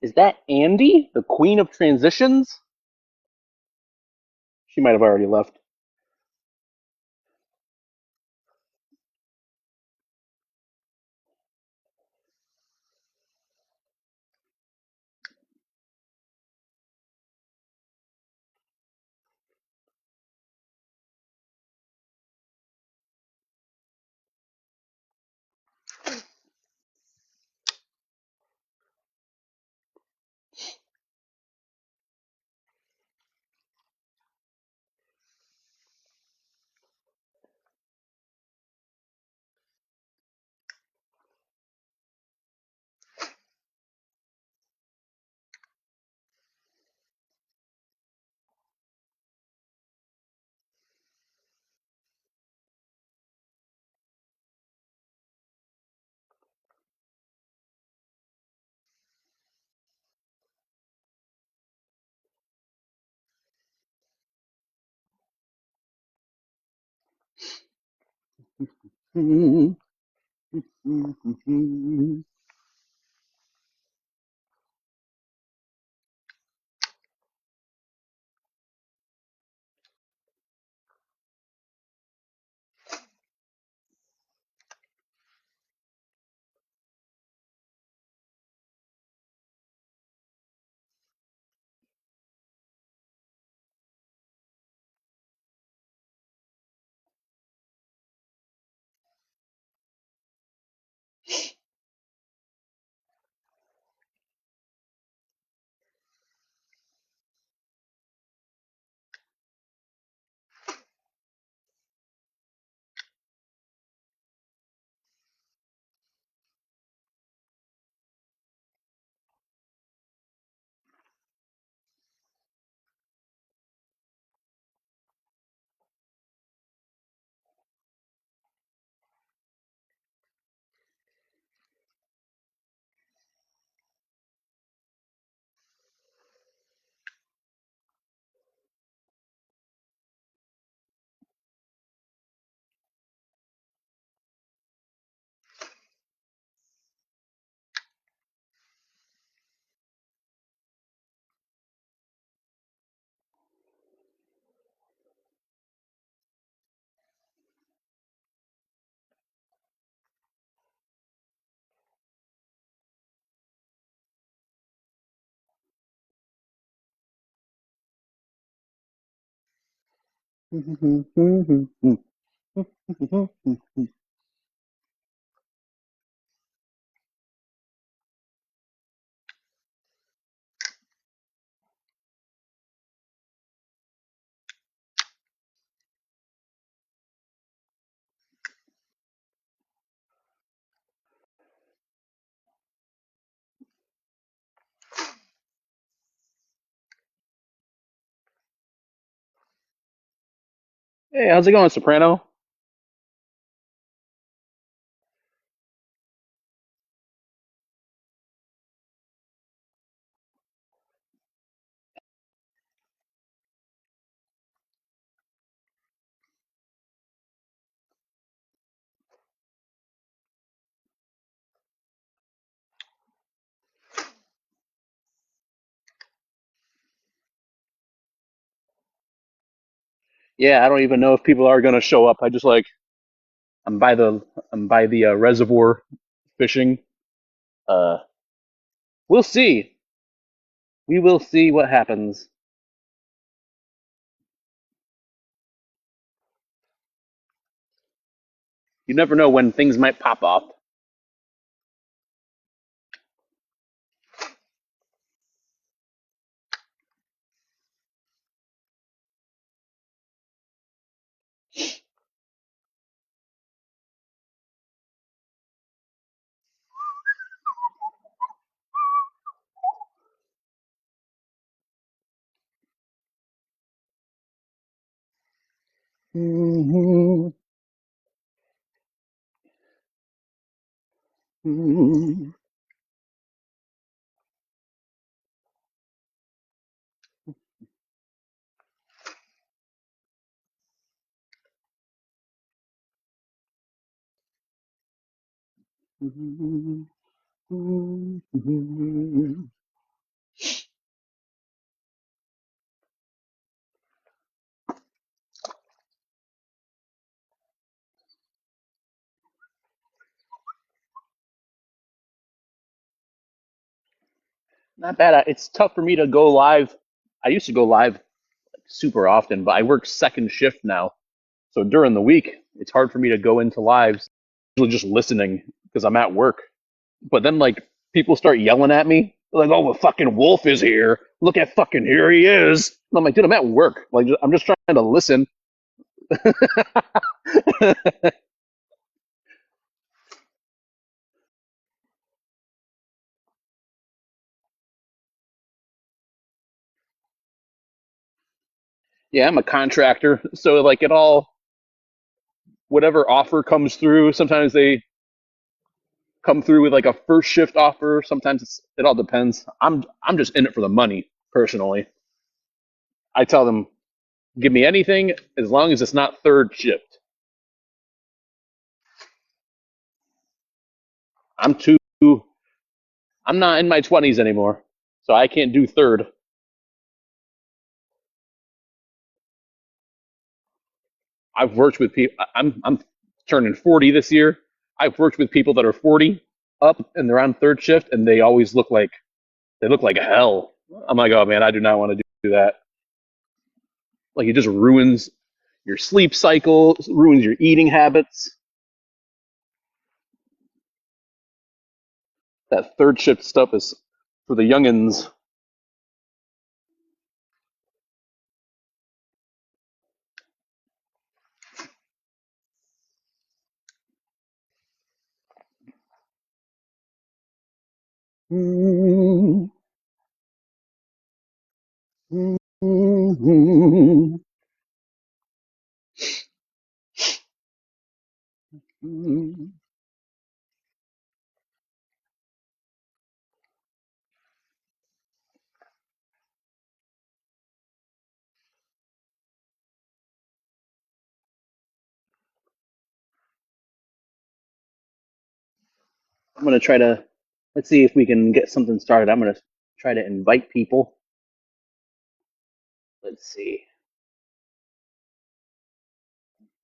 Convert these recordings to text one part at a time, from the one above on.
Is that Andy, the queen of transitions? She might have already left. Hey, how's it going, Soprano? Yeah, I don't even know if people are gonna show up. I just like I'm by the I'm by the reservoir fishing. Uh, we'll see. We will see what happens. You never know when things might pop off. Not bad. It's tough for me to go live. I used to go live super often, but I work second shift now. So during the week, it's hard for me to go into lives. Usually just listening because I'm at work. But then like people start yelling at me, like, "Oh, well, fucking Wolf is here! Look at fucking here he is!" And I'm like, "Dude, I'm at work. Like, I'm just trying to listen." Yeah, I'm a contractor, so like it all, whatever offer comes through. Sometimes they come through with like a first shift offer. Sometimes it all depends. I'm just in it for the money personally. I tell them, give me anything as long as it's not third shift. I'm too. I'm not in my 20s anymore, so I can't do third. I've worked with people. I'm turning 40 this year. I've worked with people that are 40 up and they're on third shift, and they always look like hell. I'm like, oh man, I do not want to do that. Like it just ruins your sleep cycle, ruins your eating habits. That third shift stuff is for the youngins. I'm gonna try to let's see if we can get something started. I'm gonna try to invite people. Let's see.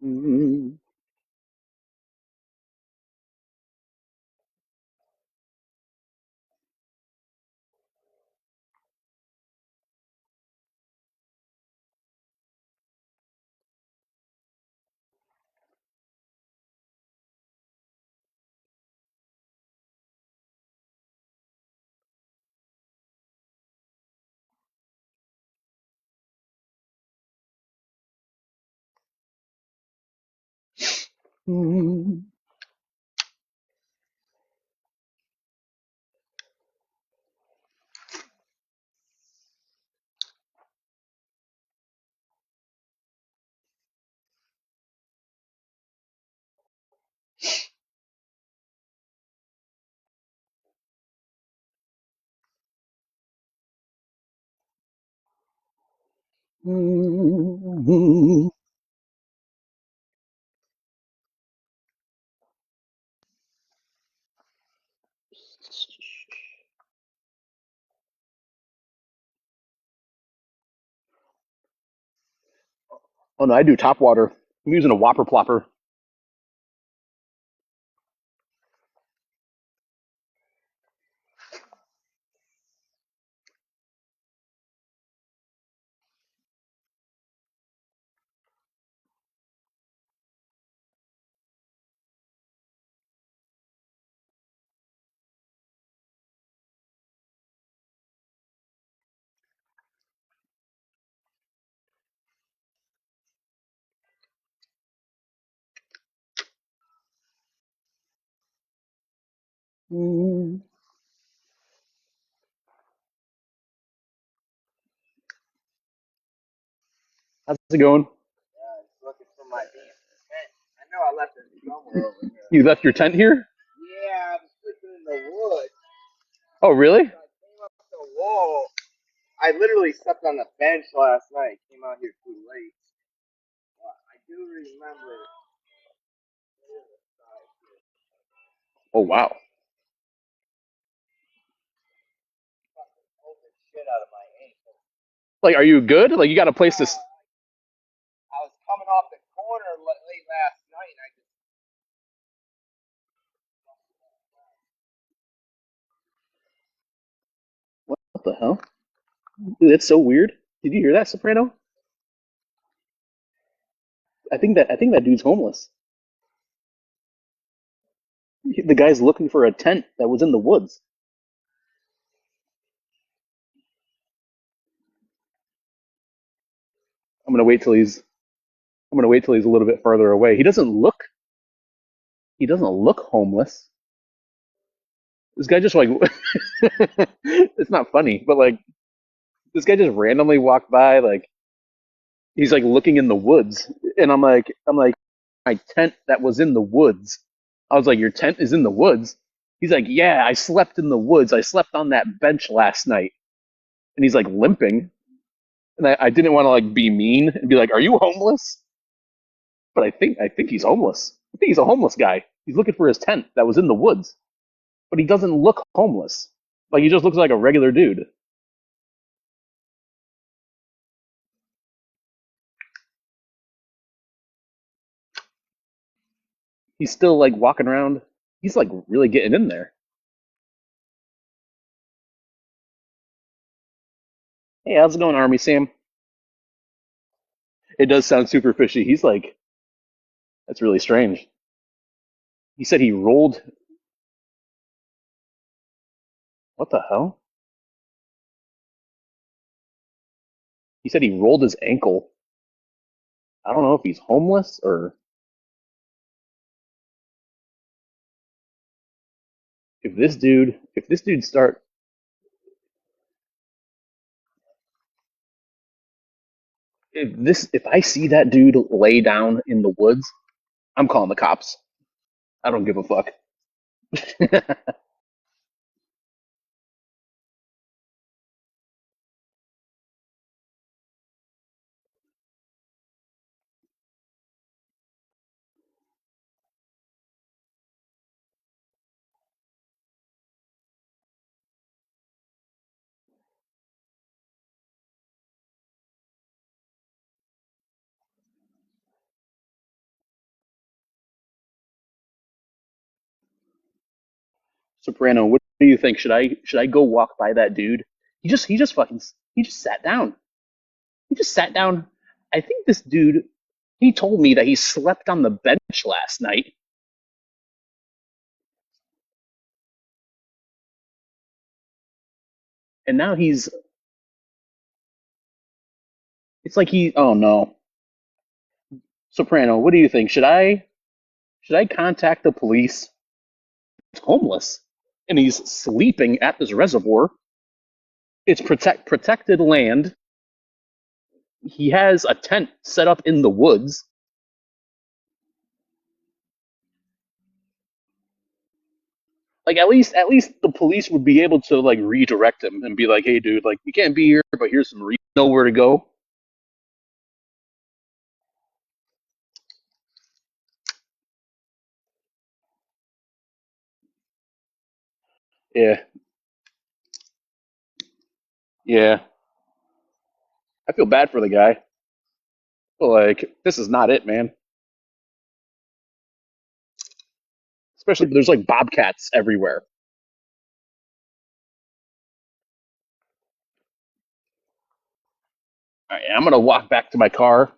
I'm Oh no, I do top water. I'm using a whopper plopper. How's it going? Looking for my damn tent. I know I left it somewhere over here. You left your tent here? Yeah, I was sleeping in the woods. Oh, really? So I came up the wall. I literally slept on the bench last night. Came out here too late. I do remember. Oh, wow. Pulled the shit out of my ankle. Like, are you good? Like, you got a place to. I was coming off the corner late last night, and I just What the hell? Dude, that's so weird. Did you hear that, Soprano? I think that dude's homeless. The guy's looking for a tent that was in the woods. I'm gonna wait till he's. I'm gonna wait till he's a little bit farther away. He doesn't look. He doesn't look homeless. This guy just like. It's not funny, but like this guy just randomly walked by. Like he's like looking in the woods, and I'm like, my tent that was in the woods. I was like, your tent is in the woods. He's like, yeah, I slept in the woods. I slept on that bench last night, and he's like limping. And I didn't want to like be mean and be like, "Are you homeless?" But I think he's homeless. I think he's a homeless guy. He's looking for his tent that was in the woods, but he doesn't look homeless. Like he just looks like a regular dude. He's still like walking around. He's like really getting in there. Hey, how's it going, Army Sam? It does sound super fishy. He's like, that's really strange. He said he rolled. What the hell? He said he rolled his ankle. I don't know if he's homeless or if this dude start if I see that dude lay down in the woods, I'm calling the cops. I don't give a fuck. Soprano, what do you think? Should I go walk by that dude? He just sat down. He just sat down. I think this dude he told me that he slept on the bench last night, and now he's. It's like he. Oh no, Soprano. What do you think? Should I contact the police? He's homeless, and he's sleeping at this reservoir. It's protected land. He has a tent set up in the woods. Like at least the police would be able to like redirect him and be like, hey dude, like you can't be here, but here's some know where to go. Yeah, yeah. I feel bad for the guy. But like, this is not it, man. Especially there's like bobcats everywhere. All right, I'm gonna walk back to my car.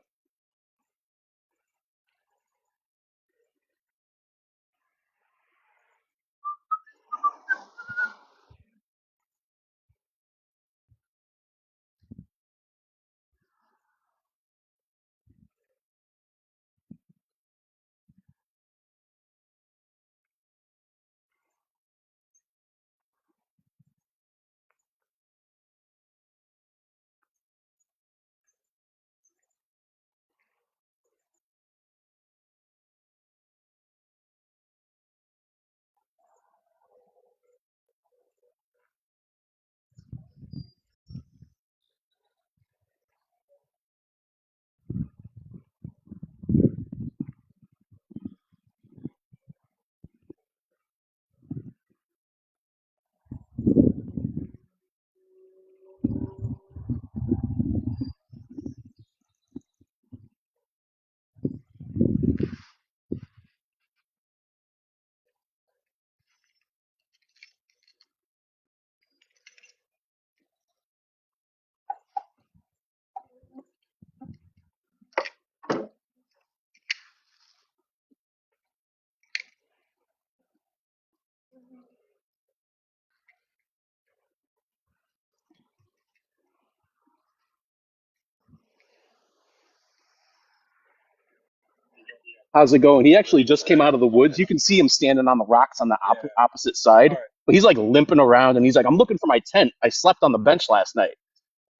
How's it going? He actually just came out of the woods. You can see him standing on the rocks on the opposite side. But he's like limping around and he's like, I'm looking for my tent. I slept on the bench last night.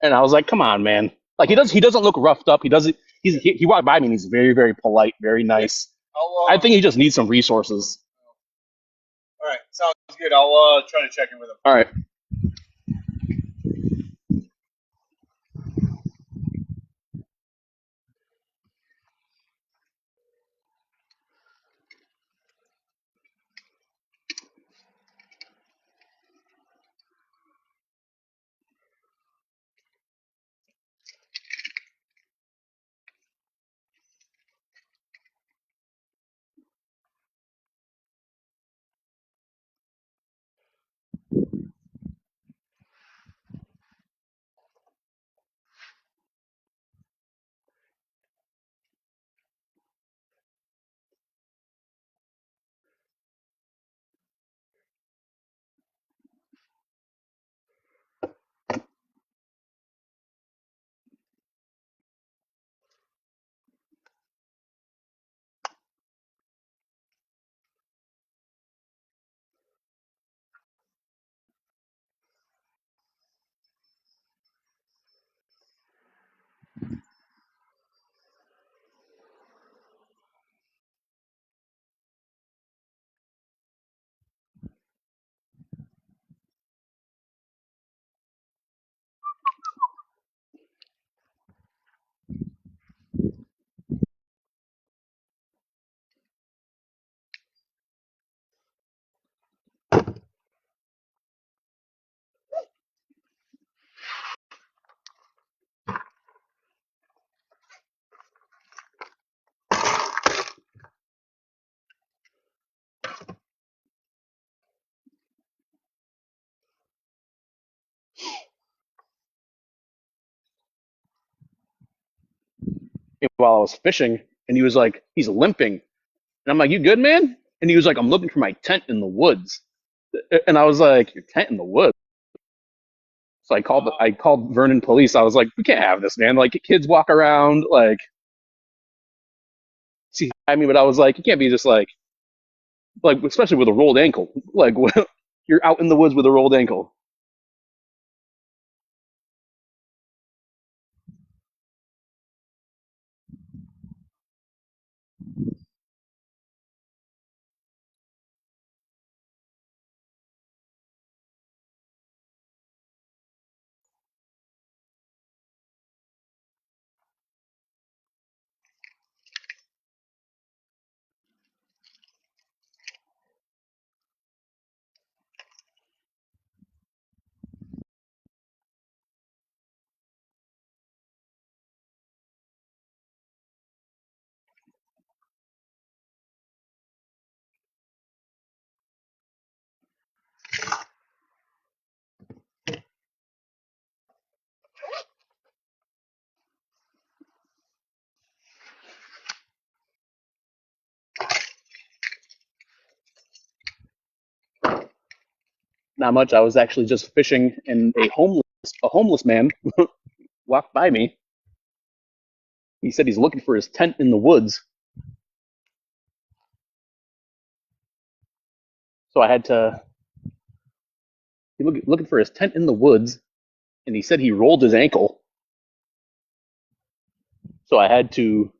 And I was like, come on, man. Like he doesn't look roughed up. He doesn't he walked by me and he's very, very polite, very nice. I think he just needs some resources. All right, sounds good. I'll try to check in with him. All right. While I was fishing, and he was like, he's limping. And I'm like, you good, man? And he was like, I'm looking for my tent in the woods. And I was like, your tent in the woods? So I called Vernon police. I was like, we can't have this, man. Like kids walk around, like see I mean, but I was like, you can't be just like especially with a rolled ankle. Like you're out in the woods with a rolled ankle. Not much. I was actually just fishing, and a homeless man walked by me. He said he's looking for his tent in the woods. So I had to looking for his tent in the woods, and he said he rolled his ankle. So I had to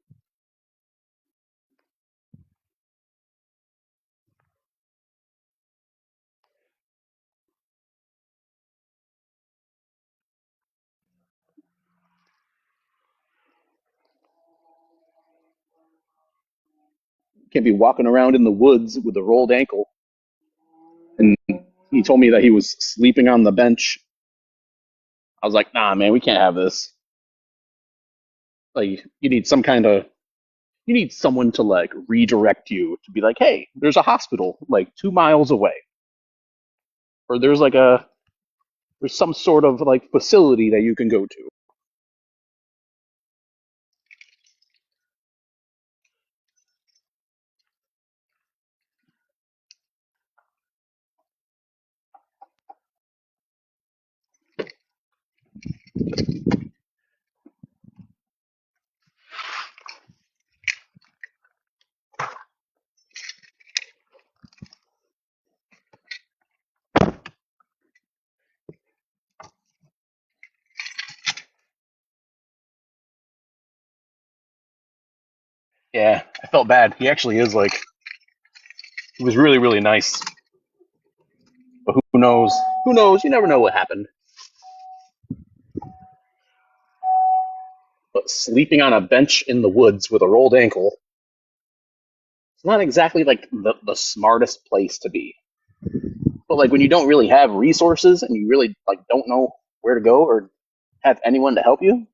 can't be walking around in the woods with a rolled ankle. And he told me that he was sleeping on the bench. I was like, nah, man, we can't have this. Like, you need someone to like redirect you to be like, hey, there's a hospital like 2 miles away, or there's some sort of like facility that you can go to. Yeah, I felt bad. He actually is like, he was really, really nice. But who knows? Who knows? You never know what happened. But sleeping on a bench in the woods with a rolled ankle, it's not exactly like the smartest place to be. But like when you don't really have resources and you really like don't know where to go or have anyone to help you,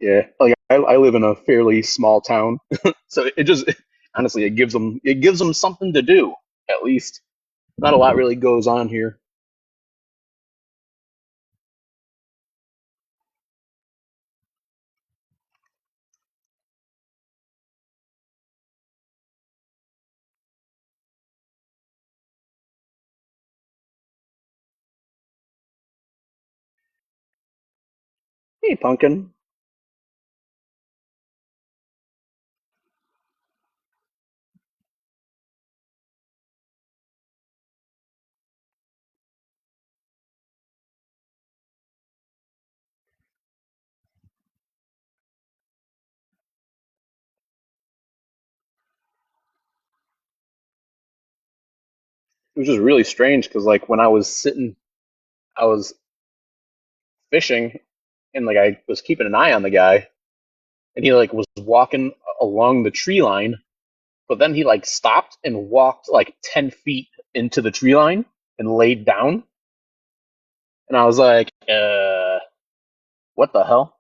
yeah. Like I live in a fairly small town, so it just honestly it gives them something to do at least. Not a lot really goes on here. Hey, pumpkin. It was just really strange because like when I was fishing and like I was keeping an eye on the guy and he like was walking along the tree line, but then he like stopped and walked like 10 feet into the tree line and laid down, and I was like, what the hell?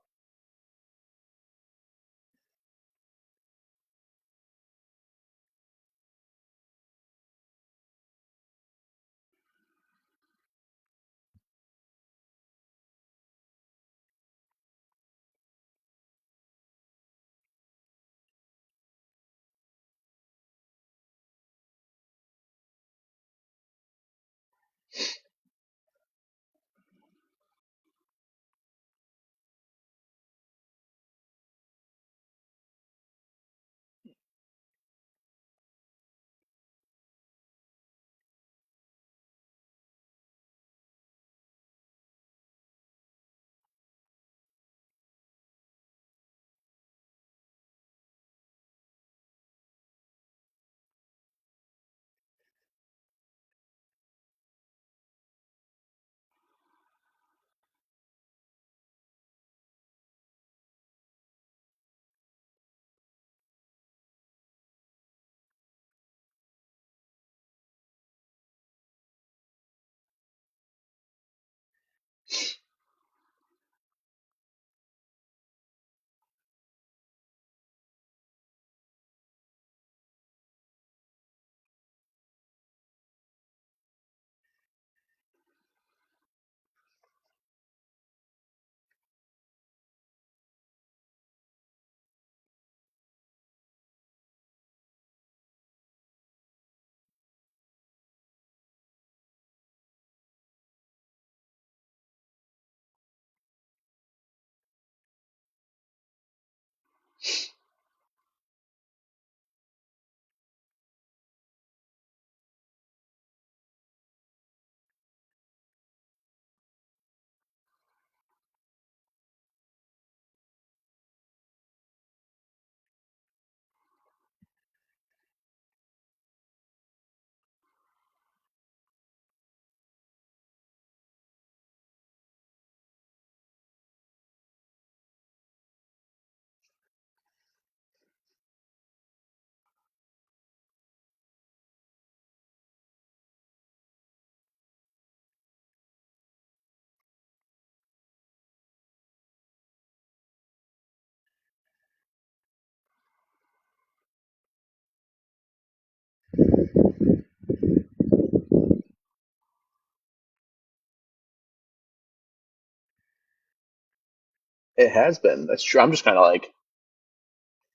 It has been. That's true. I'm just kind of like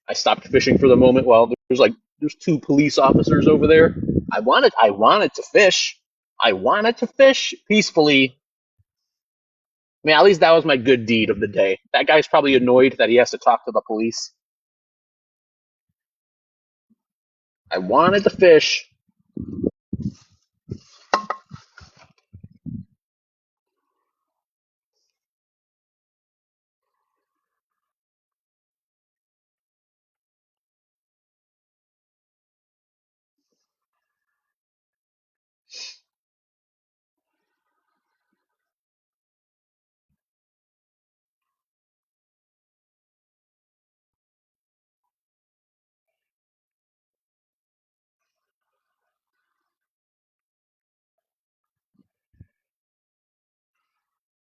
I stopped fishing for the moment. While there's two police officers over there. I wanted to fish. I wanted to fish peacefully. I mean, at least that was my good deed of the day. That guy's probably annoyed that he has to talk to the police. I wanted to fish.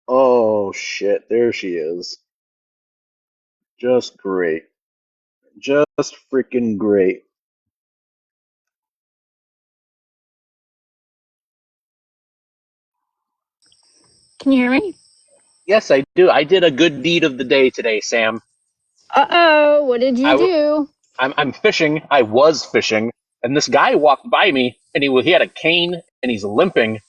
Oh shit, there she is. Just great. Just freaking great. Can you hear me? Yes, I do. I did a good deed of the day today, Sam. Uh-oh, what did you I, do? I'm fishing. I was fishing, and this guy walked by me, and he had a cane, and he's limping,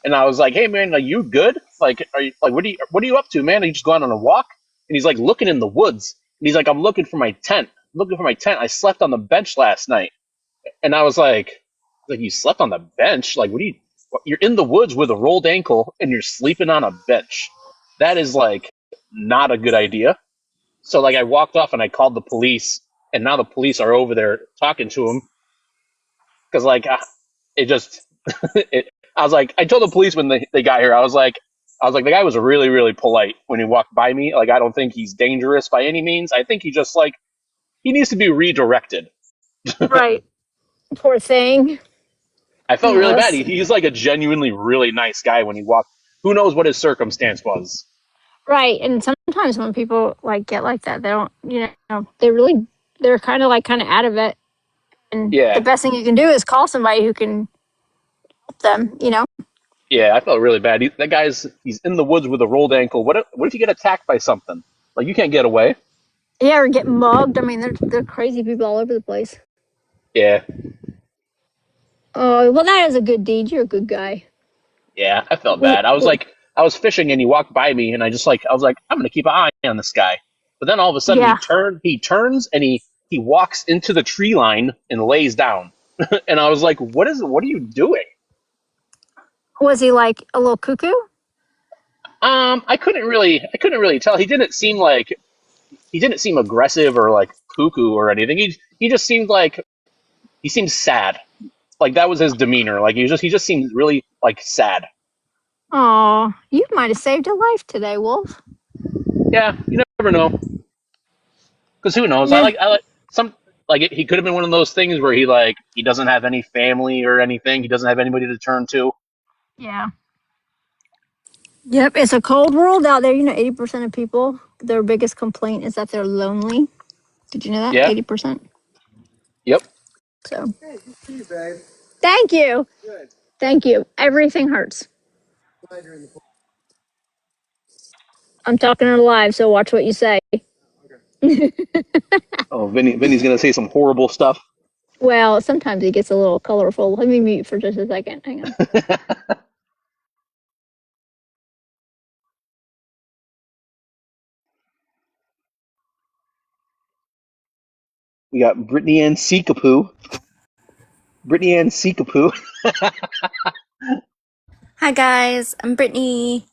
and I was like, "Hey, man, are you good? Like, are you like what are you up to, man? Are you just going on a walk?" And he's like looking in the woods, and he's like, "I'm looking for my tent. Looking for my tent. I slept on the bench last night." And I was like, "You slept on the bench? Like, what do you? You're in the woods with a rolled ankle, and you're sleeping on a bench. That is like not a good idea." So like, I walked off and I called the police, and now the police are over there talking to him because like it just it. I was like, I told the police when they got here, I was like, the guy was really really polite when he walked by me. Like, I don't think he's dangerous by any means. I think he just like he needs to be redirected. Right. Poor thing. I felt really bad. Yes. He's like a genuinely really nice guy when he walked. Who knows what his circumstance was? Right. And sometimes when people like get like that, they don't, they're kind of out of it. And the Yeah, best thing you can do is call somebody who can help them. yeah. I felt really bad. That he's in the woods with a rolled ankle. What if you get attacked by something? Like, you can't get away. Yeah, or get mugged. I mean, they're crazy people all over the place. Yeah, Oh, well, that is a good deed. You're a good guy. yeah. I felt We, bad. I was fishing and he walked by me and I was like, I'm gonna keep an eye on this guy. But then all of a sudden yeah. he turns and he walks into the tree line and lays down. And I was like, what are you doing? Was he like a little cuckoo? I couldn't really tell. He didn't seem aggressive or like cuckoo or anything. He just seemed like he seemed sad. Like, that was his demeanor. Like, he just seemed really like sad. Oh, you might have saved a life today, Wolf. Yeah, you never know. Because who knows? I Yeah. like I like some like he could have been one of those things where he doesn't have any family or anything. He doesn't have anybody to turn to. Yeah. Yep, it's a cold world out there. 80% of people, their biggest complaint is that they're lonely. Did you know that? Yeah. 80%. Yep. So, thank you. Thank you. Everything hurts. I'm talking to live, so watch what you say. Oh, Vinny's gonna say some horrible stuff. Well, sometimes it gets a little colorful. Let me mute for just a second. Hang on. We got Brittany Ann Seekapoo. Brittany Ann Seekapoo. Hi guys, I'm Brittany.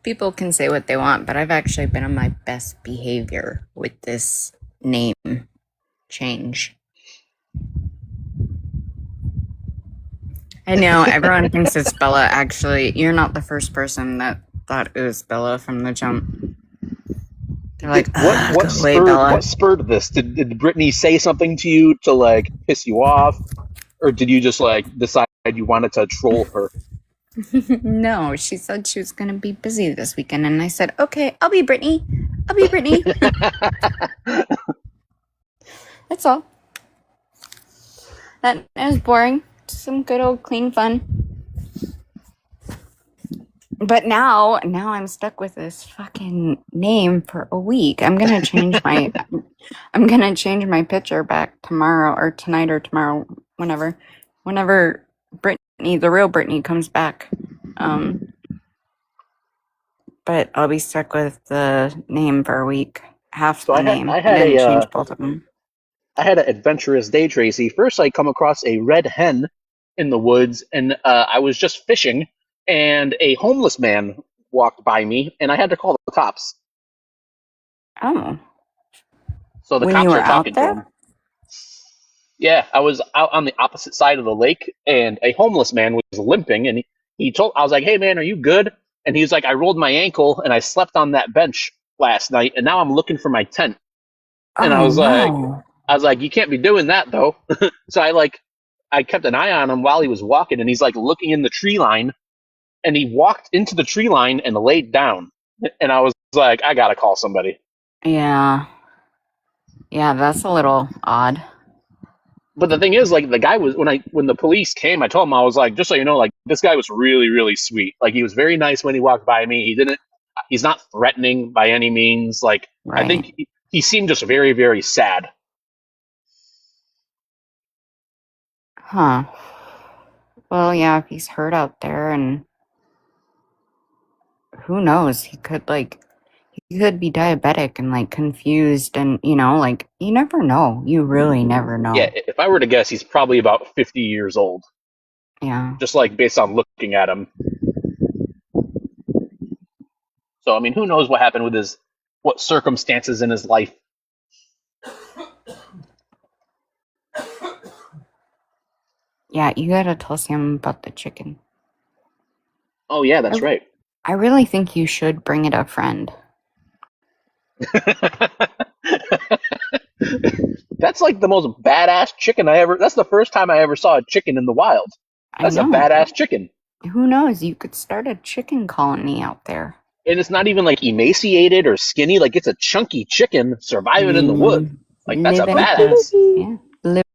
People can say what they want, but I've actually been on my best behavior with this name change. I know everyone thinks it's Bella. Actually, you're not the first person that thought it was Bella from the jump. They're like, What go away, spurred Bella. what spurred this? Did Brittany say something to you to like piss you off, or did you just like decide you wanted to troll her? No, she said she was going to be busy this weekend, and I said, okay, I'll be Brittany. I'll be Brittany. That's all. That is boring. Some good old clean fun. But now I'm stuck with this fucking name for a week. I'm gonna change my picture back tomorrow or tonight or tomorrow, whenever Brittany, the real Brittany, comes back. But I'll be stuck with the name for a week, half So the name. I didn't change both of them. I had an adventurous day, Tracy. First, I come across a red hen in the woods, and I was just fishing, and a homeless man walked by me, and I had to call the cops. Oh, So the when you cops were are out talking to there? him. Yeah, I was out on the opposite side of the lake, and a homeless man was limping, and I was like, "Hey, man, are you good?" And he's like, "I rolled my ankle, and I slept on that bench last night, and now I'm looking for my tent." And Oh no. I was like, "You can't be doing that, though." So I kept an eye on him while he was walking, and he's like looking in the tree line, and he walked into the tree line and laid down, and I was like, "I gotta call somebody." Yeah. Yeah, that's a little odd. But the thing is, like, the guy was when the police came, I told him, I was like, just so you know, like, this guy was really really sweet. Like, he was very nice when he walked by me. He's not threatening by any means. Like, I Right. think he seemed just very very sad. Huh. Well, yeah, if he's hurt out there, and who knows, he could be diabetic and like confused, and like you never know. You really never Yeah, know. if I were to guess, he's probably about 50 years old, Yeah. just like based on looking at him. So I mean, who knows what happened with what circumstances in his life. Yeah, you gotta tell Sam about the chicken. Oh yeah, I, that's right. I really think you should bring it a friend. That's like the most badass chicken I ever. That's the first time I ever saw a chicken in the wild. I That's a know. badass chicken, Who knows? You could start a chicken colony out there. and it's not even like emaciated or skinny. Like, it's a chunky chicken surviving in the woods. Like, that's a Fuck you, badass.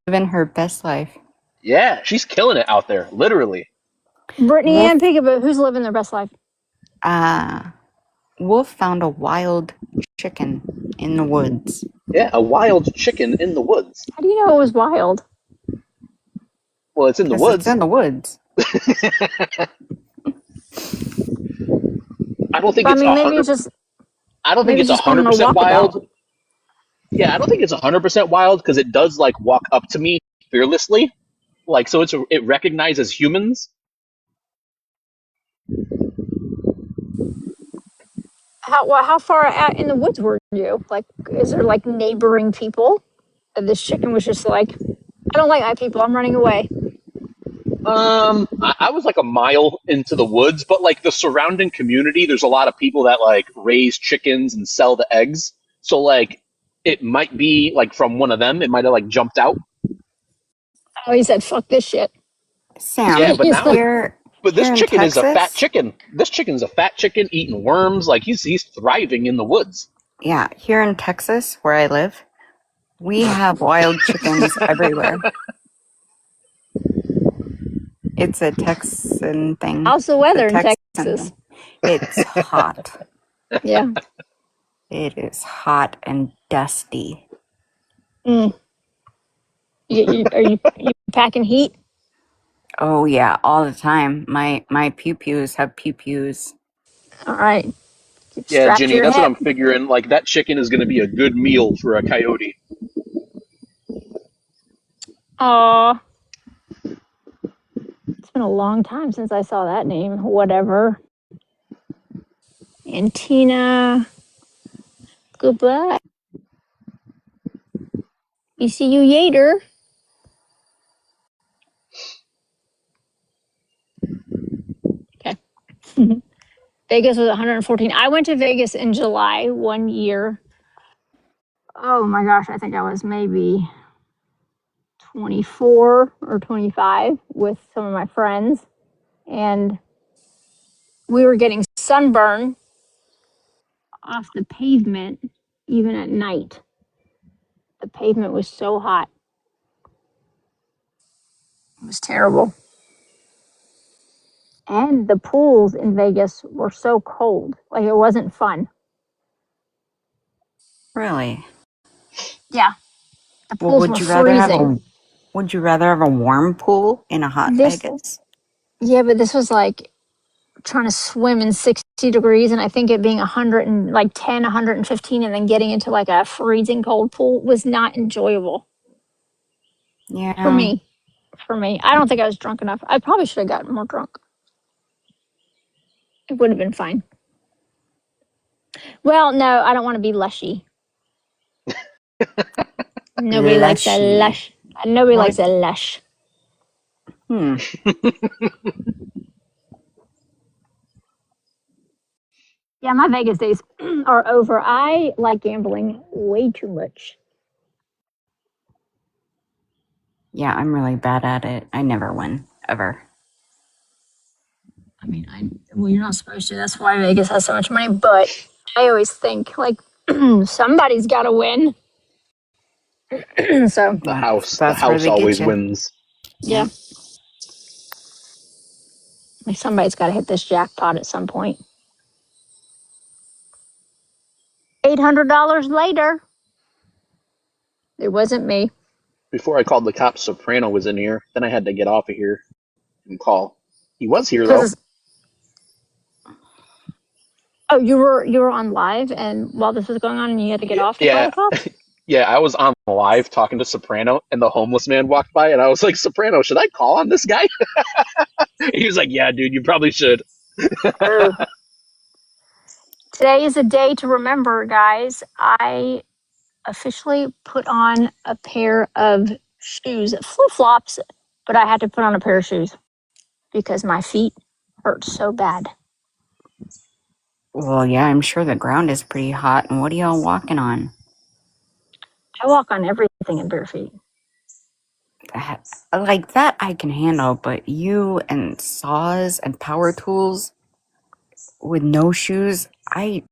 Living her best life. Yeah, she's killing it out there, literally. Brittany Wolf, and Peekaboo, who's living their best life? uh, Wolf found a wild chicken in the woods. Yeah, a wild chicken in the woods. How do you know it was wild? Well, it's in the Because it's woods. in the woods. I don't think But I it's mean, a hundred. I don't think maybe it's it's a just going hundred on a percent walkabout. wild. Yeah, I don't think it's 100% wild because it does like walk up to me fearlessly. Like, so it recognizes humans. How far out in the woods were you? Like, is there like neighboring people? And this chicken was just like, I don't like my people. I'm running away. I was like a mile into the woods, but like the surrounding community, there's a lot of people that like raise chickens and sell the eggs. So like, it might be like from one of them. It might have like jumped out. Oh, he said, "Fuck this shit." Yeah, Sam, but He's now, like, but this here in chicken is a fat Texas, chicken. This chicken's a fat chicken eating worms. Like, he's thriving in the woods. yeah, here in Texas, where I live, we have wild chickens everywhere. It's a Texan thing. how's the It's a weather in Texan Texas? thing. It's hot. Yeah. It is hot and dusty. Mm. Are you packing heat? Oh yeah, all the time. My pew pews have pew pews. All right. Keep Yeah, strapped to Ginny, your that's what hip. I'm figuring. Like, that chicken is going to be a good meal for a coyote. Aw, it's been a long time since I saw that name. Whatever. And Tina, goodbye. We see you later. Okay. Vegas was 114. I went to Vegas in July 1 year. Oh my gosh, I think I was maybe 24 or 25 with some of my friends. And we were getting sunburn off the pavement even at night. The pavement was so hot. It was terrible. And the pools in Vegas were so cold. Like, it wasn't fun. Really? Yeah. The Well, pools were freezing. would you rather have a warm pool in a hot This, Vegas? yeah, but this was like trying to swim in 60 degrees, and I think it being 100 and like 10, 115, and then getting into like a freezing cold pool was not enjoyable for Yeah. me. For me, I don't think I was drunk enough. I probably should have gotten more drunk. It would have been fine. Well, no, I don't want to be lushy. Nobody likes a Lushy. lush. Nobody likes What? a lush. Hmm. Yeah, my Vegas days are over. I like gambling way too much. Yeah, I'm really bad at it. I never win, ever. I mean, well, you're not supposed to. That's why Vegas has so much money. But I always think like somebody's got to win. So Well, The that's where house they get always you. wins. yeah, Yep. like somebody's got to hit this jackpot at some point. $800 later, it wasn't me Before I called the cops, Soprano was in here. Then I had to get off of here and call. He was here though. because oh, you were on live, and while this was going on, and you had to get off to call Yeah, the cops. yeah. I was on live talking to Soprano, and the homeless man walked by, and I was like, "Soprano, should I call on this guy?" He was like, "Yeah, dude, you probably should." Oh, today is a day to remember, guys. I officially put on a pair of shoes, flip flops, but I had to put on a pair of shoes because my feet hurt so bad. Well, yeah, I'm sure the ground is pretty hot. And what are y'all walking on? I walk on everything in bare feet. Like that I can handle, but you and saws and power tools with no shoes, I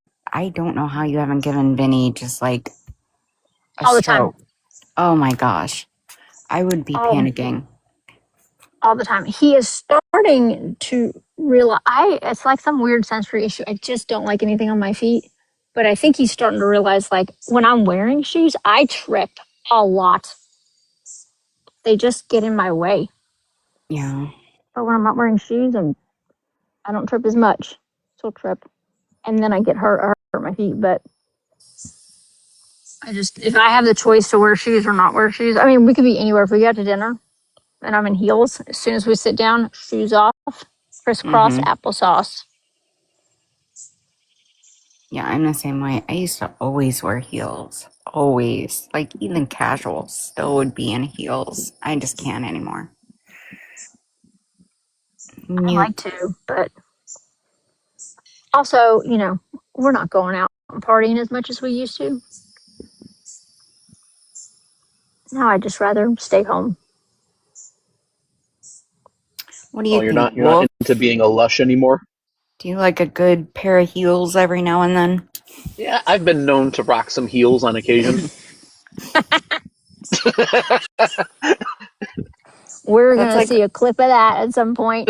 don't know how you haven't given Vinny just like a All the time. stroke. Oh my gosh. I would be All, panicking. all the time. He is starting to realize it's like some weird sensory issue. I just don't like anything on my feet. But I think he's starting to realize like when I'm wearing shoes, I trip a lot. They just get in my way. Yeah. But when I'm not wearing shoes, I don't trip as much. Still trip. And then I get hurt my feet. But I just, if I have the choice to wear shoes or not wear shoes, I mean, we could be anywhere. If we go to dinner and I'm in heels, as soon as we sit down, shoes off, crisscross Mm-hmm. applesauce. Yeah, I'm the same way. I used to always wear heels. Always. Like even casual still would be in heels. I just can't anymore. I Nope. like to, but also, we're not going out and partying as much as we used to. Now I just rather stay home. What do you Oh, think, you're not Wolf? into being a lush anymore. Do you like a good pair of heels every now and then? Yeah, I've been known to rock some heels on occasion. We're That's going to like see a clip of that at some point.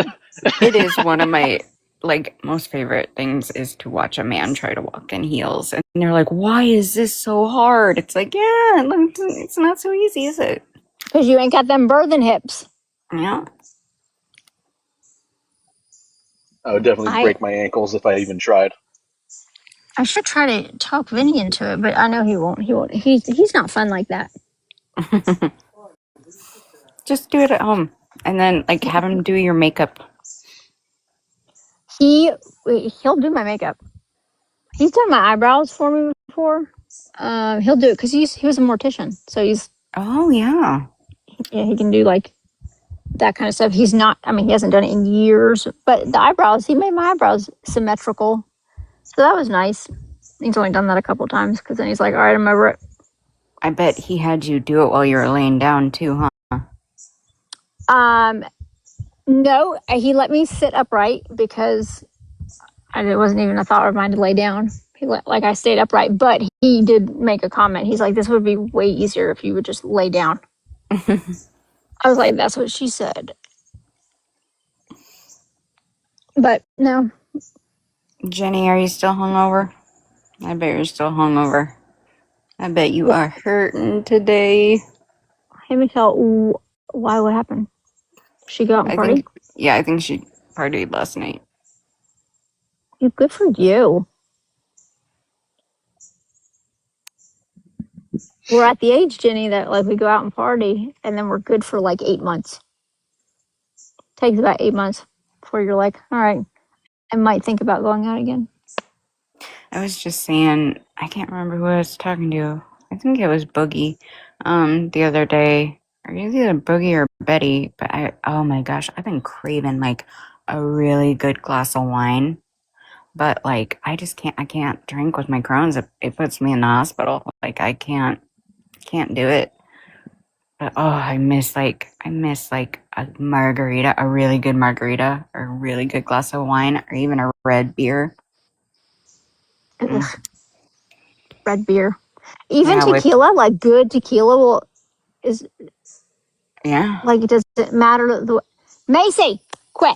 it is one of my like most favorite things is to watch a man try to walk in heels and they're like, why is this so hard? It's like, yeah, it's not so easy, is it? Because you ain't got them birthing hips. Yeah. I would definitely I break my ankles if I even tried. I should try to talk Vinny into it, but I know he won't. He won't. He's not fun like that. Just do it at home and then like have him do your makeup. He'll do my makeup. He's done my eyebrows for me before. He'll do it because he was a mortician, so Oh yeah. he can do like that kind of stuff. He's not. I mean, he hasn't done it in years, but the eyebrows, he made my eyebrows symmetrical, so that was nice. He's only done that a couple times because then he's like, all right, I'm over it. I bet he had you do it while you were laying down too, huh? No, he let me sit upright because it wasn't even a thought of mine to lay down. Like I stayed upright, but he did make a comment. He's like, "This would be way easier if you would just lay down." I was like, that's what she said. But no, Jenny, are you still hungover? I bet you're still hungover. I bet you are hurting today. hey Mikhail, why? What happened? She go out and I party? think she partied last night. Good for you. We're at the age, Jenny, that like we go out and party and then we're good for like 8 months. Takes about 8 months before you're like, all right, I might think about going out again. I was just saying, I can't remember who I was talking to. I think it was Boogie, the other day. Or it was either Boogie or Betty, but oh my gosh, I've been craving like a really good glass of wine. But like, I can't drink with my Crohn's. It puts me in the hospital. Like, can't do it. But oh, I miss like a margarita, a really good margarita, or a really good glass of wine, or even a red beer. Ugh, Mm. red beer. Even Yeah, with tequila, like good tequila is yeah, like, does it matter Macy, quit.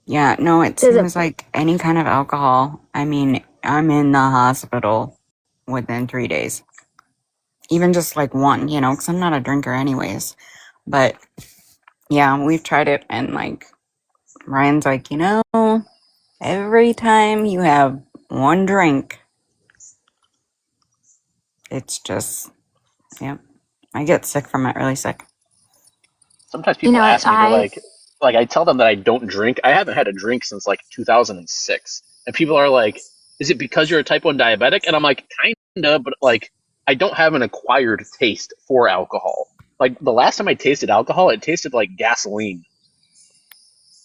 yeah. No, it Does it seems like any kind of alcohol. I mean, I'm in the hospital within 3 days. Even just like one, because I'm not a drinker anyways. But yeah, we've tried it, and like Ryan's like, every time you have one drink, it's just, yep. I get sick from it, really sick. Sometimes you people know ask me, they're I like I tell them that I don't drink. I haven't had a drink since like 2006, and people are like, "Is it because you're a type 1 diabetic?" And I'm like, kinda, but like I don't have an acquired taste for alcohol. Like the last time I tasted alcohol, it tasted like gasoline.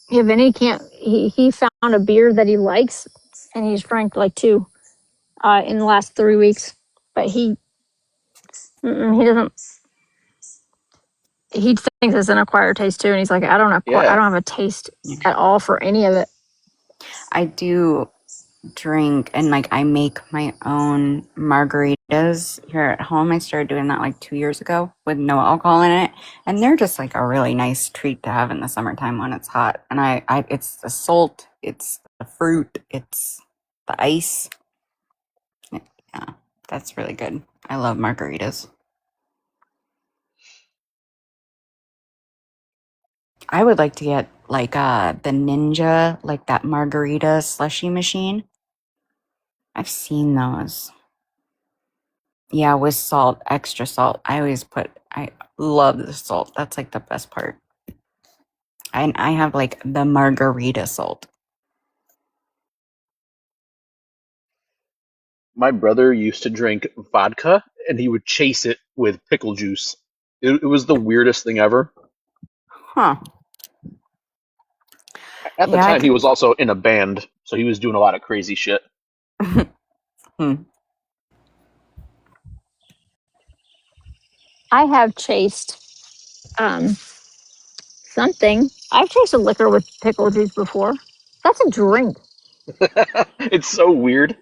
Yeah, Vinny can't. He found a beer that he likes, and he's drank like two in the last 3 weeks. But he doesn't. He thinks it's an acquired taste too, and he's like, I Yeah, don't have a taste Yeah. at all for any of it. I do drink and like I make my own margaritas here at home. I started doing that like 2 years ago with no alcohol in it, and they're just like a really nice treat to have in the summertime when it's hot. And it's the salt, it's the fruit, it's the ice. Yeah, that's really good. I love margaritas. I would like to get like the Ninja, like that margarita slushy machine. I've seen those. Yeah, with salt, extra salt. I love the salt. That's like the best part. And I have like the margarita salt. my brother used to drink vodka, and he would chase it with pickle juice. It was the weirdest thing ever. Huh. At the Yeah, time, he was also in a band, so he was doing a lot of crazy shit. hmm. I have chased something. I've tasted liquor with pickle juice before. That's a drink. It's so weird.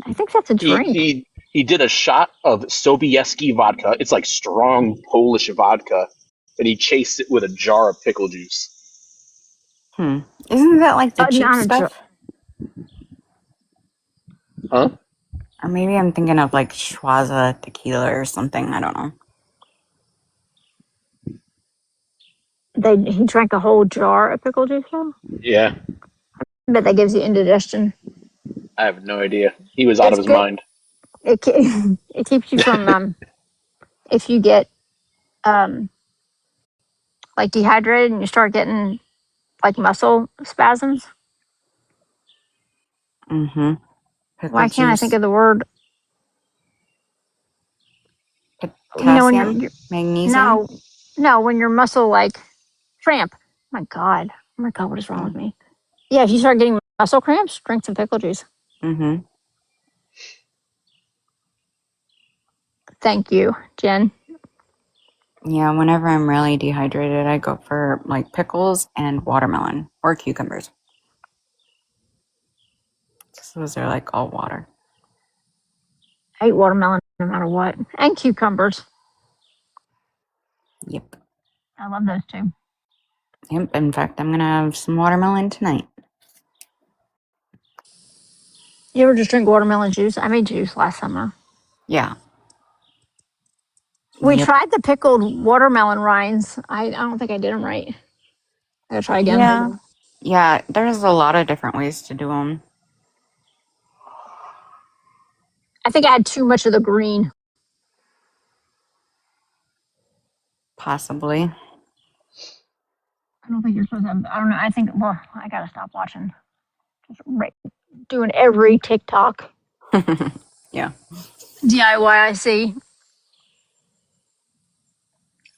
I think that's a He drink. he he did a shot of Sobieski vodka. It's like strong Polish vodka, and he chased it with a jar of pickle juice. Hmm. Isn't that like the cheap Not a drink. stuff? Huh? Or maybe I'm thinking of like Schwaza tequila or something. I don't know. He drank a whole jar of pickle juice though. Yeah, But that gives you indigestion. I have no idea. He was out of It's his good. mind. It keeps you from if you get um like dehydrated and you start getting like muscle spasms. Mm-hmm. Pickle Why can't I think juice, of the word? When potassium, magnesium. no, no, when your muscle like cramp. Oh my god, what is wrong with Oh. me? Yeah, if you start getting muscle cramps, drink some pickle juice. Mm-hmm. Thank you, Jen. Yeah, whenever I'm really dehydrated, I go for like pickles and watermelon or cucumbers. So those are like all water. I eat watermelon no matter what, and cucumbers. Yep. I love those too. Yep. In fact, I'm gonna have some watermelon tonight. You ever just drink watermelon juice? I made juice last summer. Yeah. We Yep. tried the pickled watermelon rinds. I don't think I did them right. I gotta try again. Yeah. Yeah. There's a lot of different ways to do them. I think I had too much of the green. Possibly. I don't think you're supposed to have, I don't know. I think, well, I gotta stop watching. Just doing every TikTok. Yeah. DIY I see.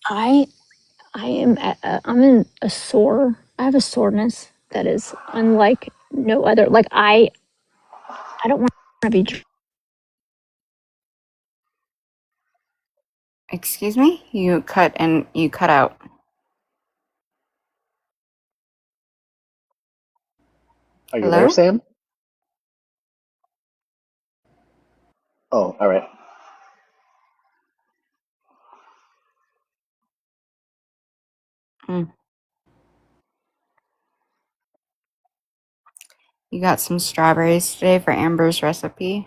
I I'm in a sore. I have a soreness that is unlike no other. Like I don't want to be. Excuse me? You cut out. Are you there, Hello? Sam? Oh, all right. Mm. You got some strawberries today for Amber's recipe?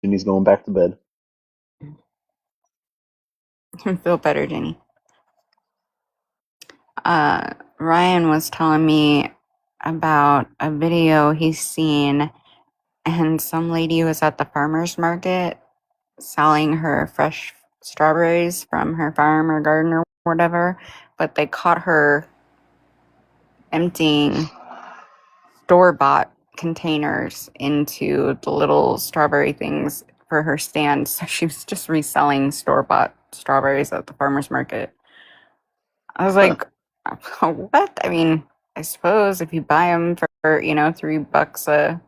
Ginny's going back to bed. Feel better, Jenny. Ryan was telling me about a video he's seen, and some lady was at the farmer's market selling her fresh strawberries from her farm or garden or whatever, but they caught her emptying store-bought containers into the little strawberry things for her stand. So she was just reselling store-bought strawberries at the farmer's market. I was Huh. like, what? I mean, I suppose if you buy them for, $3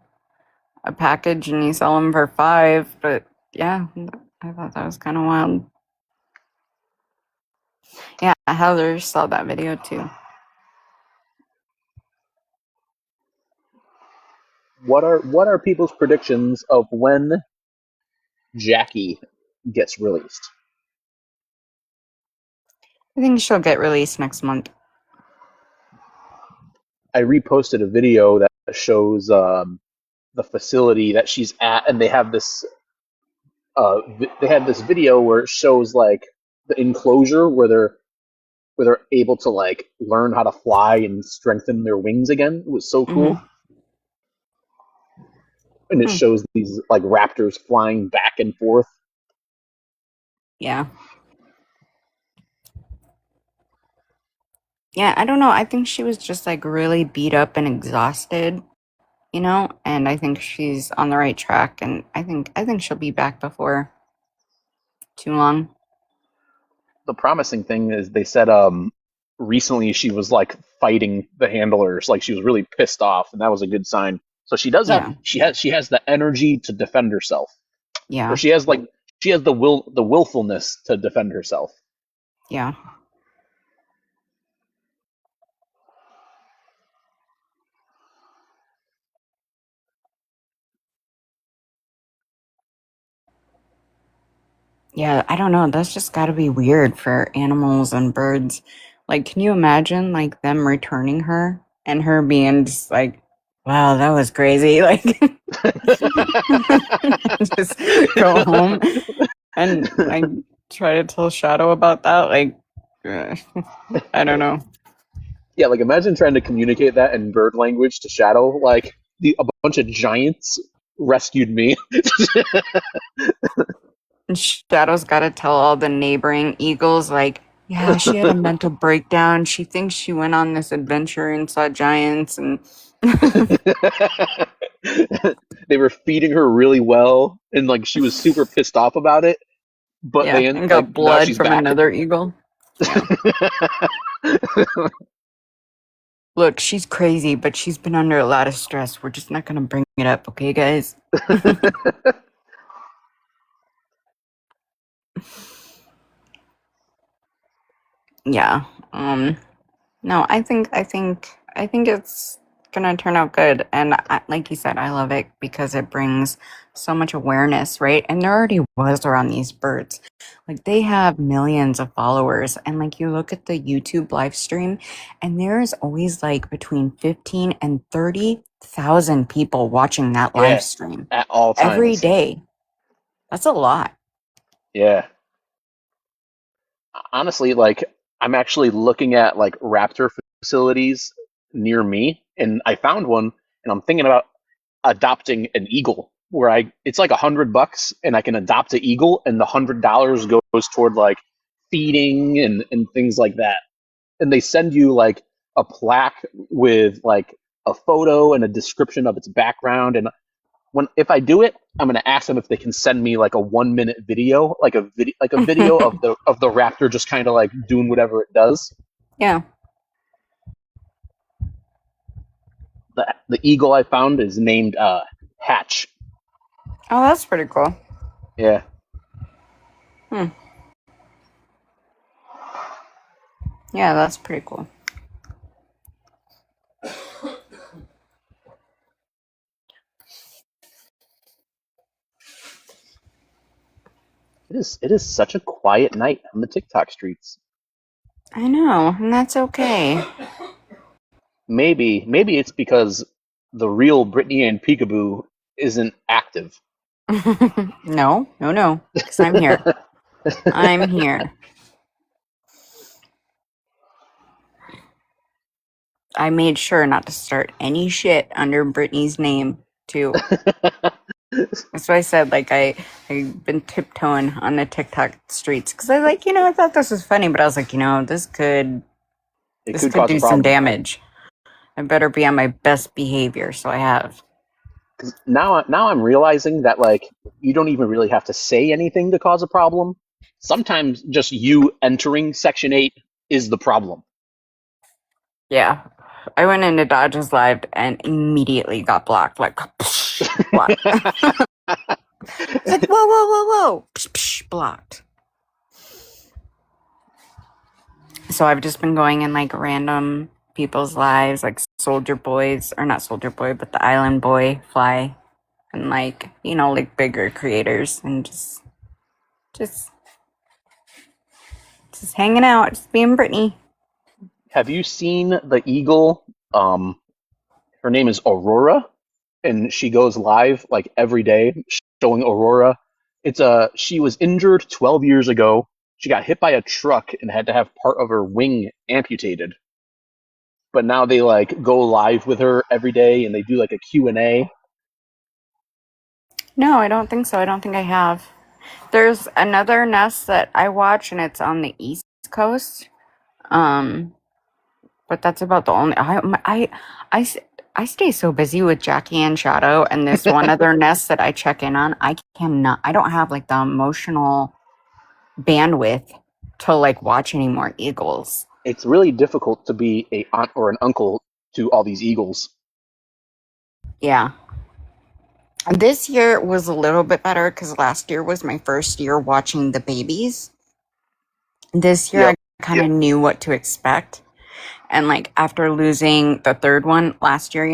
a package and you sell them for 5, but yeah, I thought that was kind of wild. Yeah, Heather saw that video too. What are people's predictions of when Jackie gets released? I think she'll get released next month. I reposted a video that shows the facility that she's at, and they had this video where it shows like the enclosure where they're able to like learn how to fly and strengthen their wings again. It was so Mm-hmm. cool, and it Hmm. shows these like raptors flying back and forth. Yeah. Yeah, I don't know. I think she was just like really beat up and exhausted, and I think she's on the right track, and I think she'll be back before too long. The promising thing is they said recently she was like fighting the handlers, like she was really pissed off, and that was a good sign. So Yeah. she has the energy to defend herself, or Yeah. she has the willfulness to defend herself. Yeah. Yeah, I don't know. That's just got to be weird for animals and birds. Like, can you imagine like them returning her and her being just like, "Wow, that was crazy." Like just go home and like try to tell Shadow about that. Like, uh, I don't know. Yeah, like imagine trying to communicate that in bird language to Shadow. Like a bunch of giants rescued me. And Shadow's got to tell all the neighboring eagles, like, yeah, she had a mental breakdown. She thinks she went on this adventure and saw giants, and They were feeding her really well, and like she was super pissed off about it. But yeah, they and like got now blood she's from back. another eagle. Yeah. Look, she's crazy, but she's been under a lot of stress. We're just not gonna bring it up, okay, guys? Yeah. No, I think it's gonna turn out good. And like you said, I love it because it brings so much awareness, right? And there already was around these birds. Like they have millions of followers, and like you look at the YouTube live stream, and there's always like between 15 and 30,000 people watching that live Yeah, stream at all every times. day. That's a lot. Yeah. Honestly, like I'm actually looking at like raptor facilities near me, and I found one, and I'm thinking about adopting an eagle where I it's like $100 and I can adopt an eagle, and the $100 goes toward like feeding and things like that. And they send you like a plaque with like a photo and a description of its background. And when if I do it, I'm gonna ask them if they can send me like a 1 minute video, like a video of the raptor just kind of like doing whatever it does. Yeah. The eagle I found is named Hatch. Oh, that's pretty cool. Yeah. Hmm. Yeah, that's pretty cool. It is such a quiet night on the TikTok streets. I know, and that's okay. Maybe it's because the real Brittany and Peekaboo isn't active. No, because I'm here. I'm here. I made sure not to start any shit under Brittany's name, too. That's why I said, like, I've been tiptoeing on the TikTok streets, because I, like, I thought this was funny, but I was like, this could It this could could cause a do some problem. damage. I better be on my best behavior, so I have. 'Cause now I'm realizing that like you don't even really have to say anything to cause a problem. Sometimes just you entering Section 8 is the problem. Yeah. I went into Dodge's Live and immediately got blocked. Like, blocked. It's like, whoa, whoa, whoa, whoa. Blocked. So I've just been going in like random people's lives, like Soldier Boys, or not Soldier Boy, but the Island Boy Fly, and like, like bigger creators, and just hanging out, just being Brittany. Have you seen the eagle? Her name is Aurora, and she goes live like every day showing Aurora. She was injured 12 years ago. She got hit by a truck and had to have part of her wing amputated. But now they like go live with her every day and they do like a Q&A. No, I don't think so. I don't think I have. There's another nest that I watch, and it's on the East Coast. But that's about the only. I stay so busy with Jackie and Shadow, and this one other nest that I check in on. I cannot. I don't have like the emotional bandwidth to like watch any more eagles. It's really difficult to be a aunt or an uncle to all these eagles. Yeah. This year was a little bit better because last year was my first year watching the babies. This year, Yep. I kind of knew what to expect. And like after losing the third one last year,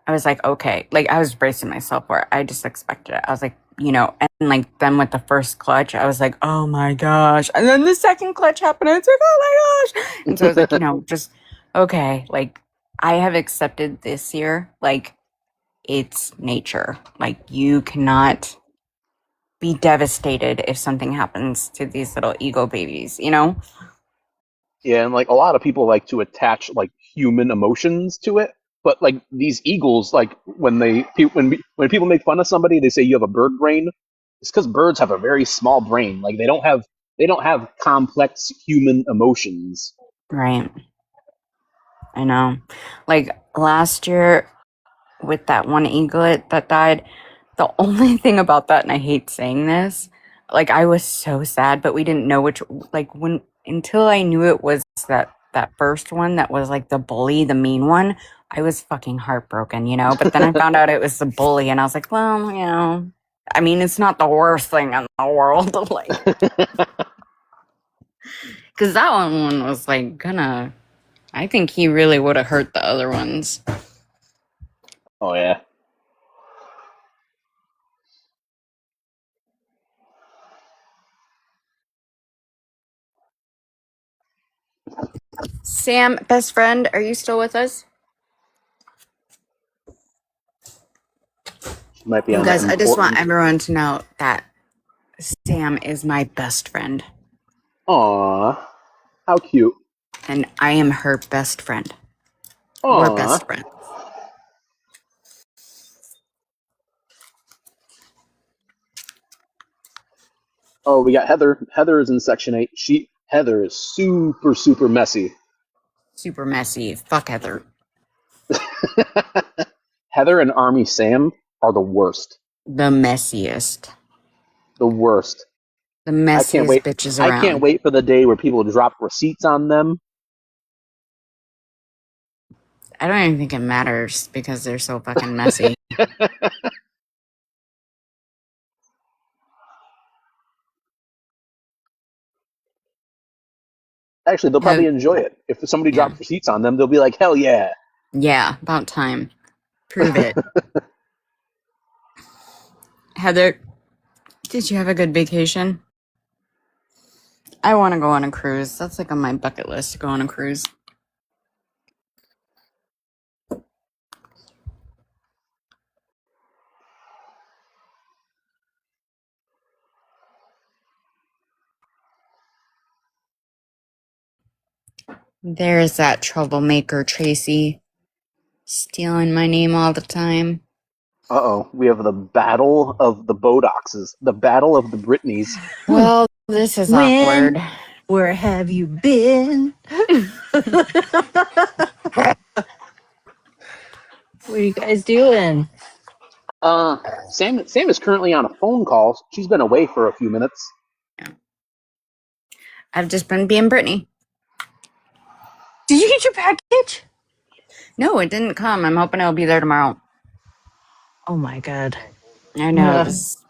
I was like, okay, like I was bracing myself for it. I just expected it. I was like, and like then with the first clutch, I was like, oh my gosh. And then the second clutch happened. And it's like, oh my gosh. And so I was like, just okay. Like I have accepted this year, like it's nature. Like you cannot be devastated if something happens to these little eagle babies, Yeah, and like a lot of people like to attach like human emotions to it, but like these eagles, like when people make fun of somebody, they say you have a bird brain. It's because birds have a very small brain. Like they don't have complex human emotions. Right. I know. Like last year with that one eaglet that died, the only thing about that, and I hate saying this, like I was so sad, but we didn't know which, like when, until I knew it was that first one that was like the bully, the mean one, I was fucking heartbroken, but then I found out it was the bully and I was like, well, I mean, it's not the worst thing in the world, like, because that one was like I think he really would have hurt the other ones. Oh yeah. Sam, best friend, are you still with us? She might be You on that guys, I just want important. everyone to know that Sam is my best friend, Aw, how cute. and I am her best friend. We're best Aw. friends. Oh, we got Heather. Heather is in section 8. Heather is super super messy. Super messy. Fuck Heather. Heather and Army Sam are the worst. The messiest. The worst. The I can't messiest wait. bitches I can't around. wait for the day where people drop receipts on them. I don't even think it matters because they're so fucking messy. Actually, they'll probably Have, enjoy it. If somebody yeah. drops receipts on them, they'll be like, "Hell yeah!" Yeah, about time. Prove it. Heather, did you have a good vacation? I want to go on a cruise. That's like on my bucket list to go on a cruise. There's that troublemaker, Tracy, stealing my name all the time. Uh-oh, we have the battle of the Bodoxes, the battle of the Britneys. Well, this is When? awkward. Where have you been? What are you guys doing? Sam is currently on a phone call. She's been away for a few minutes. I've just been being Brittany. Did you get your package? No, it didn't come. I'm hoping it'll be there tomorrow. Oh my god. I know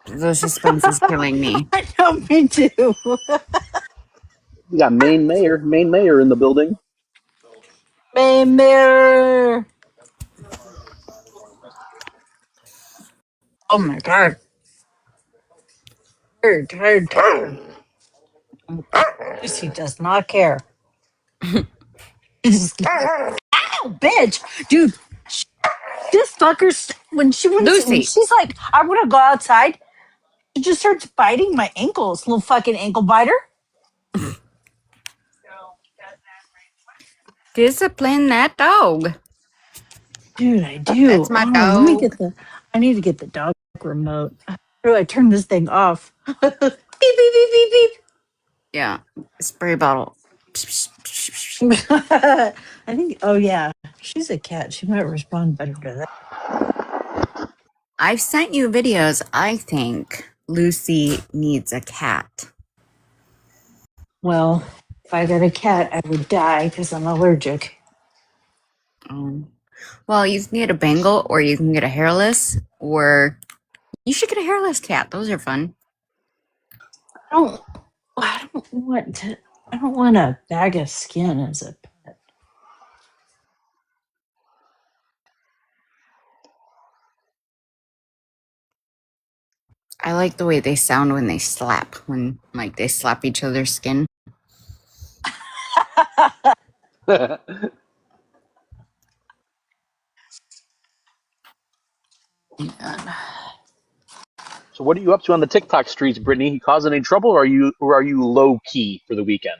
the suspense is killing me. I know, me too. We got Maine Mayor in the building. Mirror. Oh my god. Tired. Lucy does not care. Ow, bitch, dude. This fucker, when Lucy, she's like, I want to go outside, she just starts biting my ankles, little fucking ankle biter. discipline that dog. Dude, I do. That's my Oh, let me dog. get the. I need to get the dog remote. How do I turn this thing off? Beep beep beep Yeah, spray bottle. beep beep. I think. Oh yeah, she's a cat. She might respond better to that. I've sent you videos. I think Lucy needs a cat. Well, if I got a cat, I would die because I'm allergic. Um, well, you can get a Bengal, or you can get a hairless, or you should get a hairless cat. Those are fun. I don't. I don't want to. I don't want a bag of skin as a pet. I like the way they sound when they slap, when like they slap each other's skin. So what are you up to on the TikTok streets, Brittany? You causing any trouble, or are you low key for the weekend?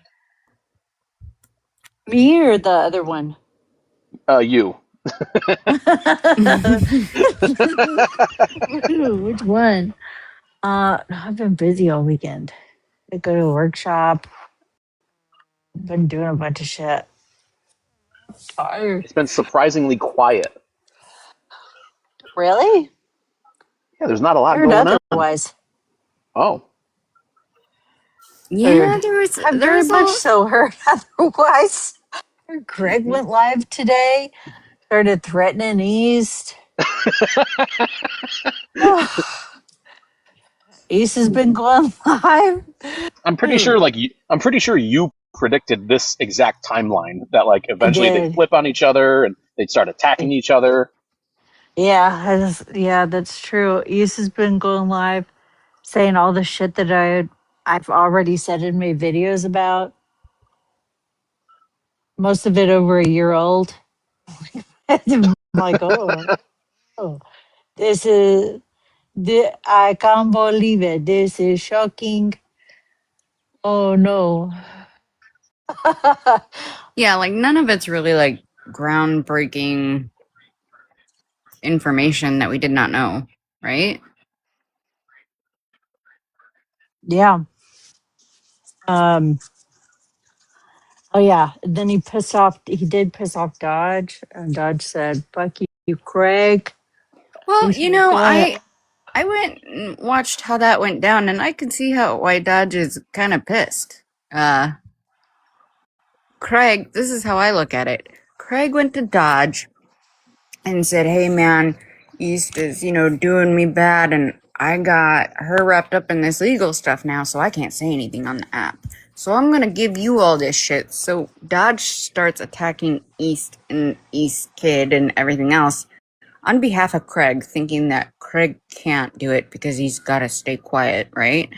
Me or the other one? You. Which one? I've been busy all weekend. I go to a workshop. Been doing a bunch of shit. Tired. It's been surprisingly quiet. Really? Yeah, there's not a lot Heard going on. otherwise. Oh, Yeah, Heard. there was I there very was much a so heard otherwise. Heard Greg went live today. Started threatening East. East has been going live. I'm pretty sure you predicted this exact timeline that like I eventually they'd did. flip on each other and they'd start attacking I, each other. Yeah, that's true. East has been going live saying all the shit that I've already said in my videos about. Most of it over a year old. I'm like, oh, this is I can't believe it. This is shocking. Oh no. Yeah, like none of it's really like groundbreaking information that we did not know, right? Yeah. Um. Oh yeah. Then he pissed off. He did piss off Dodge, and Dodge said, "Fuck you, Craig." Well, He's like, I went and watched how that went down, and I could see how why Dodge is kind of pissed. Uh, Craig, this is how I look at it. Craig went to Dodge and said, "Hey, man, East is doing me bad, and I got her wrapped up in this legal stuff now, so I can't say anything on the app. So I'm gonna give you all this shit." So Dodge starts attacking East and East Kid and everything else on behalf of Craig, thinking that Craig can't do it because he's got to stay quiet, right?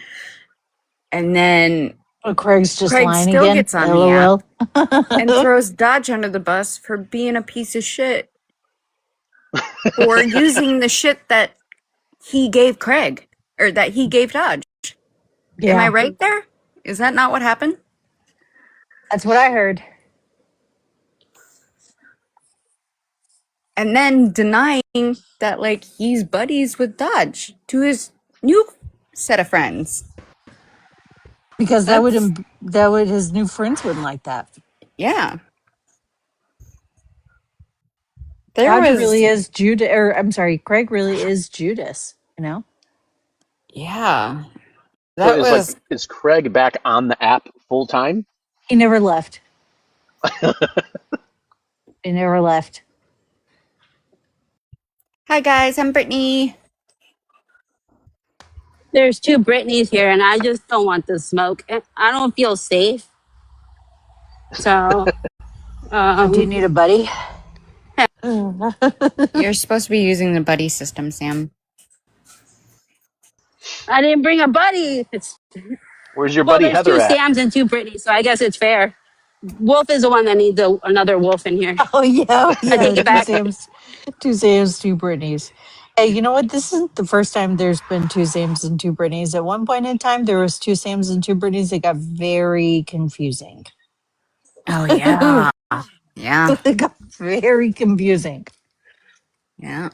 And then "Oh, Craig's just Craig lying still again." gets on the app LOL. and throws Dodge under the bus for being a piece of shit for using the shit that he gave Craig or that he gave Dodge. Am I Yeah, right there? Is that not what happened? that's what I heard. And then denying that like he's buddies with Dodge to his new set of friends. Because That's that would his new friends wouldn't like that. yeah. There Dodge really was is Judas, or I'm sorry, Craig really is Judas. You know, yeah. So That was is Craig back on the app full time? he never left. He never left. hi guys, I'm Brittany. There's two Britneys here, and I just don't want the smoke. And I don't feel safe. So, Do you um, need a buddy? You're supposed to be using the buddy system, Sam. I didn't bring a buddy. Where's your Well, buddy there's Heather two at? Sams and two Britneys, so I guess it's fair. Wolf is the one that needs another wolf in here. Oh yeah, I yeah. take it back. Two Sams, two Britneys. Hey, you know what? This isn't the first time there's been two Sams and two Britneys. At one point in time, there was two Sams and two Britneys. It got very confusing. Oh It yeah. Yeah. got very confusing. Yeah.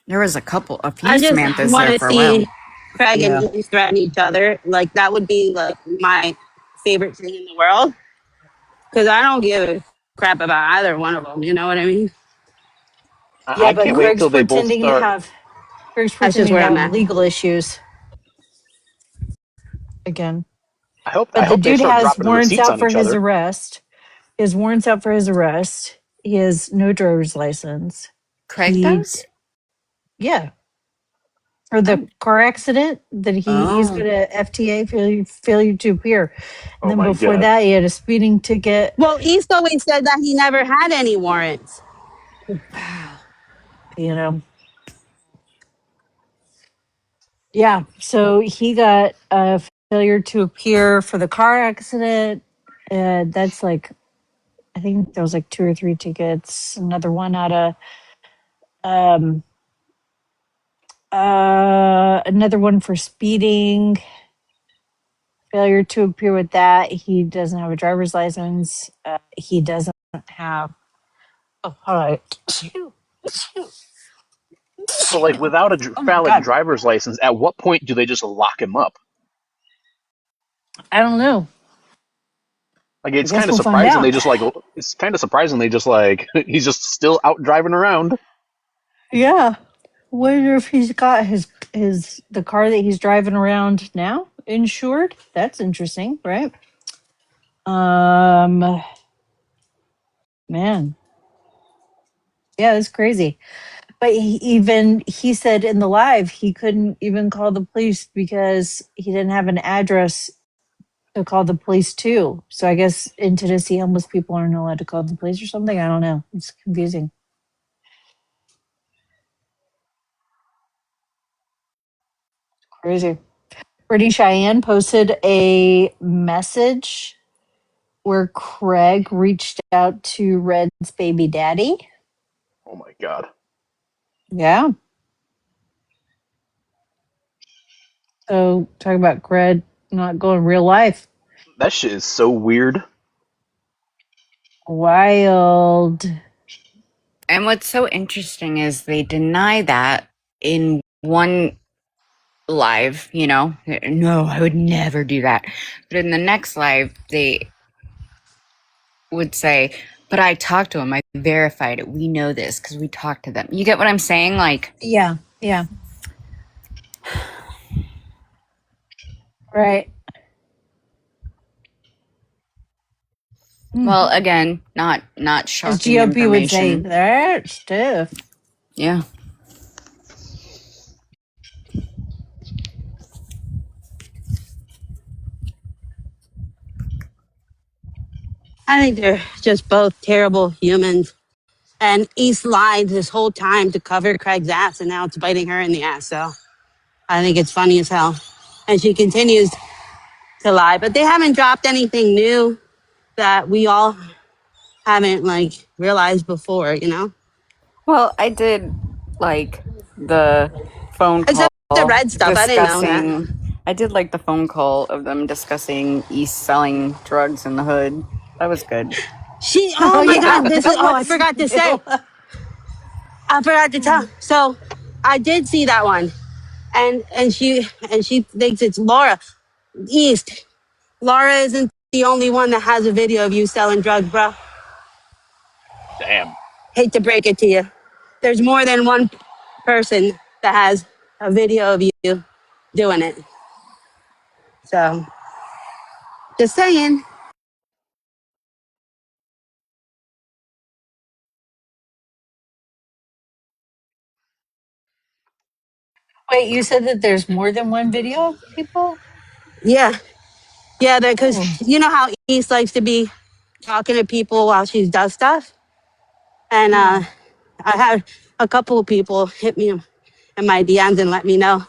There was a few I just Samanthas want there to for a while. see Craig and Yeah. Eve threaten each other. Like, that would be like my favorite thing in the world. Because I don't give a crap about either one of them. You know what I mean? Yeah, I but can't wait till they both start. Craig's That's just pretending to where I'm have at. legal issues again. I But the hope they dude start has dropping warrants receipts out on for each his other. arrest. He has warrants out for his arrest. He has no driver's license. Craig He, does? yeah, for the Oh. car accident that he's Oh. got a FTA failure to appear. And Oh then my before god. that, he had a speeding ticket. Well, East always said that he never had any warrants. You know, yeah. So he got a failure to appear for the car accident. That's like, I think there was like two or three tickets. Another one out of um another one for speeding, failure to appear with that. He doesn't have a driver's license. He doesn't have. Oh, hold on. So like without a Oh my valid god. driver's license, at what point do they just lock him up? I don't know. Like I it's guess kind of we'll find surprising they out. just like it's kind of surprising they just like he's just still out driving around. Yeah. Wonder if he's got his the car that he's driving around now insured. That's interesting, right? Um, man, yeah, it's crazy. But he said in the live he couldn't even call the police because he didn't have an address to call the police too. So I guess in Tennessee, homeless people aren't allowed to call the police or something. I don't know. It's confusing. Crazy. Brittany Cheyenne posted a message where Craig reached out to Red's baby daddy. Oh my god. Yeah. So talk about Craig not going real life. That shit is so weird. Wild. And what's so interesting is they deny that in one live, you know, no, I would never do that. But in the next live, they would say, but I talked to him. I verified it. We know this because we talked to them. You get what I'm saying? Like, Yeah. Yeah. Right. well, again, not As shocking GOP would say, information. that's stiff. Yeah. I think they're just both terrible humans. And East lied this whole time to cover Craig's ass, and now it's biting her in the ass. So I think it's funny as hell. And she continues to lie, but they haven't dropped anything new that we all haven't like realized before, you know? Well, I did like the phone Except the call red stuff. I didn't know that. discussing. I did like the phone call of them discussing East selling drugs in the hood. That was good. Oh, Oh my yeah. God, That I was forgot to say, new. I forgot to tell. So I did see that one. And she thinks it's Laura East. Laura isn't the only one that has a video of you selling drugs, bro. Damn. Hate to break it to you. There's more than one person that has a video of you doing it. So just saying. Wait, you said that there's more than one video of people? Yeah. Yeah, because Oh, you know how East likes to be talking to people while she does stuff? And yeah. I had a couple of people hit me in my DMs and let me know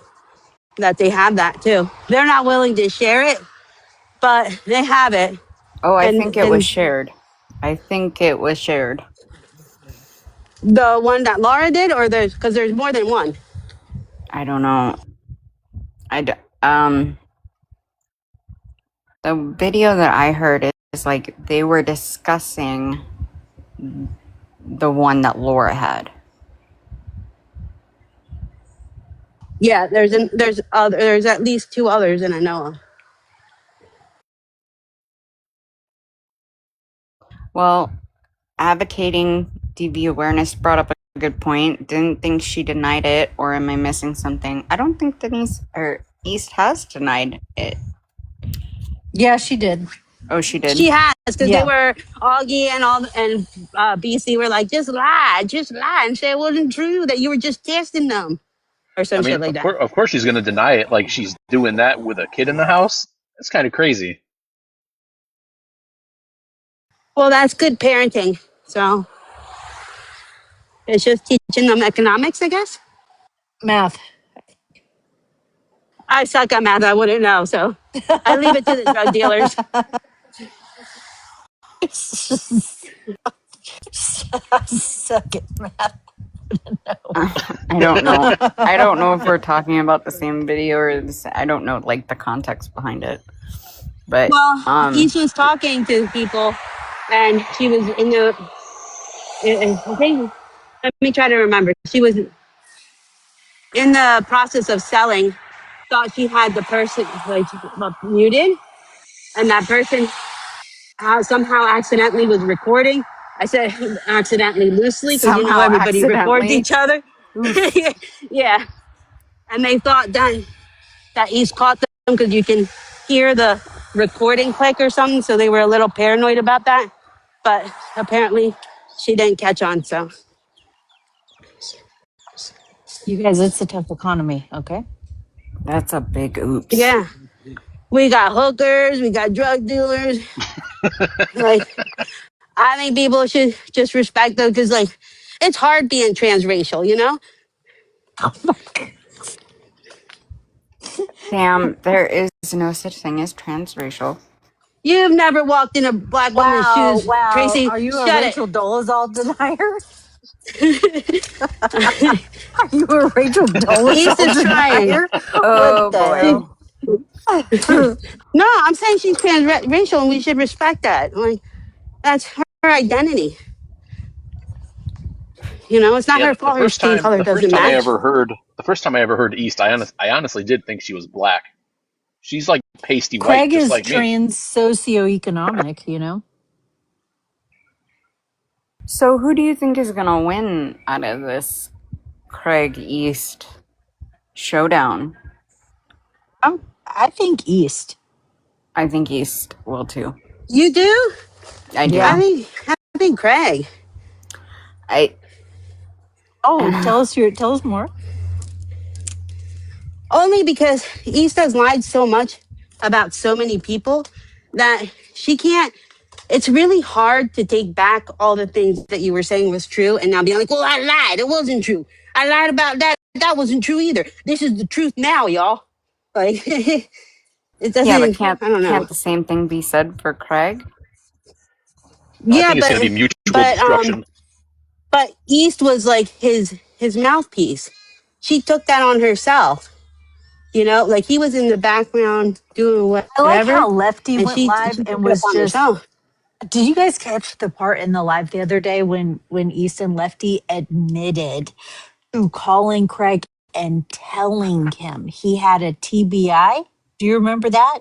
that they have that too. They're not willing to share it, but they have it. Oh, I And think it was and shared. I think it was shared. the one that Laura did, or there's because there's more than one. I don't know. Um, the video that I heard is like they were discussing the one that Laura had. Yeah, there's at least two others, and I know of. Well, advocating DV awareness brought up a good point. Didn't think she denied it, or am I missing something? I don't think Denise or East has denied it. Yeah, she did. Oh, she did. She has because they Yeah. were Augie and BC were like, just lie, and say it wasn't true that you were just testing them or I some mean, shit like that. of course she's gonna deny it. Like she's doing that with a kid in the house. That's kind of crazy. Well, that's good parenting. So it's just teaching them economics, I guess. Math. I suck at math. I wouldn't know. So I leave it to the drug dealers. Suck it, math. I don't know. I don't know if we're talking about the same video or I don't know like the context behind it. But Well, East was talking to people, and she was in the. I think. Let me try to remember. She was in the process of selling. Thought she had the person like muted, and that person somehow accidentally was recording. I said accidentally loosely because you know somehow everybody records accidentally. each other. Oof. Yeah, and they thought that East caught them because you can hear the recording click or something. So they were a little paranoid about that. But apparently she didn't catch on. So You guys, it's a tough economy, okay? That's a big oops. yeah. We got hookers, we got drug dealers. Like, I think people should just respect them because, like, it's hard being transracial, you know? Sam, there is no such thing as transracial. You've never walked in a black woman's Wow, shoes, wow. Tracy. Are you a Shut it. Rachel Dolezal denier? Are you a Rachel East Dolezal is trying. denier? What Oh boy. She, the hell? no, I'm saying she's transracial and we should respect that. Like, that's her identity. You know, it's not Yeah, her the fault her first skin time color the first doesn't time I match. ever heard East, I honestly did think she was black. She's like pasty white, Craig just is like me. trans socioeconomic, you know? So who do you think is gonna win out of this Craig East showdown? I think East. I think East will too. You do? I Yeah. do. I think Craig. I Oh, tell us more. Only because East has lied so much about so many people that she can't. It's really hard to take back all the things that you were saying was true and now be like, well, I lied. It wasn't true. I lied about that. That wasn't true either. This is the truth now, y'all. Like, it yeah, but doesn't, can't I don't know. can't the same thing be said for Craig? I Yeah, think it's going to be mutual but, destruction. but East was like his mouthpiece. She took that on herself. You know, like he was in the background doing I like whatever, how Lefty and went live she took and it was upon just. herself. Did you guys catch the part in the live the other day when East and Lefty admitted to calling Craig and telling him he had a TBI? Do you remember that?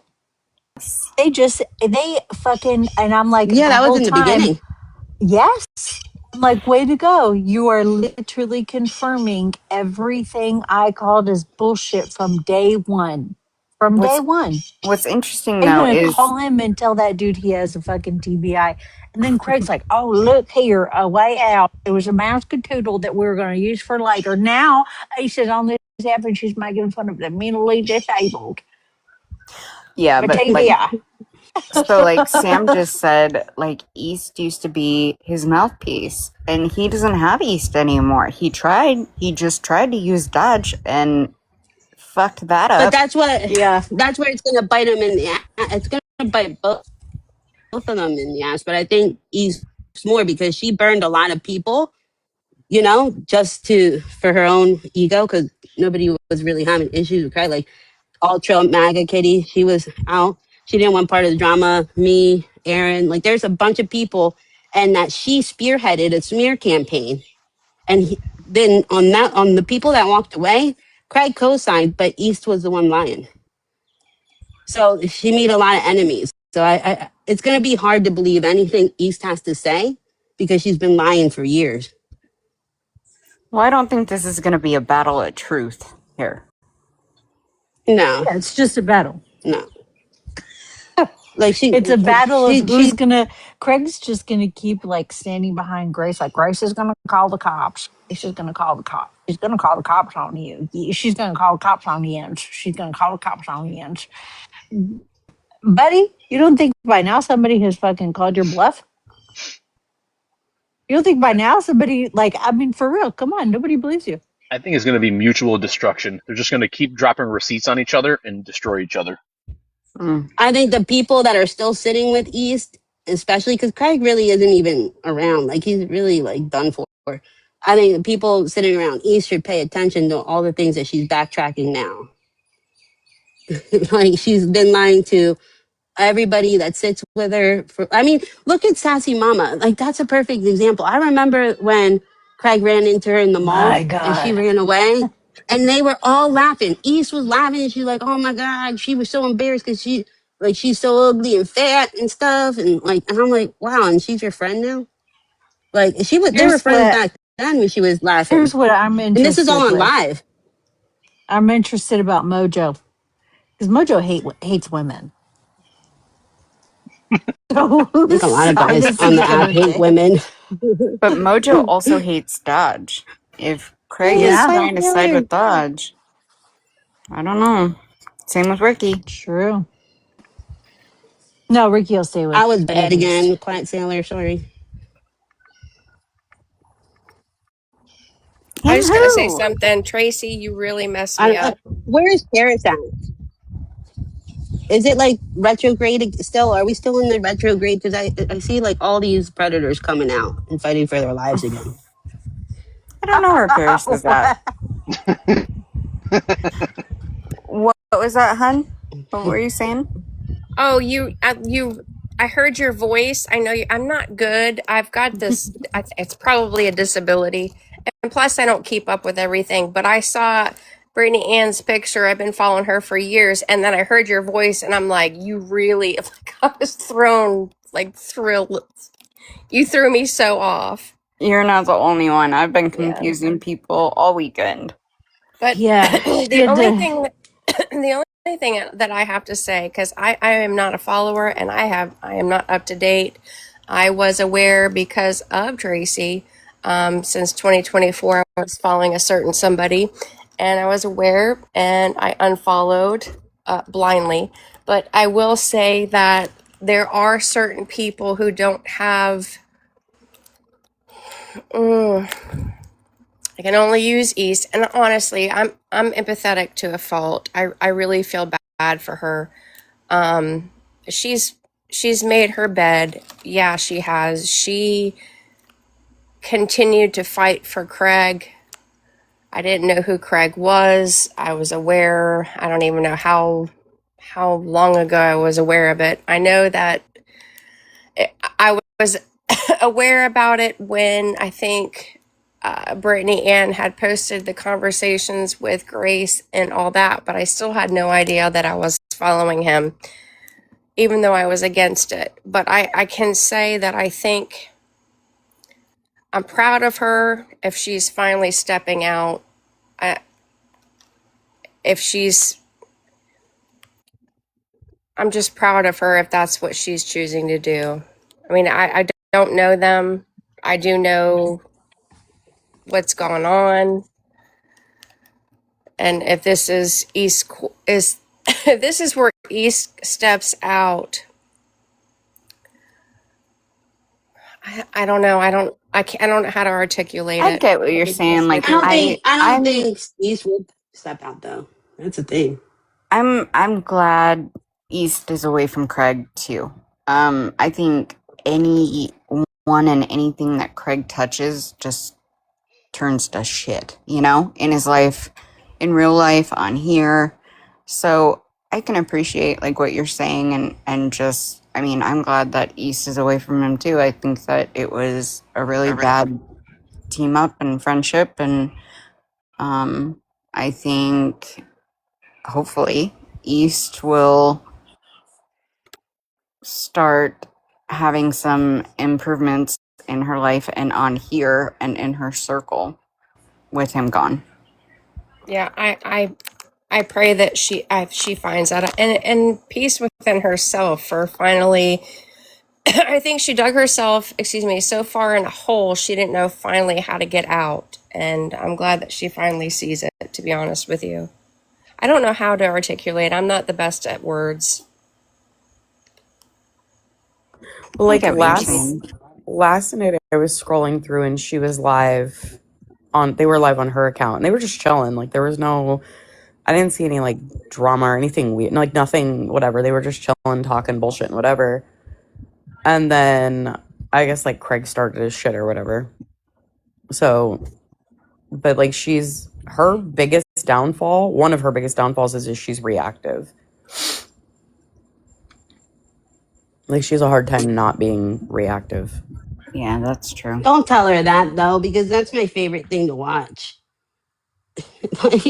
They fucking, and I'm like, Yeah, the that was whole in the time, beginning. yes. I'm like, way to go. You are literally confirming everything I called as bullshit from day one. From day What's one. What's interesting I'm though gonna is call him and tell that dude he has a fucking TBI. And then Craig's like, "Oh, look here, a way out. It was a mouseketeer that we were going to use for later." Now he says on this app, and she's making fun of the mentally disabled. yeah, A but like TBI. so like Sam just said, like East used to be his mouthpiece, and he doesn't have East anymore. He just tried to use Dodge and fucked that But up. Yeah, that's where it's gonna bite him in the ass. It's gonna bite both of them in the ass. But I think he's more because she burned a lot of people, you know, just to for her own ego because nobody was really having issues with Craig. Like Ultra MAGA Kitty, she was out. She didn't want part of the drama. Me, Aaron, like there's a bunch of people, and that she spearheaded a smear campaign. And then on the people that walked away, Craig co-signed, but East was the one lying. So she made a lot of enemies. So it's going to be hard to believe anything East has to say because she's been lying for years. Well, I don't think this is going to be a battle of truth here. No, yeah. It's just a battle. no. Like It's a battle of who's she gonna. Craig's just gonna keep like standing behind Grace. Like Grace is gonna call the cops. She's gonna call the cops. She's gonna call the cops on you. She's gonna call the cops on the ends. She's gonna call the cops on the ends. Buddy, you don't think by now somebody has fucking called your bluff? You don't think by now somebody, like, I mean, for real, come on, nobody believes you. I think it's going to be mutual destruction. They're just going to keep dropping receipts on each other and destroy each other. Mm. I think the people that are still sitting with East, especially because Craig really isn't even around, like he's really like done for. I think the people sitting around East should pay attention to all the things that she's backtracking now. Like she's been lying to everybody that sits with her. I mean, look at Sassy Mama. Like that's a perfect example. I remember when Craig ran into her in the mall My and she God. ran away. And they were all laughing. East was laughing, and she's like, "Oh my God!" She was so embarrassed because she's so ugly and fat and stuff, and I'm like, "Wow!" And she's your friend now. Like they were Here's friends what back then when she was laughing, here's what I'm and this is all interested on with. live. I'm interested about Mojo because Mojo hates women. So I think a whose lot of side guys is on he the app gonna hate take? women. But Mojo also hates Dodge. If Craig Yeah, is Yeah, find trying to it side weird. with Dodge, I don't know. Same with Ricky. true. No, Ricky will stay I with was the bad beast. again. Quiet Sailor, sorry. I Him was gonna say who? something. Tracy, you really messed I me don't, up. where is Paris at? Is it like retrograde still? Are we still in the retrograde? Because I see like all these predators coming out and fighting for their lives again. I don't know where Paris is at. What? What was that, hun? What were you saying? Oh, you. I heard your voice. I know you. I'm not good. I've got this. It's probably a disability, and plus, I don't keep up with everything. But I saw Brittany Ann's picture. I've been following her for years, and then I heard your voice, and I'm like, you really. Like, I was thrown like thrilled. You threw me so off. You're not the only one. I've been Yeah. confusing people all weekend. But Yeah, she the had only to. thing, the only thing that I have to say, because I am not a follower and I am not up to date. I was aware because of Tracy. Since 2024, I was following a certain somebody, and I was aware, and I unfollowed blindly. But I will say that there are certain people who don't have. mm, I can only use East, and honestly, I'm empathetic to a fault. I really feel bad for her. Um, she's she's made her bed. Yeah, she has. She continued to fight for Craig. I didn't know who Craig was. I was aware. I don't even know how long ago I was aware of it. I know that I was aware about it when I think Brittany Ann had posted the conversations with Grace and all that, but I still had no idea that I was following him, even though I was against it. But I can say that I think I'm proud of her if she's finally stepping out. I, if she's, I'm just proud of her if that's what she's choosing to do. I mean, I don't know them. I do know what's going on. And if this is if this is where East steps out, I don't know. I don't know how to articulate I it. get what you're To be saying. honest Like with you. I don't I'm think East will step out though. That's the thing. I'm glad East is away from Craig too. I think anyone and anything that Craig touches just turns to shit, in his life, in real life, on here. So I can appreciate like what you're saying and just I mean, I'm glad that East is away from him too. I think that it was a really bad team up and friendship and I think hopefully East will start having some improvements in her life and on here and in her circle with him gone. Yeah, I pray that she finds that and peace within herself for finally. I think she dug herself, excuse me, so far in a hole she didn't know finally how to get out, and I'm glad that she finally sees it. To be honest with you, I don't know how to articulate. I'm not the best at words. Well, I like get what you're last saying. last night I was scrolling through and she was live on they were live on her account and they were just chilling. Like there was no I didn't see any like drama or anything weird, like nothing whatever. They were just chilling, talking bullshit and whatever. And then I guess like Craig started his shit or whatever. So, but like she's her biggest downfall, one of her biggest downfalls is she's reactive. Like she has a hard time not being reactive. Yeah, that's true. Don't tell her that though, because that's my favorite thing to watch. Like,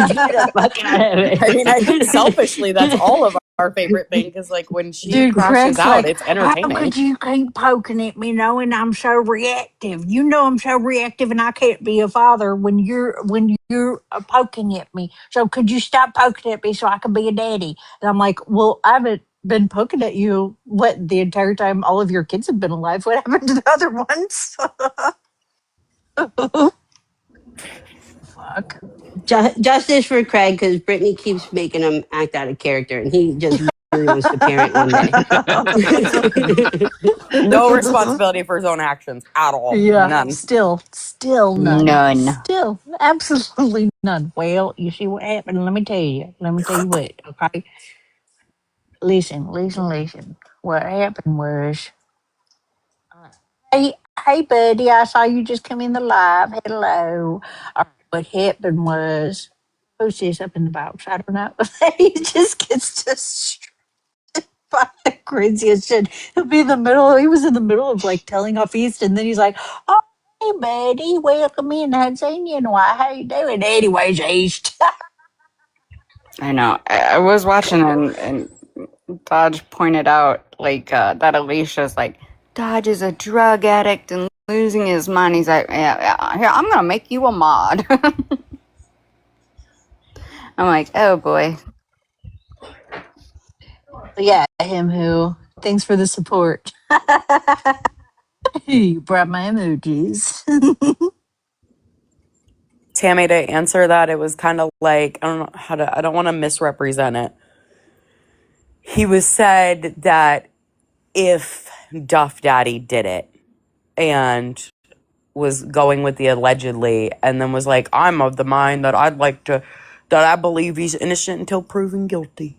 do the fuck out of I mean, I think it. selfishly that's all of our favorite thing because like when she Dude, crashes Craig's out, like, it's how entertaining. could you keep poking at me knowing I'm so reactive? You know I'm so reactive and I can't be a father when you're poking at me. So could you stop poking at me so I can be a daddy? And I'm like, well, I haven't been poking at you the entire time all of your kids have been alive. What happened to the other ones? Fuck. Justice for Craig because Brittany keeps making him act out of character, and he just was the parent one day. No responsibility for his own actions at all. Yeah, None. still none. None. Still, absolutely none. Well, you see what happened? Let me tell you. Let me tell you what, okay? Listen. What happened was, hey, hey, buddy, I saw you just come in the live. Hello. All right, what happened was, post this up in the box. I don't know. He just gets just by the craziest shit. He'll be in the middle. He was in the middle of like telling off East, and then he's like, "Oh, hey, buddy, welcome in. I hadn't seen you in a while. How you doing?" Anyways, East. I know. I was watching and Dodge pointed out like that Alicia's like Dodge is a drug addict and losing his mind. He's like, yeah. Here, I'm gonna make you a mod. I'm like, oh boy. But yeah, him who. Thanks for the support. You brought my emojis. Tammy, to answer that, it was kind of like, I don't know how to, I don't want to misrepresent it. He was said that if Duff Daddy did it and was going with the allegedly and then was like, I'm of the mind that that I believe he's innocent until proven guilty.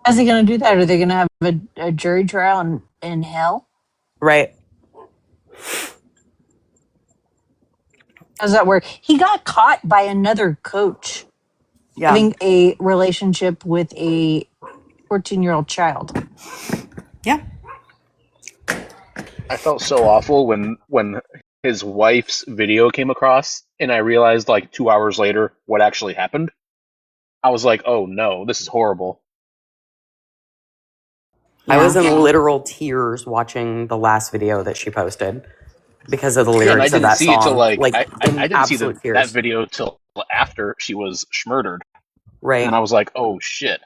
How's he going to do that? Are they going to have a jury trial in hell? Right. How does that work? He got caught by another coach Yeah. having a relationship with a 14-year-old child. Yeah. I felt so awful when his wife's video came across, and I realized like 2 hours later what actually happened. I was like, oh no, this is horrible. I was Yeah. in literal tears watching the last video that she posted because of the Yeah, and I lyrics of didn't that see it till song. like Like, I in didn't see absolute that tears. video till after she was schmurdered, and then Right. I was like, oh shit.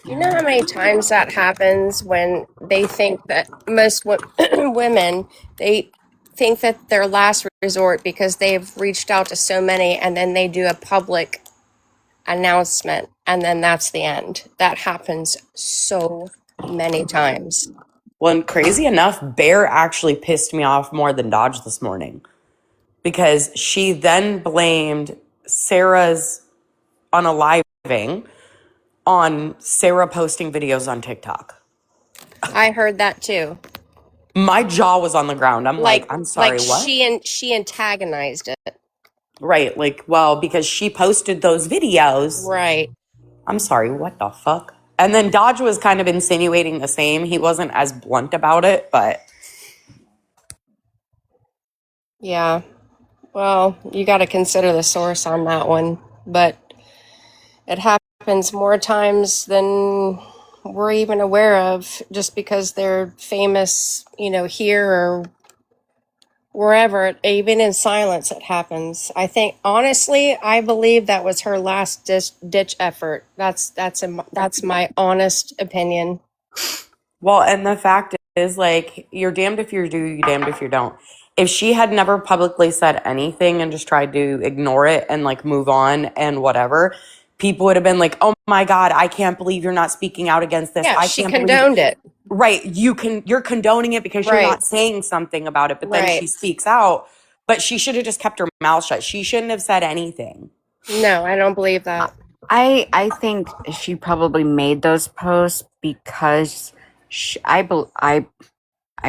You know how many times that happens when they think that most women, they think that their last resort because they've reached out to so many and then they do a public announcement and then that's the end. That happens so many times. Well, and crazy enough, Bear actually pissed me off more than Dodge this morning because she then blamed Sarah's unaliving on Sarah posting videos on TikTok. I heard that too. My jaw was on the ground. I'm like, I'm Like sorry, what? she antagonized it. Right. Like, well, because she posted those videos. Right. I'm sorry, what the fuck? And then Dodge was kind of insinuating the same. He wasn't as blunt about it, but Yeah. Well, you got to consider the source on that one, but it happens more times than we're even aware of just because they're famous, here or wherever. Even in silence it happens. I think honestly, I believe that was her last ditch effort. That's my honest opinion. well, and the fact is, like, you're damned if you do, you damned if you don't. If she had never publicly said anything and just tried to ignore it and like move on and whatever, people would have been like, "Oh my God, I can't believe you're not speaking out against this. Yeah, I she can't believe." condoned it. Right, you're condoning it because you're Right. not saying something about it, but then she Right. speaks out. But she should have just kept her mouth shut. She shouldn't have said anything. No, I don't believe that. I think she probably made those posts because I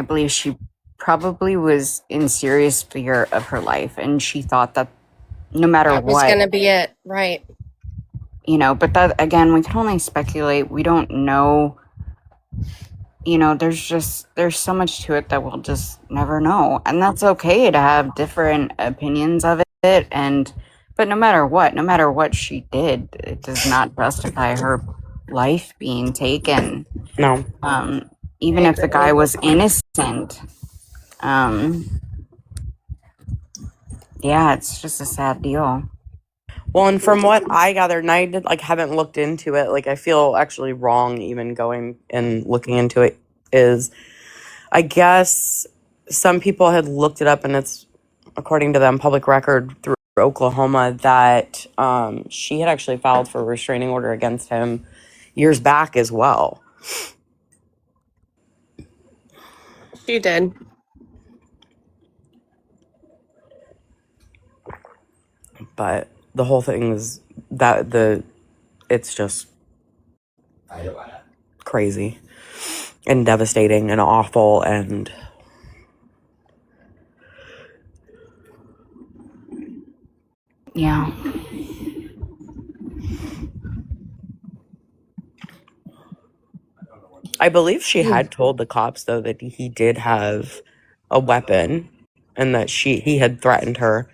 believe she probably was in serious fear of her life, and she thought that no matter That was what, going to be it. Right. but that again, we can only speculate. We don't know. There's so much to it that we'll just never know, and that's okay to have different opinions of it. But no matter what she did, it does not justify her life being taken. No. Even if the guy was innocent. Yeah, it's just a sad deal. Well, and from what I gathered, and I haven't looked into it, like I feel actually wrong even going and looking into it, is I guess some people had looked it up and it's, according to them, public record through Oklahoma that she had actually filed for a restraining order against him years back as well. She did. But the whole thing is that it's just crazy and devastating and awful, and Yeah. I believe she had told the cops though that he did have a weapon and that he had threatened her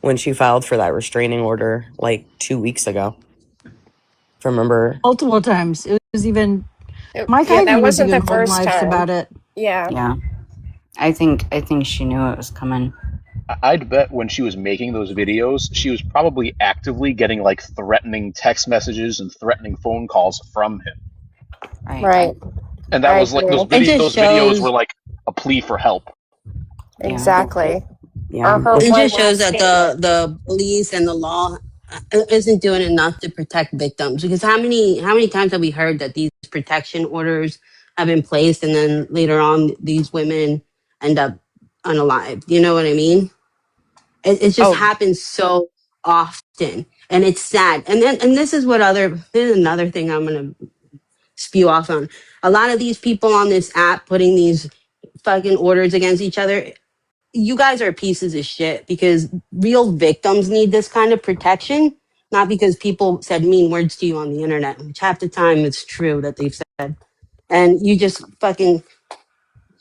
when she filed for that restraining order like 2 weeks ago. If I remember. Multiple times. It was even Mike Yeah, that Ivy was wasn't even the holding first lives time. about it. Yeah. Yeah. I think she knew it was coming. I'd bet when she was making those videos, she was probably actively getting like threatening text messages and threatening phone calls from him. Right. Right. And that I was like agree. It just those videos were shows. like a plea for help. Yeah. Exactly. Or Yeah. her It one just shows last that statement. the police and the law isn't doing enough to protect victims. Because how many times have we heard that these protection orders have been placed and then later on these women end up unalived? You know what I mean? It just Oh, happens so often, and it's sad. And this is what other this is another thing I'm gonna spew off on. A lot of these people on this app putting these fucking orders against each other, you guys are pieces of shit because real victims need this kind of protection, not because people said mean words to you on the internet, which half the time it's true that they've said. And you just cloud up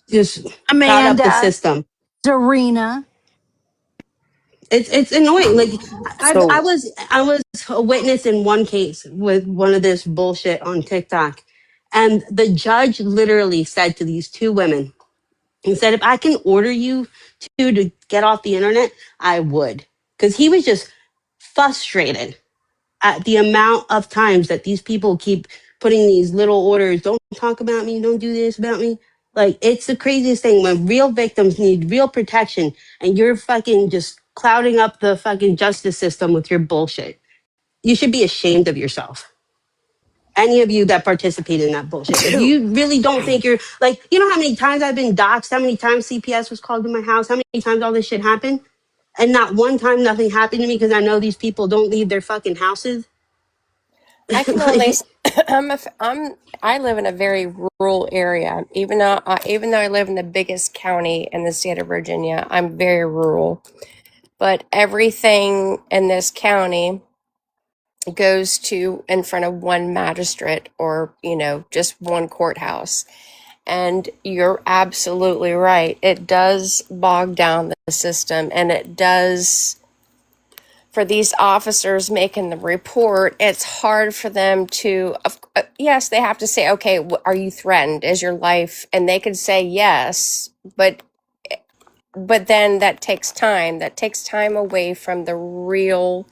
the Amanda, system. Serena. It's annoying. Like I so was a witness in one case with one of this bullshit on TikTok. And the judge literally said to these two women, he said, if I can order you to get off the internet, I would. Because he was just frustrated at the amount of times that these people keep putting these little orders, don't talk about me, don't do this about me. Like, it's the craziest thing when real victims need real protection and you're fucking just clouding up the fucking justice system with your bullshit. You should be ashamed of yourself. Any of you that participate in that bullshit. If you really don't think you're like, you know how many times I've been doxxed, how many times CPS was called to my house, how many times all this shit happened? And not one time nothing happened to me because I know these people don't leave their fucking houses. I can only. Like, I live in a very rural area. Even though I live in the biggest county in the state of Virginia, I'm very rural. But everything in this county goes to in front of one magistrate or just one courthouse. And you're absolutely right. It does bog down the system, and it does for these officers making the report. It's hard for them to, yes, they have to say, okay, are you threatened? Is your life? And they could say yes, but then that takes time. That takes time away from the real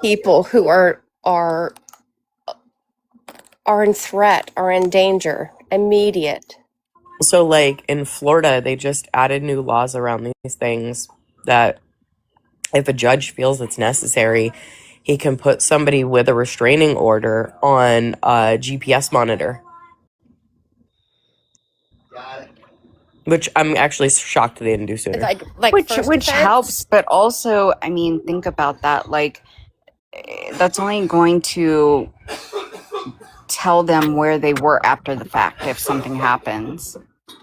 people who are in threat, are in danger, immediate. like in Florida, they just added new laws around these things that if a judge feels it's necessary, he can put somebody with a restraining order on a GPS monitor. Which I'm actually shocked they didn't do sooner. Like first Which helps, offense. but also, I mean, think about that. Like, that's only going to tell them where they were after the fact if something happens.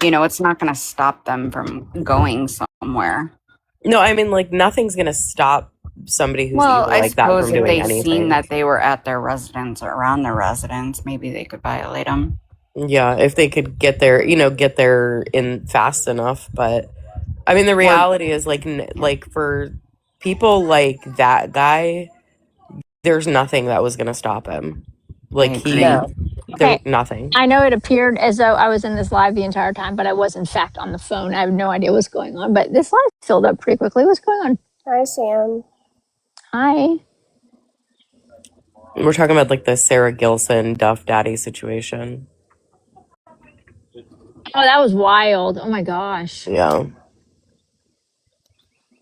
It's not going to stop them from going somewhere. No, I mean, like, nothing's going to stop somebody who's Well, evil I like that suppose from if doing they seen anything. that they were at their residence or around their residence, maybe they could violate them. Yeah, if they could get there, get there in fast enough. But I mean, the reality is like for people like that guy, there's nothing that was gonna stop him. I Like agree. there Okay. nothing. I know it appeared as though I was in this live the entire time, but I was in fact on the phone. I have no idea what's going on, but this live filled up pretty quickly. What's going on? Hi, Sam. Hi. We're talking about like the Sarah Gilson Duff Daddy situation. Oh, that was wild. Oh my gosh. Yeah.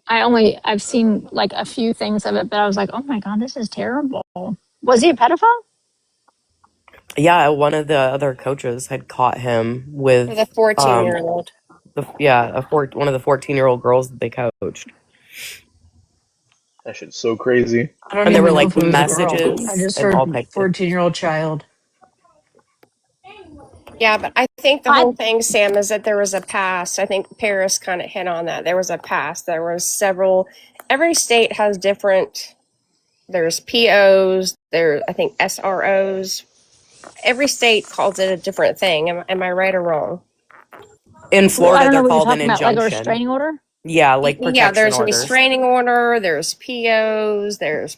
I've seen like a few things of it, but I was like, oh my God, this is terrible. Was he a pedophile? Yeah, one of the other coaches had caught him For the with 14-year-old. one of the 14-year-old girls that they coached. That shit's so crazy. I don't And there were even know like if it was a girl. I messages just and all heard pictures. 14-year-old child. Yeah, but I think the I whole thing, Sam, is that there was a past. I think Paris kind of hit on that. There was a past. There was several. Every state has different. There's POs. There, I think SROs. Every state calls it a different thing. Am I right or wrong? In well, I Florida, don't know they're what you're called an talking about, like a injunction. restraining order. Yeah, like Yeah, protection there's a orders. restraining order. There's POs. There's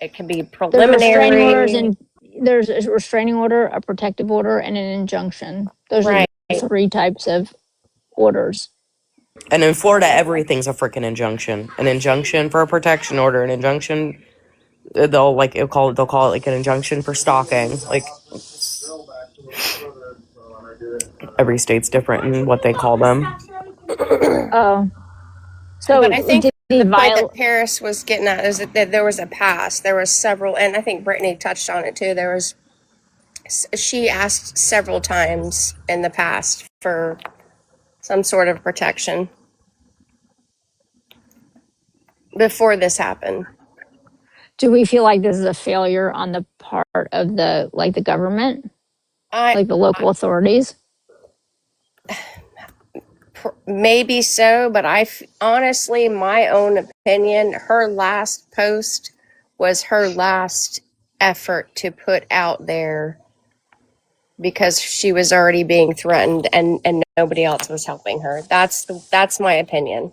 it can be There's restraining orders preliminary. and there's a restraining order, a protective order, and an injunction. Those are Right. the three types of orders. And in Florida, everything's a freaking injunction. An injunction for a protection order, an injunction they'll call it like an injunction for stalking. Like every state's different in what they call them. Oh, But so I think did he the point that violate? Paris was getting at is that there was a past. There was several, and I think Brittany touched on it too. There was she asked several times in the past for some sort of protection before this happened. Do we feel like this is a failure on the part of the government, I like the local authorities? maybe so, but honestly, my own opinion, her last post was her last effort to put out there because she was already being threatened and nobody else was helping her. That's my opinion.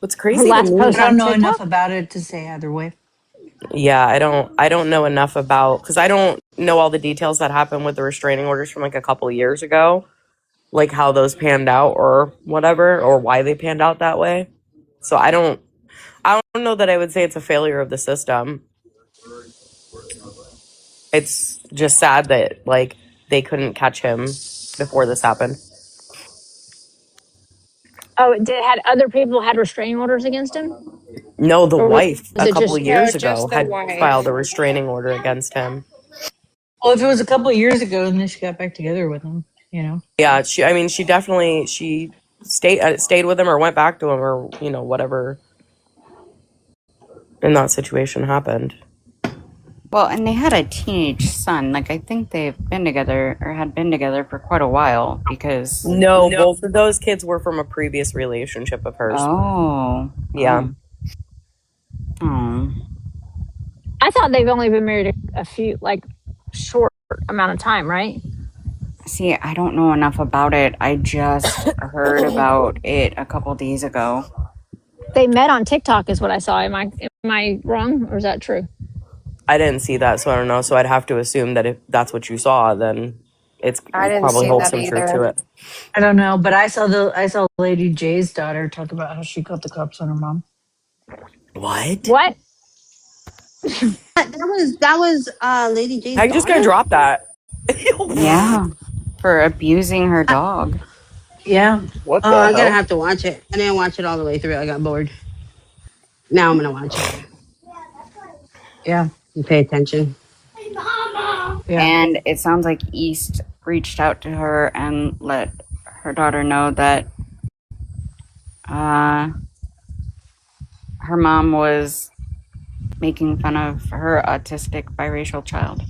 What's Her crazy to last I post me, on don't know enough TikTok. about it to say either way. yeah, I don't know enough about because I don't know all the details that happened with the restraining orders from like a couple of years ago, like how those panned out or whatever, or why they panned out that way. So I don't know that I would say it's a failure of the system. It's just sad that like they couldn't catch him before this happened. Oh, had other people had restraining orders against him, No, the or was wife was a it couple just? of No, years ago just the had filed wife. a restraining order against him. Well, if it was a couple of years ago and then she got back together with him, you know. Yeah, I mean, she definitely she stayed with him or went back to him or whatever in that situation happened. Well, and they had a teenage son. Like, I think they've been together or had been together for quite a while because. No, both of those kids were from a previous relationship of hers. Oh. Yeah. Oh. I thought they've only been married a few, like, short amount of time, right? See, I don't know enough about it. I just heard about it a couple days ago. They met on TikTok, is what I saw. Am I wrong, or is that true? I didn't see that, so I don't know. So I'd have to assume that if that's what you saw, then it's I didn't probably see holds that some truth to either. I it. don't know, but I saw Lady J's daughter talk about how she called the cops on her mom. What? What? That was Lady How J's you just gonna daughter. drop that? Yeah. For abusing her dog. Yeah. What Oh, the I'm gonna hell? have to watch it. I didn't watch it all the way through. I got bored. Now I'm gonna watch it Yeah. and pay attention. Yeah. And it sounds like East reached out to her and let her daughter know that uh, her mom was making fun of her autistic biracial child.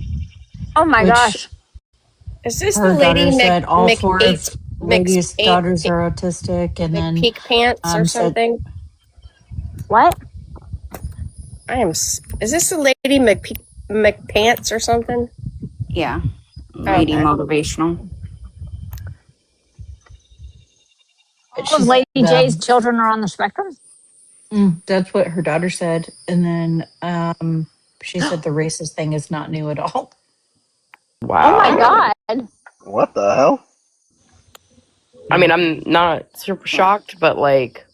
Oh my Which gosh! Is this the her lady daughter said all four of Lady's McPeak daughters are autistic, and then Pants or said something? What? Is this the lady McPants or something? Yeah. Lady Okay. motivational. All she of said Lady J's children are on the spectrum. that's what her daughter said, and then she said the racist thing is not new at all. Oh my Wow. god! What the hell? I mean, Yeah. I'm not super shocked, but like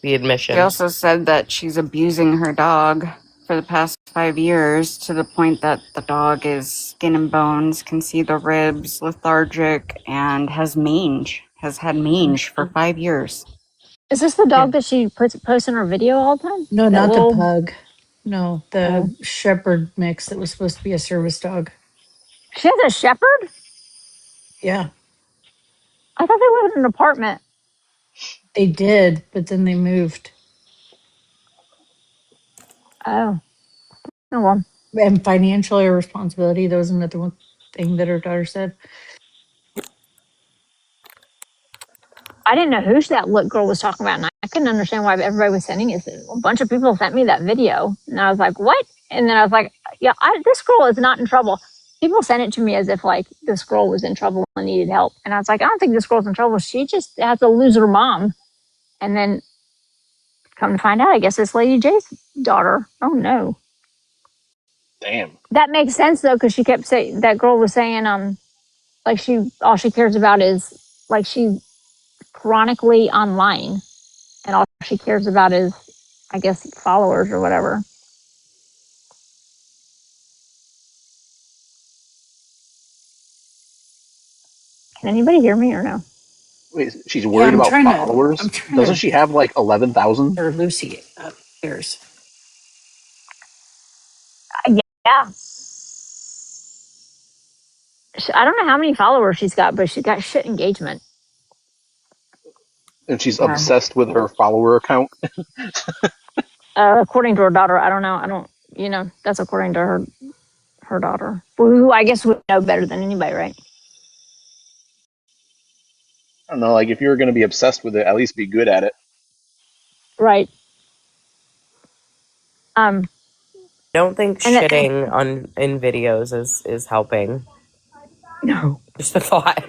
the She admission. also said that she's abusing her dog for the past 5 years to the point that the dog is skin and bones, can see the ribs, lethargic, and has mange. Has had mange for 5 years. Is this the Yeah. dog that she posts in her video all the time? No, That not the little. pug. No, Oh, the shepherd mix that was supposed to be a service dog. She has a shepherd? Yeah, I thought they lived in an apartment. they did, but then they moved. Oh. Oh well. And financial irresponsibility. That was another one thing that her daughter said. I didn't know who that look girl was talking about, and I couldn't understand why everybody was sending it. A bunch of people sent me that video, and I was like, "What?" And then I was like, "Yeah, this girl is not in trouble." People sent it to me as if like this girl was in trouble and needed help, and I was like, "I don't think this girl's in trouble. She just has to lose her mom." And then come to find out, I guess it's Lady J's daughter. Oh no, Damn. that makes sense though, because she kept saying that girl was saying, like all she cares about is like she's chronically online and all she cares about is, I guess, followers or whatever. Can anybody hear me or no? Wait, she's Yeah, worried about I'm followers? trying Doesn't to she have like 11,000? or Lucy upstairs. Yeah. I don't know how many followers she's got, but she's got shit engagement. And she's Yeah. obsessed with her follower account? According to her daughter, I don't know. I don't, that's according to her daughter, who I guess would know better than anybody, right? I don't know, like if you're going to be obsessed with it, at least be good at it. Right. Um, I don't think and that, shitting on in videos is helping. no, Just a thought.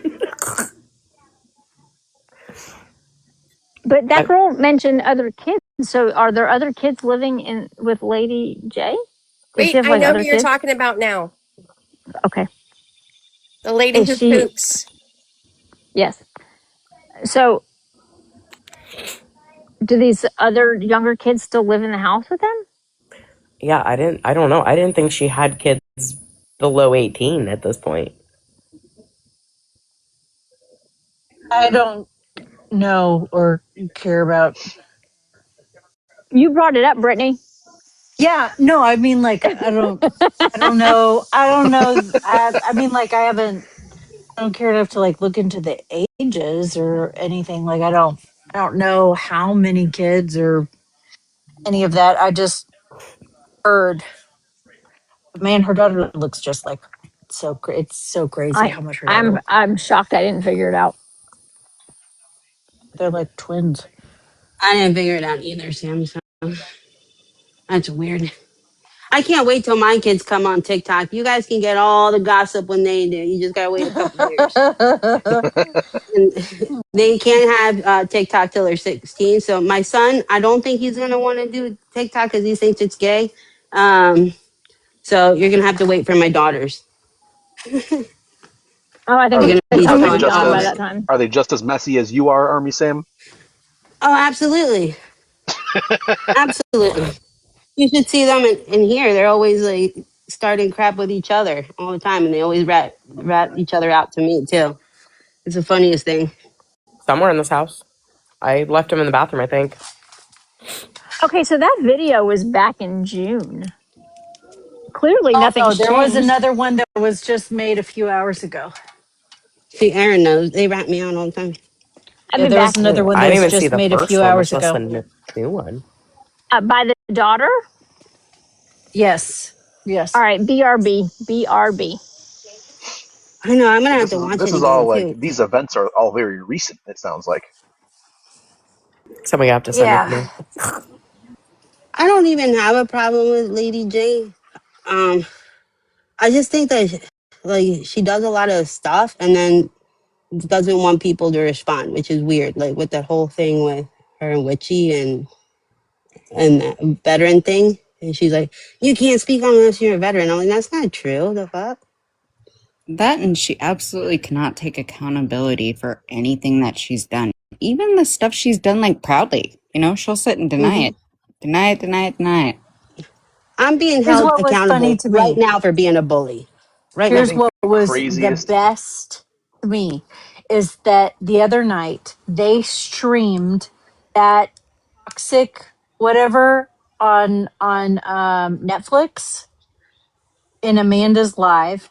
but that I, girl mentioned other kids. So are there other kids living in with Lady J? Does she Wait, have I like know who other you're kids? talking about now. Okay. The lady Is who she? poops. Yes. So do these other younger kids still live in the house with them? yeah, I don't know. I didn't think she had kids below 18 at this point. I don't know or care about. You brought it up, Brittany. Yeah, no, I mean like I don't know. I don't know. I mean like I don't care enough to like look into the ages or anything. Like I don't know how many kids or any of that. I just heard. But man, her daughter looks just like it's so crazy I how much her daughter I'm looks. I'm shocked I didn't figure it out. They're like twins. I didn't figure it out either, Sam. So that's weird. I can't wait till my kids come on TikTok. You guys can get all the gossip when they do. You just gotta wait a couple years. And they can't have TikTok till they're 16. So my son, I don't think he's gonna want to do TikTok because he thinks it's gay. Um, so you're gonna have to wait for my daughters. Oh, I Are think They're they gonna be are they TikTok's totally just gone by on as that it. time. are they just as messy as you are, Army Sam? Oh, absolutely, absolutely. You should see them in here. They're always like starting crap with each other all the time, and they always rat each other out to me too. It's the funniest thing. Somewhere in this house. I left him in the bathroom, I think. Okay, so that video was back in June. Clearly, Oh no, nothing's there was changed. another one that was just made a few hours ago. See, Aaron knows. They rat me out all the time. I'll Yeah, be there was back. another Oh, one I that didn't was even see just the made a first few one, hours much less ago. the new one. By the daughter. Yes. All Yes. right, BRB, BRB. I know. I'm gonna So have this to is watch this it is again all like too. these events are all very recent. It sounds like. Somebody have to send it to Yeah. me. I don't even have a problem with Lady J. Um, I just think that like she does a lot of stuff and then doesn't want people to respond, which is weird. Like with that whole thing with her and Witchy and that veteran thing, and she's like, "You can't speak on unless you're a veteran." I'm like, "That's not true. The fuck." That and she absolutely cannot take accountability for anything that she's done. Even the stuff she's done like proudly. She'll sit and deny hmm it. Deny it, deny it, deny it. I'm being Here's held what was funny accountable to right me. now for being a bully. Right I now. Here's think what the was the craziest. best to me is that the other night they streamed that toxic whatever on Netflix in Amanda's live.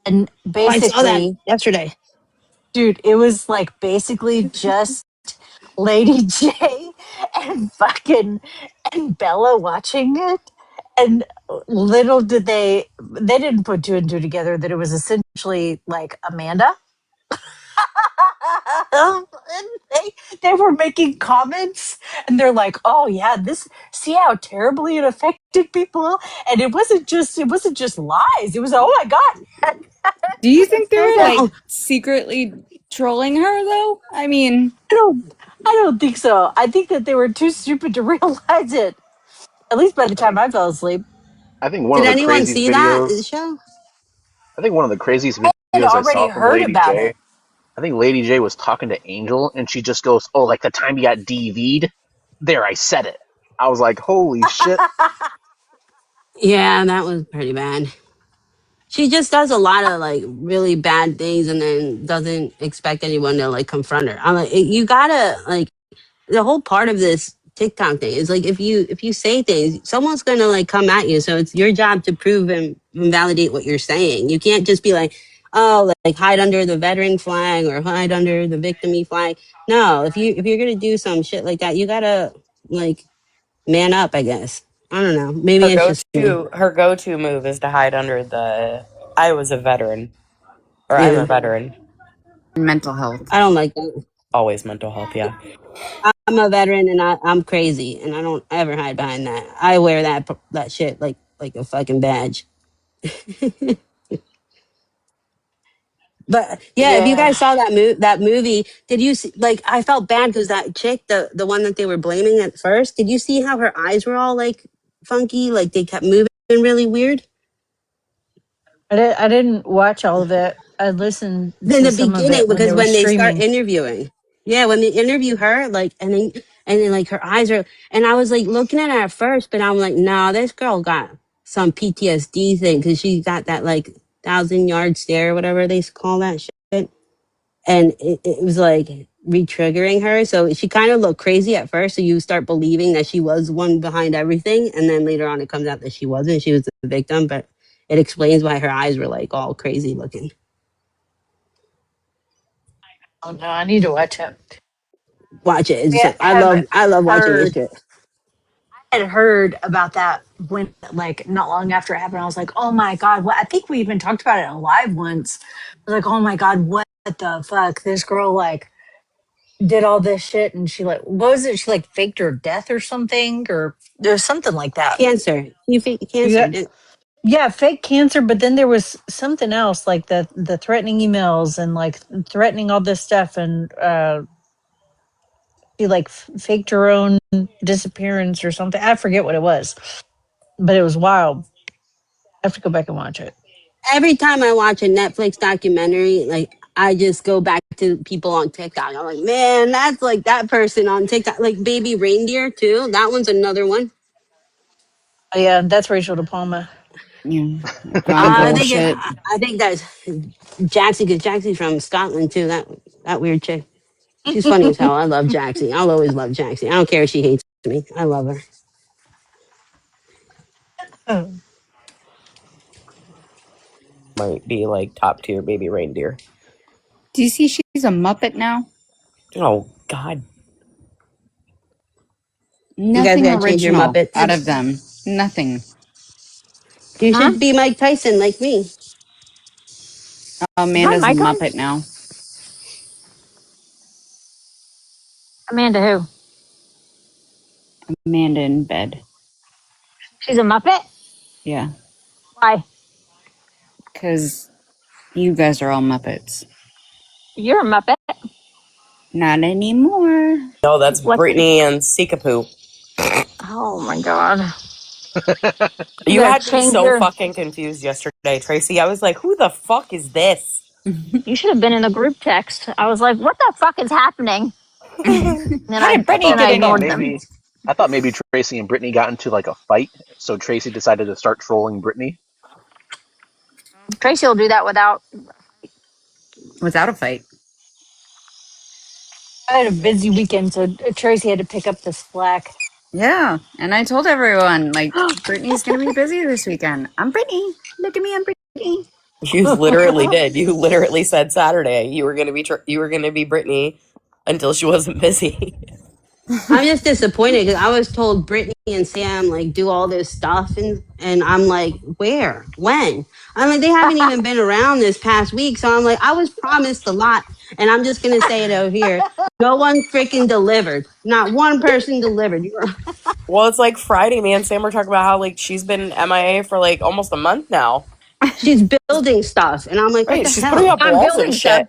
And Oh, I saw that basically, yesterday. dude, it was like basically just Lady J and fucking and Bella watching it. And little did they didn't put two and two together that it was essentially like Amanda. And they were making comments and they're like, oh yeah, this see how terribly it affected people. And it wasn't just lies. It was oh my god. Do you think they're Amanda, like Oh, secretly trolling her though? I mean, I don't think so. I think that they were too stupid to realize it. At least by the I time think I fell asleep. I think one did of the anyone craziest see that videos. show? I think one of the craziest I'd videos I already saw from heard Lady about it. J. I think Lady J was talking to Angel, and she just goes, "Oh, like the time you got DV'd." There, I said it. I was like, "Holy shit!" Yeah, that was pretty bad. She just does a lot of like really bad things and then doesn't expect anyone to like confront her. I'm like, you gotta like the whole part of this TikTok thing is like if you say things, someone's gonna like come at you. So it's your job to prove and validate what you're saying. You can't just be like, oh, like hide under the veteran flag or hide under the victimy flag. No, if you're gonna do some shit like that, you gotta like man up. I guess I don't know. Maybe it's just me. Her go-to move is to hide under the I was a veteran or I'm Yeah, a veteran. mental health. I don't like that. Always mental health, yeah. I'm a veteran and I'm crazy and I don't ever hide behind that. I wear that shit like a fucking badge. But yeah, if you Yeah. guys saw that movie, did you see, like I felt bad because that chick, the one that they were blaming at first, did you see how her eyes were all like funky, like they kept moving really weird? I didn't watch all of it. I listened In to the some of beginning, it when they because were when they start streaming. interviewing, yeah, when they interview her, like, and then like her eyes are, and I was like looking at her at first, but I'm like, nah, this girl got some PTSD thing because she got that like 1,000 yard stare, whatever they call that shit, and it was like re-triggering her. So she kind of looked crazy at first, so you start believing that she was one behind everything, and then later on it comes out that she wasn't. She was the victim, but it explains why her eyes were like all crazy looking. Oh no, I need to watch it. Watch it. It's Yeah, like I love watching this shit. I had heard about that when like not long after it happened. I was like, oh my god, what I think we even talked about it in live once. I was like, oh my god, what the fuck? This girl like did all this shit and she like what was it? She like faked her death or something, or there's something like that. Cancer. You fake cancer. Yeah. Yeah, fake cancer, but then there was something else like the threatening emails and like threatening all this stuff, and she like faked her own disappearance or something. I forget what it was, but it was wild. I have to go back and watch it. Every time I watch a Netflix documentary, like I just go back to people on TikTok. I'm like, man, that's like that person on TikTok, like Baby Reindeer too. That one's another one. Oh, yeah, that's Rachel De Palma. Yeah, gone I think bullshit. I think that's Jaxie because Jaxie's from Scotland too. That weird chick. She's funny as hell. I love Jaxie. I'll always love Jaxie. I don't care if she hates me. I love her. Oh, Might be like top tier baby reindeer. Do you see she's a Muppet now? Oh God. You guys Nothing gotta change your original Muppets. out of them. Nothing. You Huh? should be Mike Tyson like me. Is my Amanda's a mic on? Muppet now. Amanda who? Amanda in bed. She's a Muppet? Yeah, Why? because you guys are all Muppets. You're a Muppet. Not anymore. No, that's What? Brittany and Sikapoo. Oh my god. You You gotta had me change so your. fucking confused yesterday, Tracy. I was like, who the fuck is this? You should have been in the group text. I was like, what the fuck is happening? And then How did I I Brittany then thought get I I in thought ignored here? them. maybe I thought maybe Tracy and Brittany got into like a fight, so Tracy decided to start trolling Brittany. Tracy will do that without. Without a fight. I had a busy weekend, so Tracy had to pick up the slack. Yeah, and I told everyone, like, Brittany's gonna be busy this weekend. I'm Brittany. Look at me, I'm Brittany. You literally did. You literally said Saturday you were gonna be you were gonna be Brittany until she wasn't busy. I'm just disappointed because I was told Brittany and Sam like do all this stuff and I'm like, where? When? I'm like, they haven't even been around this past week. So I'm like, I was promised a lot. And I'm just gonna say it over here. No one freaking delivered. Not one person delivered. Well, it's like Friday, me and Sam were talking about how like she's been MIA for like almost a month now. She's building stuff. And I'm like, what Right, the she's putting hell? up I'm walls and building stuff.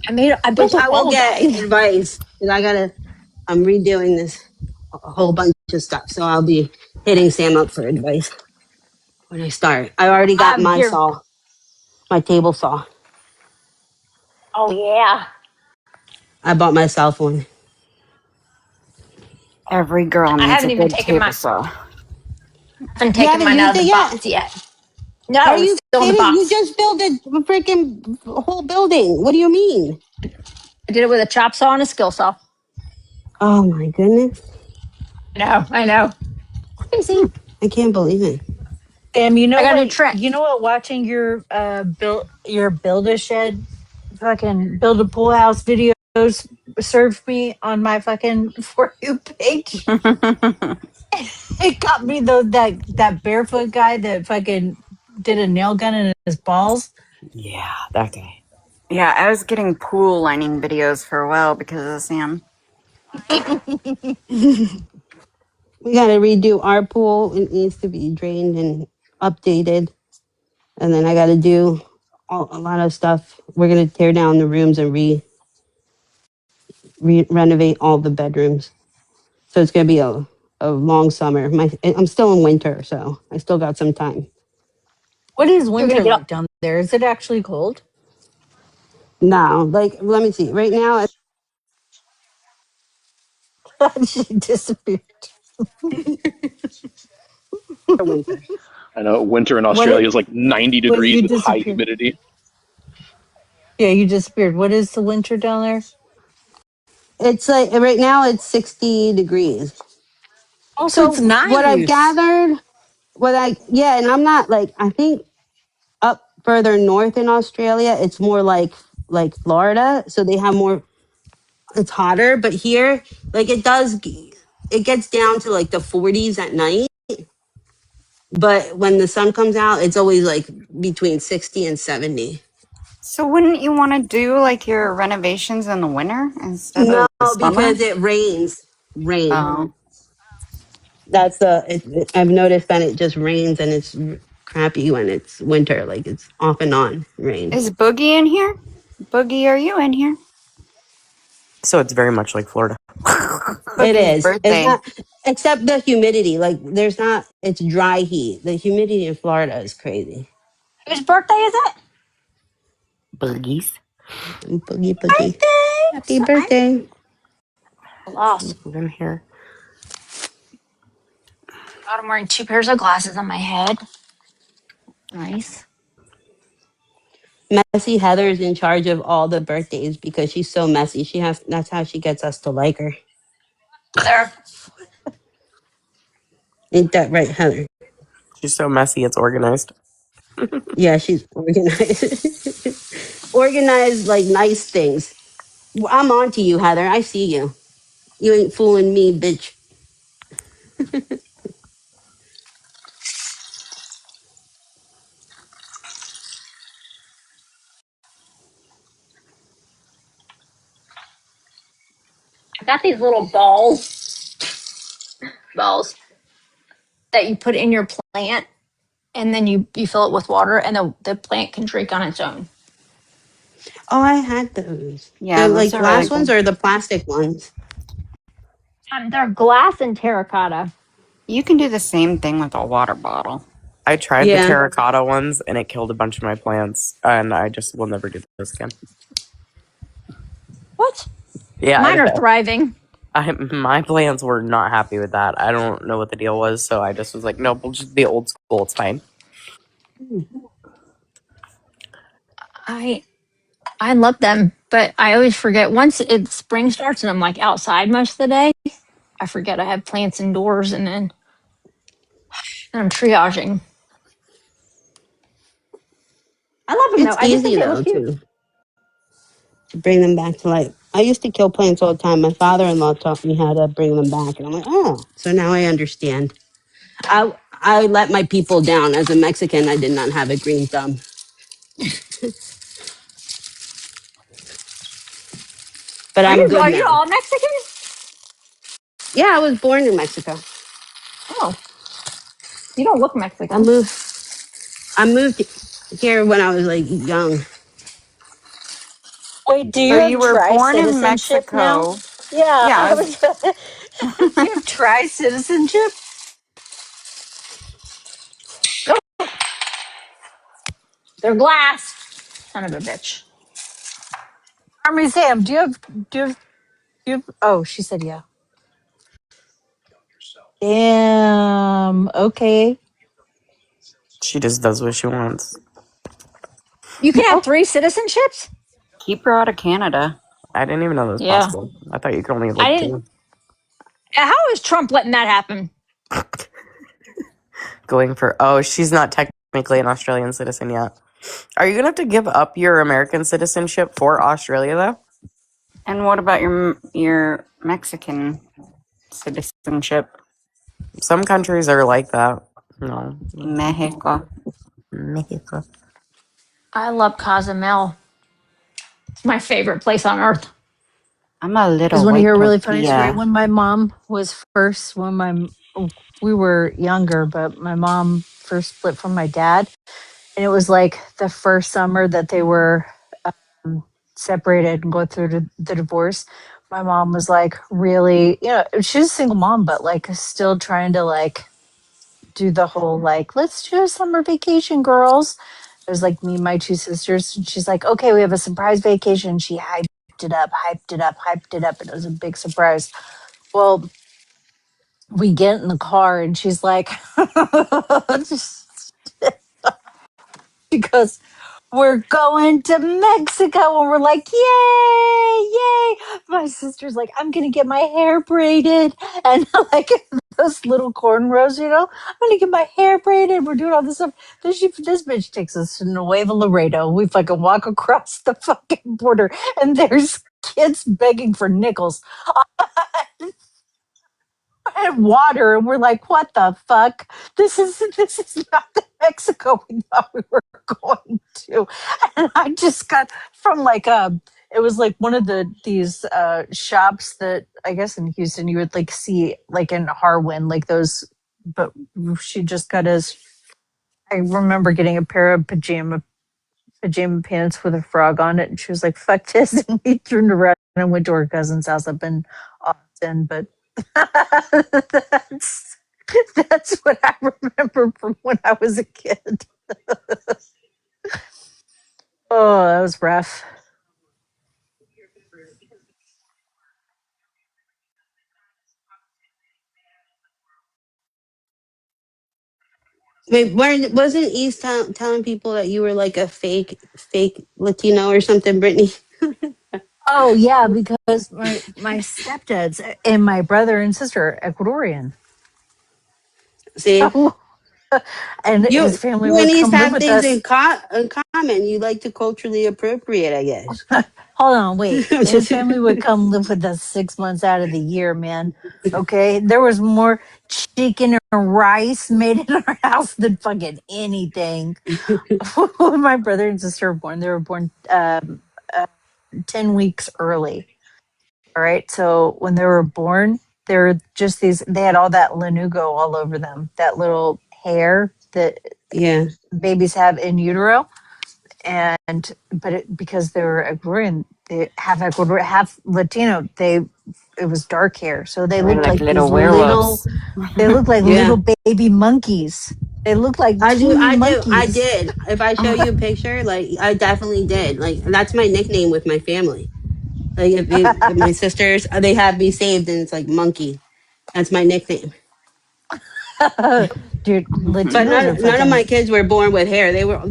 shit. I built Which a I will wall, get guys. advice because I'm redoing this a whole bunch of stuff. So I'll be hitting Sam up for advice when I start. I already got my Here. saw, my table saw. Oh yeah. I bought myself one. Every girl I needs a haven't even good taken table my saw. haven't You taken haven't mine out used of it the yet? box yet. Are No, it's you still in the kidding? You box. just built a freaking whole building. What do you mean? I did it with a chop saw and a skill saw. Oh my goodness. I know. Crazy. I can't believe it. Sam, I got a new Trent. you know what watching your build a shed fucking build a pool house videos served me on my fucking for you page. It got me though that barefoot guy that fucking did a nail gun in his balls. Yeah, that guy. Yeah, I was getting pool lining videos for a while because of Sam. We got to redo our pool. It needs to be drained and updated. And then I got to do a lot of stuff. We're going to tear down the rooms and renovate all the bedrooms. So it's going to be a long summer. I'm still in winter, so I still got some time. What is You're gonna winter get up. like down there? Is it actually cold? Now, like, let me see. Right now, it's She disappeared. winter. I know winter in What Australia it is like 90 wait, degrees you with high disappeared. humidity. Yeah, you disappeared. What is the winter down there? It's like right now it's 60 degrees. Also, it's So what I've nice. gathered, yeah, and I'm not like, I think up further north in Australia, it's more like Florida. So they have more, it's hotter, but here, like it gets down to like the 40s at night. But when the sun comes out, it's always like between 60 and 70. So wouldn't you want to do like your renovations in the winter instead No, of the summer? because it rains. Rain. Oh, I've noticed that it just rains and it's crappy when it's winter. Like it's off and on rain. is Boogie in here? Boogie, are you in here? So it's very much like Florida. It Boogie's is. It's birthday. not, except the humidity. Like there's not. It's dry heat. The humidity in Florida is crazy. Whose birthday is it? Boogies. Boogie boogie. Birthday. Happy birthday. Lost. Move in here. God, I'm wearing two pairs of glasses on my head. Nice. Messy Heather's in charge of all the birthdays because she's so messy. That's how she gets us to like her. There. Ain't that right, Heather? She's so messy, it's organized. Yeah, she's organized. Organized like nice things. I'm on to you, Heather. I see you. You ain't fooling me, bitch. I got these little balls that you put in your plant, and then you fill it with water, and the plant can drink on its own. Oh, I had those. Yeah, The those like are really glass ones cool. or the plastic ones? They're glass and terracotta. You can do the same thing with a water bottle. I tried the Yeah. terracotta ones and it killed a bunch of my plants, and I just will never do this again. What? Yeah, Mine are thriving. my plants were not happy with that. I don't know what the deal was, so I just was like, nope, we'll just be old school. It's fine. I I love them, but I always forget once spring starts and I'm like outside most of the day. I forget I have plants indoors, and then I'm triaging. I love them though. It's I just think easy they look though cute. to bring them back to life. I used to kill plants all the time. My father-in-law taught me how to bring them back, and I'm like, oh, so now I understand. I let my people down as a Mexican. I did not have a green thumb, but I'm good Are you now. all Mexican? Yeah, I was born in Mexico. Oh, you don't look I Mexican. moved. I moved here when I was like young. Wait, do So you have you were tri born in citizenship now? Mexico. Yeah, Yeah, I was. Do you have tri citizenship? They're glass. Son of a bitch. Army Sam, do you have, do you have, oh, she said yeah. Damn. Okay. She just does what she wants. You can have Oh, 3 citizenships? keep her out of Canada. I didn't even know that was Yeah. possible. I thought you could only have I like didn't. two. How is Trump letting that happen? Going for, oh, she's not technically an Australian citizen yet. Are you gonna have to give up your American citizenship for Australia though? And what about your Mexican citizenship? Some countries are like that. No. Mexico. Mexico. I love Cozumel. It's my favorite place on earth. I'm a I just little want to white hear a really funny story. tortilla. When my mom was first, we were younger, but my mom first split from my dad, and it was like the first summer that they were separated and go through the divorce. My mom was like really, she's a single mom, but like still trying to like do the whole like, let's do a summer vacation, girls. It was like me and my two sisters. And she's like, okay, we have a surprise vacation. She hyped it up, hyped it up, hyped it up. And it was a big surprise. Well, we get in the car and she's like, she goes, we're going to Mexico. And we're like, yay, yay. My sister's like, I'm going to get my hair braided. And like those little cornrows, I'm going to get my hair braided. We're doing all this stuff. This bitch takes us to Nuevo Laredo. We fucking walk across the fucking border and there's kids begging for nickels and water. And we're like, what the fuck? This is not the Mexico we thought we were going to. And I just got from like it was like one of these shops that I guess in Houston you would like see like in Harwin, like those, but she just got us. I remember getting a pair of pajama pants with a frog on it, and she was like, "Fuck this!" And we turned around and went to her cousin's house up in Austin. But that's that's what I remember from when I was a kid. Oh, that was rough. Wait, wasn't East telling people that you were like a fake Latino or something, Brittany? Oh yeah, because my stepdads and my brother and sister are Ecuadorian. See, And his family you and would East come live have with things us. in common. You like to culturally appropriate, I guess. Hold on, wait. His family would come live with us 6 months out of the year, man. Okay. There was more chicken and rice made in our house than fucking anything. When my brother and sister were born, they were born 10 weeks early. All right. So when they were born, they were just they had all that lanugo all over them, that little hair that Yeah, babies have in utero. And because they were Ecuadorian, they half Ecuador, half Latino. It was dark hair, so they We're looked like like little these little. werewolves. They looked like yeah. little baby monkeys. They looked like I do, teeny I do, I monkeys. did. If I show you a picture, like I definitely did. Like that's my nickname with my family. Like if my sisters, they have me saved, and it's like monkey. That's my nickname. Dude, But Latinos are none of my fucking kids were born with hair. They were,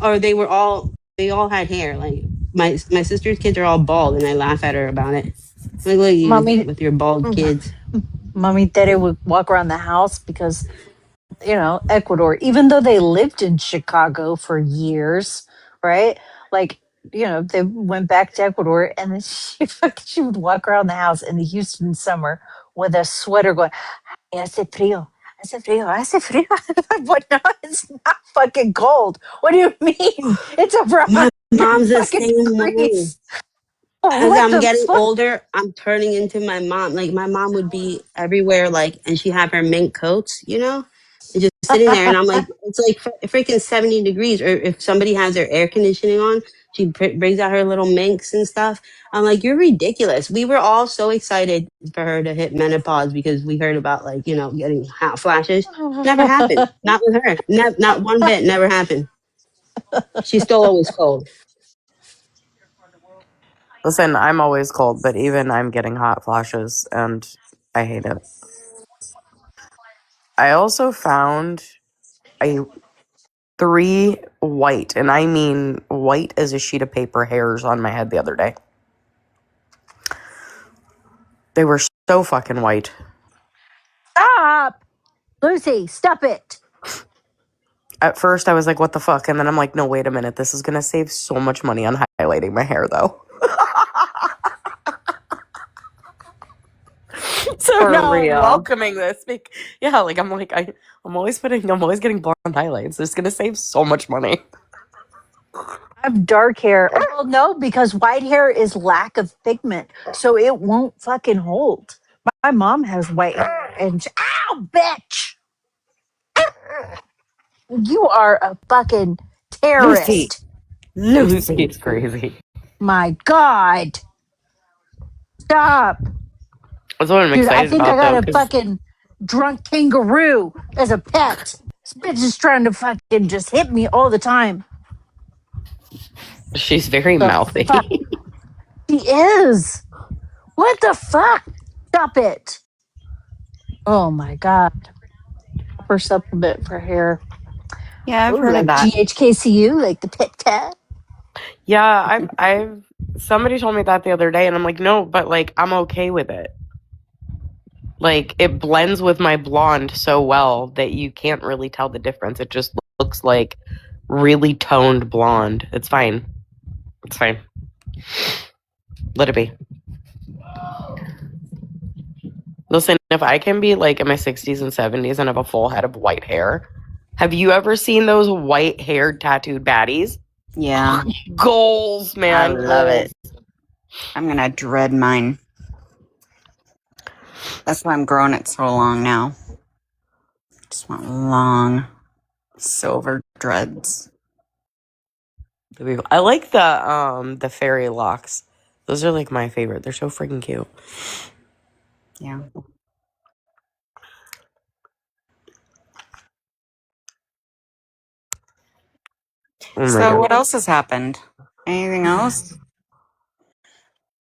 or they were all, they all had hair. Like my sister's kids are all bald, and I laugh at her about it. Like, look at you mommy. with your bald kids. Mommy Tere would walk around the house because Ecuador, even though they lived in Chicago for years, right? Like, they went back to Ecuador, and then she would walk around the house in the Houston summer with a sweater going, hace frío, hace frío, hace frío. But no, it's not fucking cold. What do you mean? It's over My 100 mom's the fucking same way. degrees. As What I'm the getting fuck? older, I'm turning into my mom. Like my mom would be everywhere, like, and she'd have her mink coats, and just sitting there. And I'm like, it's like freaking 70 degrees. Or if somebody has their air conditioning on, she brings out her little minks and stuff. I'm like, you're ridiculous. We were all so excited for her to hit menopause because we heard about like, getting hot flashes. Never happened. Not with her. Not one bit. Never happened. She's still always cold. Listen, I'm always cold, but even I'm getting hot flashes, and I hate it. I also found a 3 white, and I mean white as a sheet of paper, hairs on my head the other day. They were so fucking white. Stop! Lucy, stop it. At first, I was like, what the fuck? And then I'm like, no, wait a minute. This is going to save so much money on highlighting my hair, though. So For now I'm real. welcoming this. Yeah, like I'm always getting blonde highlights. It's going to save so much money. I have dark hair. Well, no, because white hair is lack of pigment, so it won't fucking hold. My mom has white hair, and ow, bitch! You are a fucking Lucy. terrorist. Lucy. It's crazy. My God, stop, That's what I'm dude! I excited think I about, got though, a because fucking drunk kangaroo as a pet. This bitch is trying to fucking just hit me all the time. she's very The fuck, mouthy. she is. What the fuck? Stop it! Oh my God. Proper supplement for hair. Yeah, I've Oh, heard of like that. GHKCU, like the pit cat. Yeah, I've somebody told me that the other day, and I'm like, no, but like I'm okay with it. Like it blends with my blonde so well that you can't really tell the difference. It just looks like really toned blonde. It's fine. It's fine. Let it be. Listen, if I can be like in my 60s and 70s and have a full head of white hair, have you ever seen those white haired tattooed baddies? Yeah, Goals, I man, love goals. it. I'm going to dread mine. That's why I'm growing it so long now. Just want long silver dreads. I like the fairy locks. Those are like my favorite. They're so freaking cute. Yeah. Oh my So god. what else has happened? Anything else?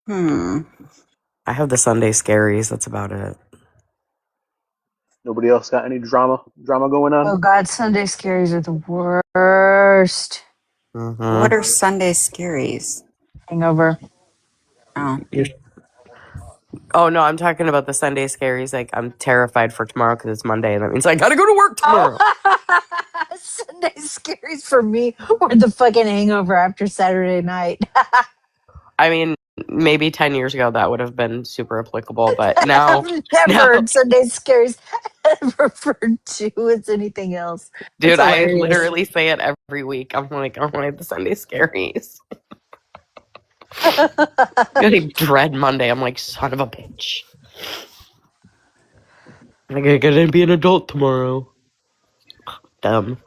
Hmm. I have the Sunday scaries. That's about it. Nobody else got any drama going on? Oh God, Sunday scaries are the worst. What Mm-hmm. are Sunday scaries? Hangover. Oh. Oh no, I'm talking about the Sunday scaries. Like I'm terrified for tomorrow because it's Monday, and that means I gotta go to work tomorrow. Oh, Sunday scaries for me were the fucking hangover after Saturday night. I mean, maybe 10 years ago that would have been super applicable, but now, I've never now, heard Sunday scaries referred to as anything else. That's dude, I hilarious. literally say it every week. I'm like, oh my, the Sunday scaries. I dread Monday. I'm like, son of a bitch. Like, I gotta be an adult tomorrow. Dumb.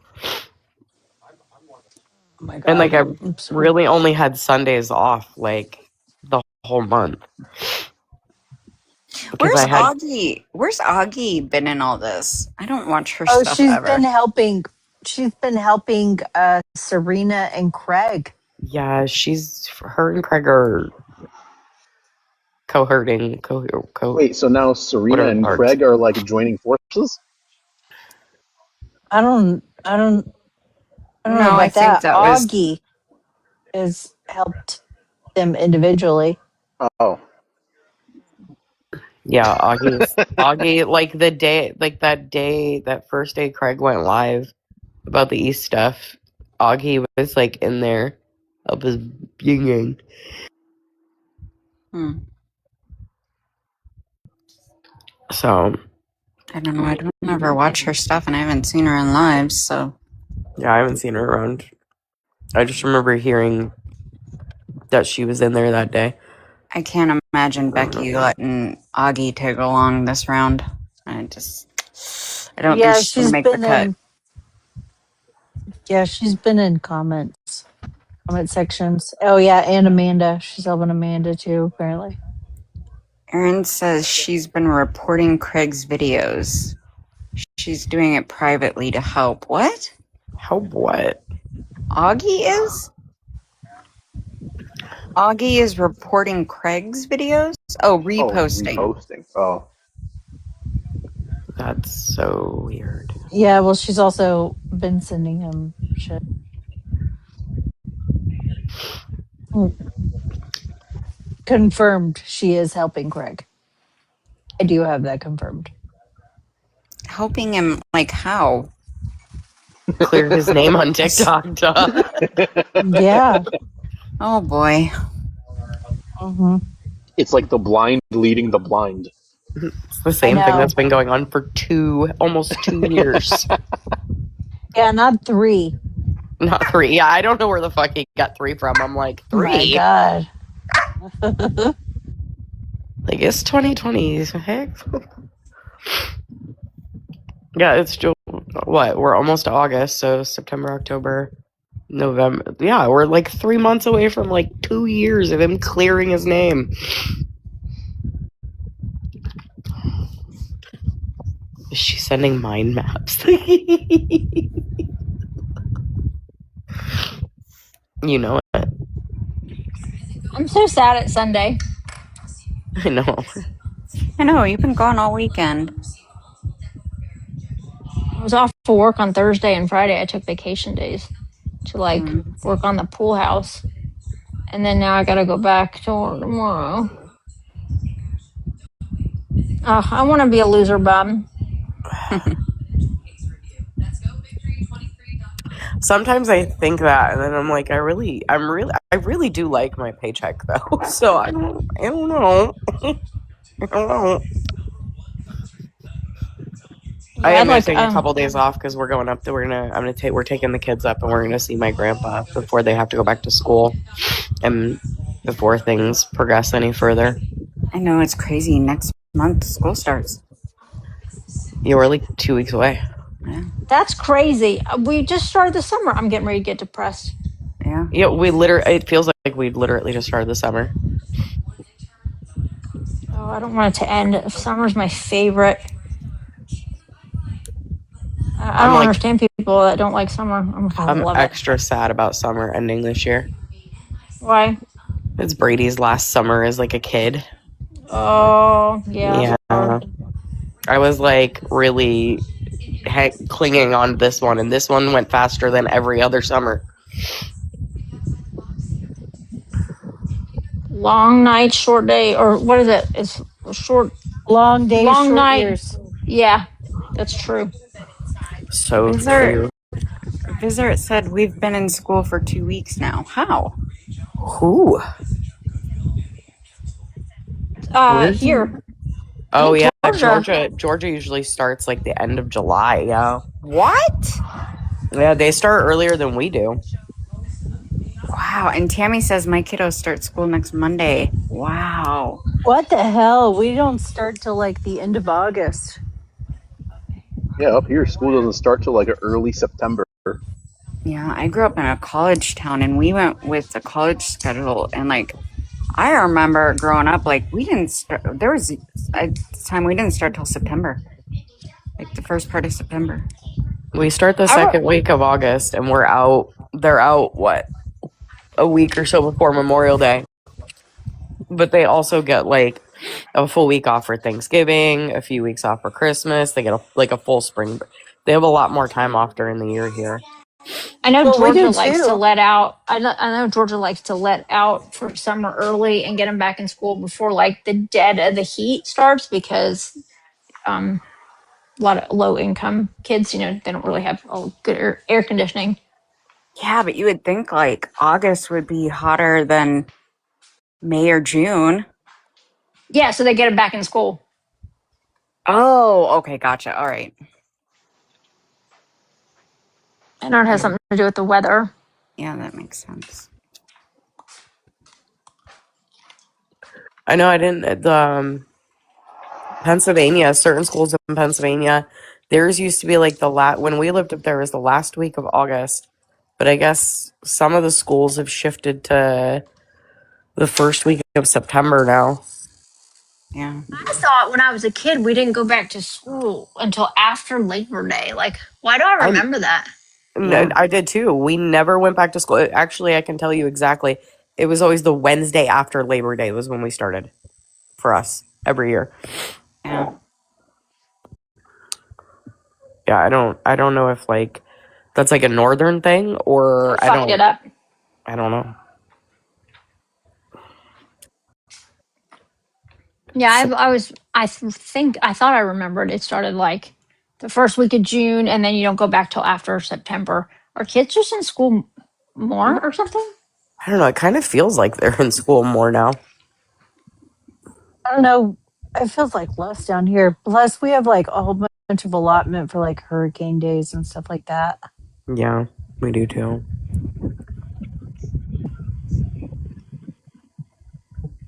Oh my And like, God. I I'm so really only had Sundays off, like, the whole month. Because Where's I had, Augie? Where's Augie been in all this? I don't watch her Oh, stuff she's been ever. helping. She's been helping Serena and Craig. yeah, her and Craig are cohorting, Wait, so now Serena whatever the and words. Craig are like joining forces? I don't know No, I about think that. that was Augie has helped them individually. Oh, Yeah, Augie, like the day, like that day, that first day Craig went live about the East stuff. Augie was like in there of his ying. Hmm. So I don't know. I don't ever watch her stuff, and I haven't seen her in live, so yeah, I haven't seen her around. I just remember hearing that she was in there that day. I can't imagine I don't know. Becky letting Augie tag along this round. I don't think Yeah, she's gonna she's make the been cut. in. Yeah, she's been in comment sections. Oh yeah, and Amanda. She's helping Amanda too, apparently. Erin says she's been reporting Craig's videos. She's doing it privately to help. What? How what? Augie is? Augie is reporting Craig's videos? Oh, Oh, reposting. reposting. Oh, That's so weird. Yeah, well, she's also been sending him shit. Mm, confirmed she is helping Craig. I do have that confirmed. Helping him, like how? Clear his name on TikTok, duh. Yeah. Oh boy. Hmm. it's like the blind leading the blind. It's the I same thing know. that's been going on for almost 2 years. Yeah, not 3. Not 3. Yeah, I don't know where the fuck he got 3 from. I'm like, My 3? God. Like, it's 2020. Heck. Yeah, it's still, what? We're almost to August, so September, October, November. Yeah, we're like 3 months away from like 2 years of him clearing his name. Is she sending mind maps? You know it. I'm so sad it's Sunday. I know. I know, you've been gone all weekend. I was off for work on Thursday and Friday. I took vacation days to work on the pool house. And then now I gotta go back to work tomorrow. I want to be a loser bum. Sometimes I think that, and then I'm like, I really do like my paycheck though. So I don't know. I don't know. I Yeah, am I'd gonna like. take a couple days off because we're going up. We're taking the kids up, and we're gonna see my grandpa before they have to go back to school, and before things progress any further. I know, it's crazy. Next month school starts. Yeah, we're like 2 weeks away. Yeah. That's crazy. We just started the summer. I'm getting ready to get depressed. Yeah. Yeah, it feels like we literally just started the summer. Oh, I don't want it to end. Summer's my favorite. I I'm don't like, understand people that don't like summer. I I'm love it. extra sad about summer ending this year. Why? It's Brady's last summer as like a kid. Oh, yeah. Yeah, Sorry. I was like really clinging on this one, and this one went faster than every other summer. Long night, short day, or what is it? It's a Long days, long short night. years. Yeah, that's true. So Visitor, true. visitor said we've been in school for 2 weeks now. How? Who? Where's Here. Oh yeah, Georgia. Georgia usually starts like the end of July. Yeah, What? yeah, they start earlier than we do. Wow. And Tammy says my kiddos start school next Monday. Wow. What the hell? We don't start till like the end of August. Yeah, up here, school doesn't start till like early September. Yeah, I grew up in a college town and we went with the college schedule. And I remember growing up, we didn't start, there was a time we didn't start till September, like the first part of September. We start the I second week of August, and we're out. They're out what, a week or so before Memorial Day. But they also get like a full week off for Thanksgiving, a few weeks off for Christmas. They get a full spring. They have a lot more time off during the year here. I know Well, we Georgia do likes to too. let out. I know Georgia likes to let out for summer early and get them back in school before the dead of the heat starts because a lot of low income kids, they don't really have good air conditioning. Yeah, but you would think like August would be hotter than May or June. Yeah, so they get them back in school. Oh, okay, gotcha. All right. I know it has something to do with the weather. Yeah, that makes sense. I know I didn't. Pennsylvania, certain schools in Pennsylvania, theirs used to be like when we lived up there was the last week of August, but I guess some of the schools have shifted to the first week of September now. Yeah. I thought when I was a kid we didn't go back to school until after Labor Day. Like, why do I I remember that? Yeah. I did too. We never went back to school. Actually, I can tell you exactly. It was always the Wednesday after Labor Day was when we started for us every year. Yeah. Yeah, I don't know if like that's like a northern thing or Find it up. I don't know. Yeah, So, I thought I remembered it started like the first week of June, and then you don't go back till after September. Are kids just in school more or something? I don't know. It kind of feels like they're in school more now. I don't know. It feels like less down here. Plus, we have like a whole bunch of allotment for like hurricane days and stuff like that. Yeah, we do too.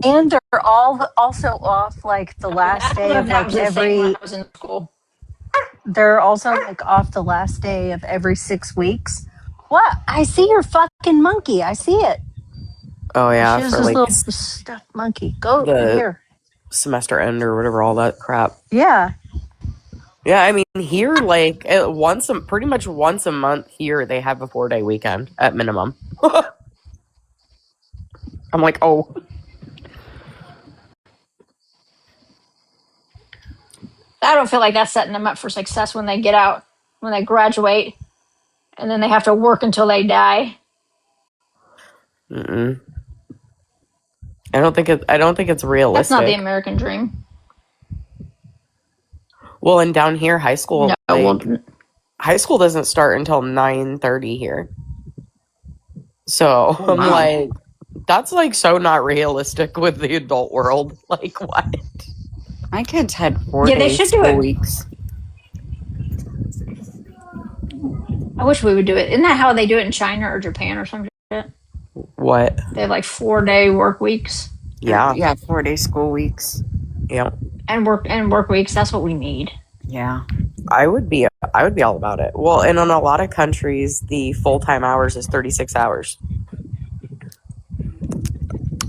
And they're all also off like the last I don't day know if of that like was the same when every. I was in school. They're also like off the last day of every 6 weeks. What? I see your fucking monkey. I see it. Oh yeah, She has for this like little stuffed monkey. Go the here. semester end or whatever, all that crap. Yeah. Yeah, I mean here, like pretty much once a month here, they have a 4-day weekend at minimum. I'm like, oh, I don't feel like that's setting them up for success when they get out, when they graduate, and then they have to work until they die. mm-mm. I don't think it's That's not the realistic. American dream. Well, and down here, No, well, high school doesn't start until 9:30 here. So Oh, I'm wow. like, that's like so not realistic with the adult world. Like what? My kids had 4 yeah, they days should do school it. weeks. I wish we would do it. Isn't that how they do it in China or Japan or something? What? They have like 4 day work weeks Yeah. Yeah, 4 day school weeks. Yeah. and work weeks. That's what we need. Yeah. I would be all about it. Well, and in a lot of countries, the full-time hours is 36 hours.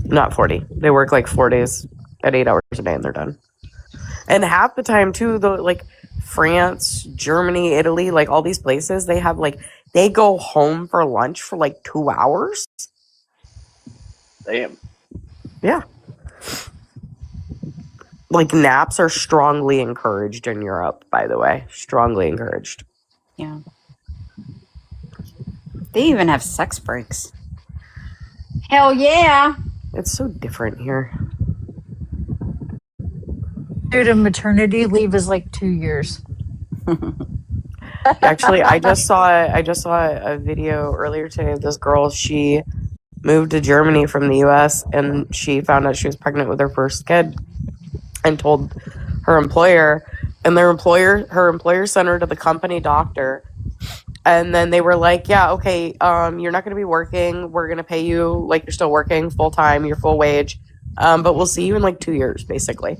Not 40. They work like 4 days at 8 hours a day and they're done. And half the time too, like France, Germany, Italy, like all these places, they go home for lunch for like 2 hours. Damn. Yeah. Like naps are strongly encouraged in Europe, by the way. Strongly encouraged. Yeah. They even have sex breaks. Hell yeah. It's so different here. Dude, a maternity leave is like 2 years. Actually, I just saw a video earlier today of this girl. She moved to Germany from the US and she found out she was pregnant with her first kid and told her employer, and her employer sent her to the company doctor, and then they were like, yeah, okay, you're not going to be working, we're going to pay you like you're still working full time, your full wage, but we'll see you in like 2 years basically.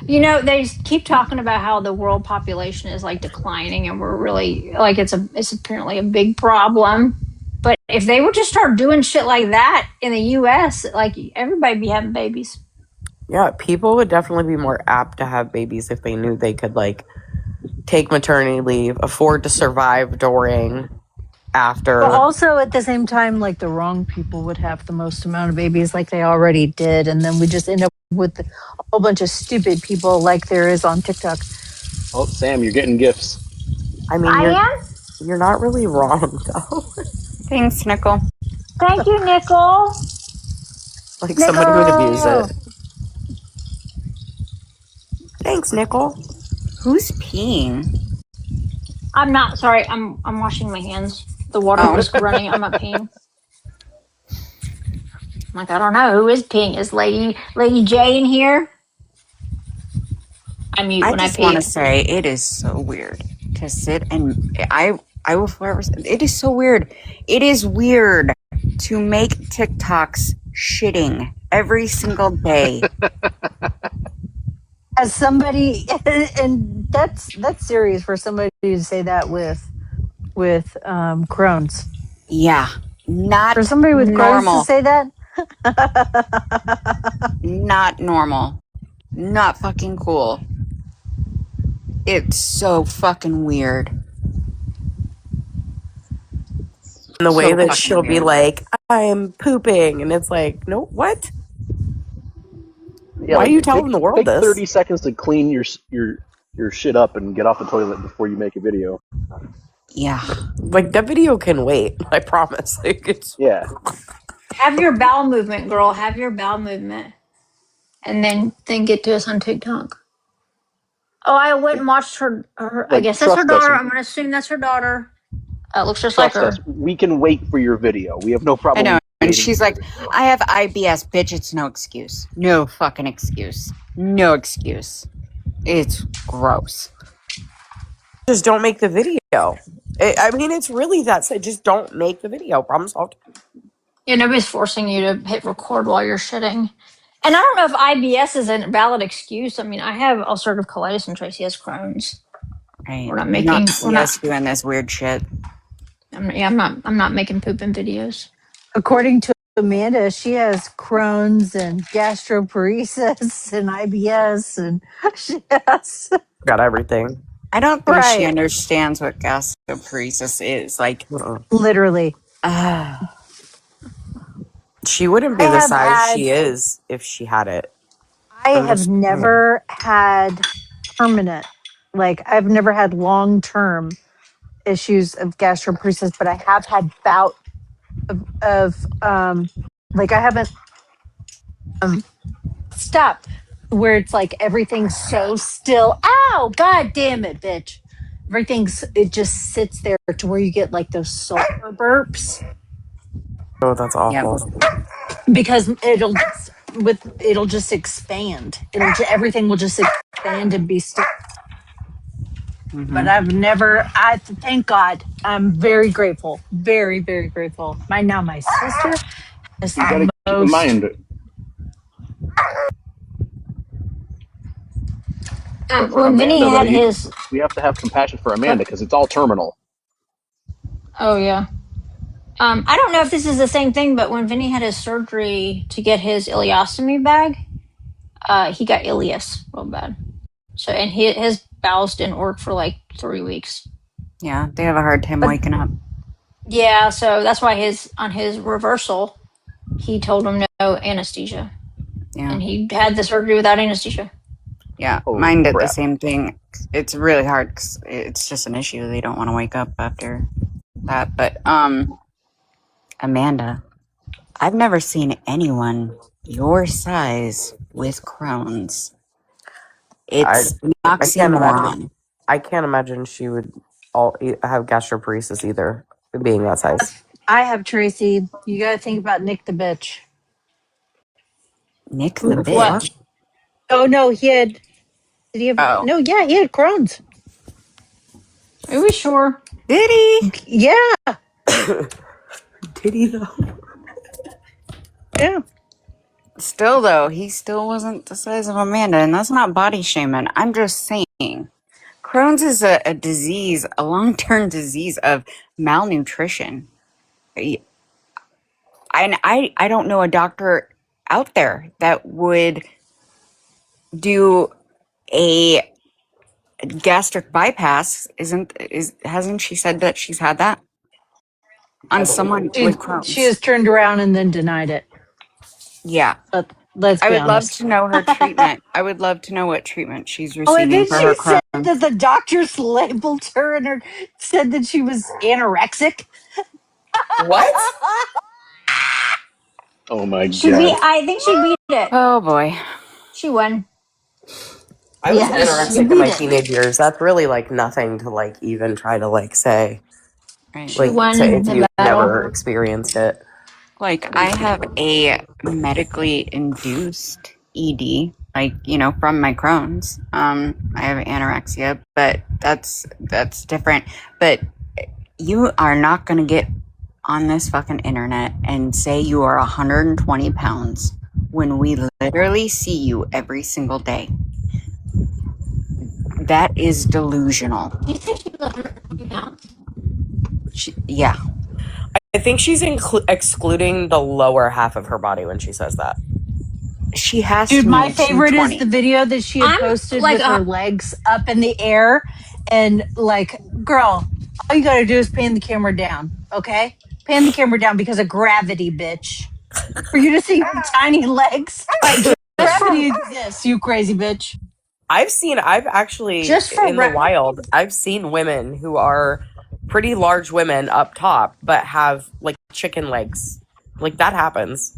You know, they keep talking about how the world population is like declining, and we're really like it's apparently a big problem. But if they would just start doing shit like that in the U.S., like everybody be having babies. Yeah, people would definitely be more apt to have babies if they knew they could like take maternity leave, afford to survive during, after. But also at the same time, like the wrong people would have the most amount of babies like they already did. And then we just end up with a whole bunch of stupid people like there is on TikTok. Oh, Sam, you're getting gifts. I mean, I am. you're not really wrong though. Thanks, Nickel. Thank you, Nickel. Like somebody would abuse Nickel. it. Thanks, Nickel. Who's peeing? I'm not sorry. I'm washing my hands. The water Oh, was running. I'm not peeing. I'm like, I don't know who is peeing. Is Lady J in here? I mute I when I just want to pee. say it is so weird to sit and I will forever say it is so weird. It is weird to make TikToks shitting every single day. As somebody, and that's serious for somebody to say that with Crohn's. Yeah, For not somebody with Crohn's to normal. say that, Not normal. Not fucking cool. It's so fucking weird. And the way So that fucking she'll be weird. like, I'm pooping. And it's like, no, what? Yeah, Why are like you telling the world take this? 30 seconds to clean your shit up and get off the toilet before you make a video. Yeah. Like, that video can wait. I promise. Like, it's. Yeah. Have your bowel movement, girl. Have your bowel movement, and then get to us on TikTok. Oh, I went and watched her. I Like guess that's her trust us. daughter. I'm gonna assume that's her daughter. Looks just like Trust us. her. We can wait for your video. We have no I know. problem And waiting she's for your like, video. I have IBS, bitch. It's no excuse. No fucking excuse. No excuse. It's gross. Just don't make the video. I mean, it's really that. Just don't make the video. Problem solved. Yeah, nobody's forcing you to hit record while you're shitting. And I don't know if IBS is a valid excuse. I mean, I have ulcerative colitis and Tracy has Crohn's. Right. We're not You don't making. We're see not. us doing this weird shit. I'm not. I'm not making pooping videos. according to Amanda, she has Crohn's and gastroparesis and IBS, and she has Got everything. I don't think she right, understands what gastroparesis is. Like, Uh-uh. literally. uh, She wouldn't I be the have size had, she is if she had it. I I'm have just saying. never had permanent, like I've never had long term issues of gastroparesis, but I have had bout of like I haven't stopped where it's like everything's so still. Ow, god damn it, bitch. It just sits there to where you get like those sulfur burps Oh, that's yep. awful. because it'll just expand. Everything will just expand and be still. But Hmm. I've never. I thank God. I'm very grateful. Very very grateful. My sister is You got to the keep in most. mind for When Vinny Amanda though, had his. we have to have compassion for Amanda because it's all terminal. Oh yeah. I don't know if this is the same thing, but when Vinny had his surgery to get his ileostomy bag, he got ileus real bad. So and his bowels didn't work for like 3 weeks. Yeah, they have a hard time But waking up. Yeah, so that's why on his reversal, he told him no anesthesia, Yeah. and he had the surgery without anesthesia. Yeah. Holy Mine did the crap. same thing. It's really hard because it's just an issue. They don't want to wake up after that. But, Amanda, I've never seen anyone your size with Crohn's. I It's an I can't imagine. oxymoron. I can't imagine she would have gastroparesis either, being that size. I have Tracy. You got to think about Nick the bitch. Nick Who the the What? fuck? bitch. Oh no, he had. Did he have? Oh. No, yeah, he had Crohn's. Are we sure? Did he? Yeah, Did he though? yeah. Still, though, he still wasn't the size of Amanda, and that's not body shaming. I'm just saying. Crohn's is a disease, a long term disease of malnutrition. And I don't know a doctor out there that would do a gastric bypass. Hasn't she said that she's had that I on believe someone it. with She Crohn's? has turned around and then denied it. Yeah. Let's I be would love honest. to know her treatment. I would love to know what treatment she's Oh, and receiving then for she her said that Crohn's. the doctors labeled her and said that she was anorexic. What? Oh my She beat. god. I think she beat it. Oh boy. She won. I was Yes, you anorexic in beat my it. teenage years. That's really like nothing to like even try to like say. Right. She Like to, won if the you've battle. never experienced it. Like I have a medically induced ED, like, you know, from my Crohn's. I have anorexia, but that's different. But you are not going to get on this fucking internet and say you are 120 pounds when we literally see you every single day. That is delusional. You think she was 120 pounds? Yeah. I think she's excluding the lower half of her body when she says that. She has Dude, to my mean favorite is the 220. video that she had I'm posted like with her legs up in the air. And like, girl, all you gotta do is pan the camera down, okay? Pan the camera down because of gravity, bitch. For you to see her tiny legs. just Gravity for exists, you crazy bitch. I've actually, just for in the wild, I've seen women who are pretty large women up top, but have like chicken legs. Like that happens.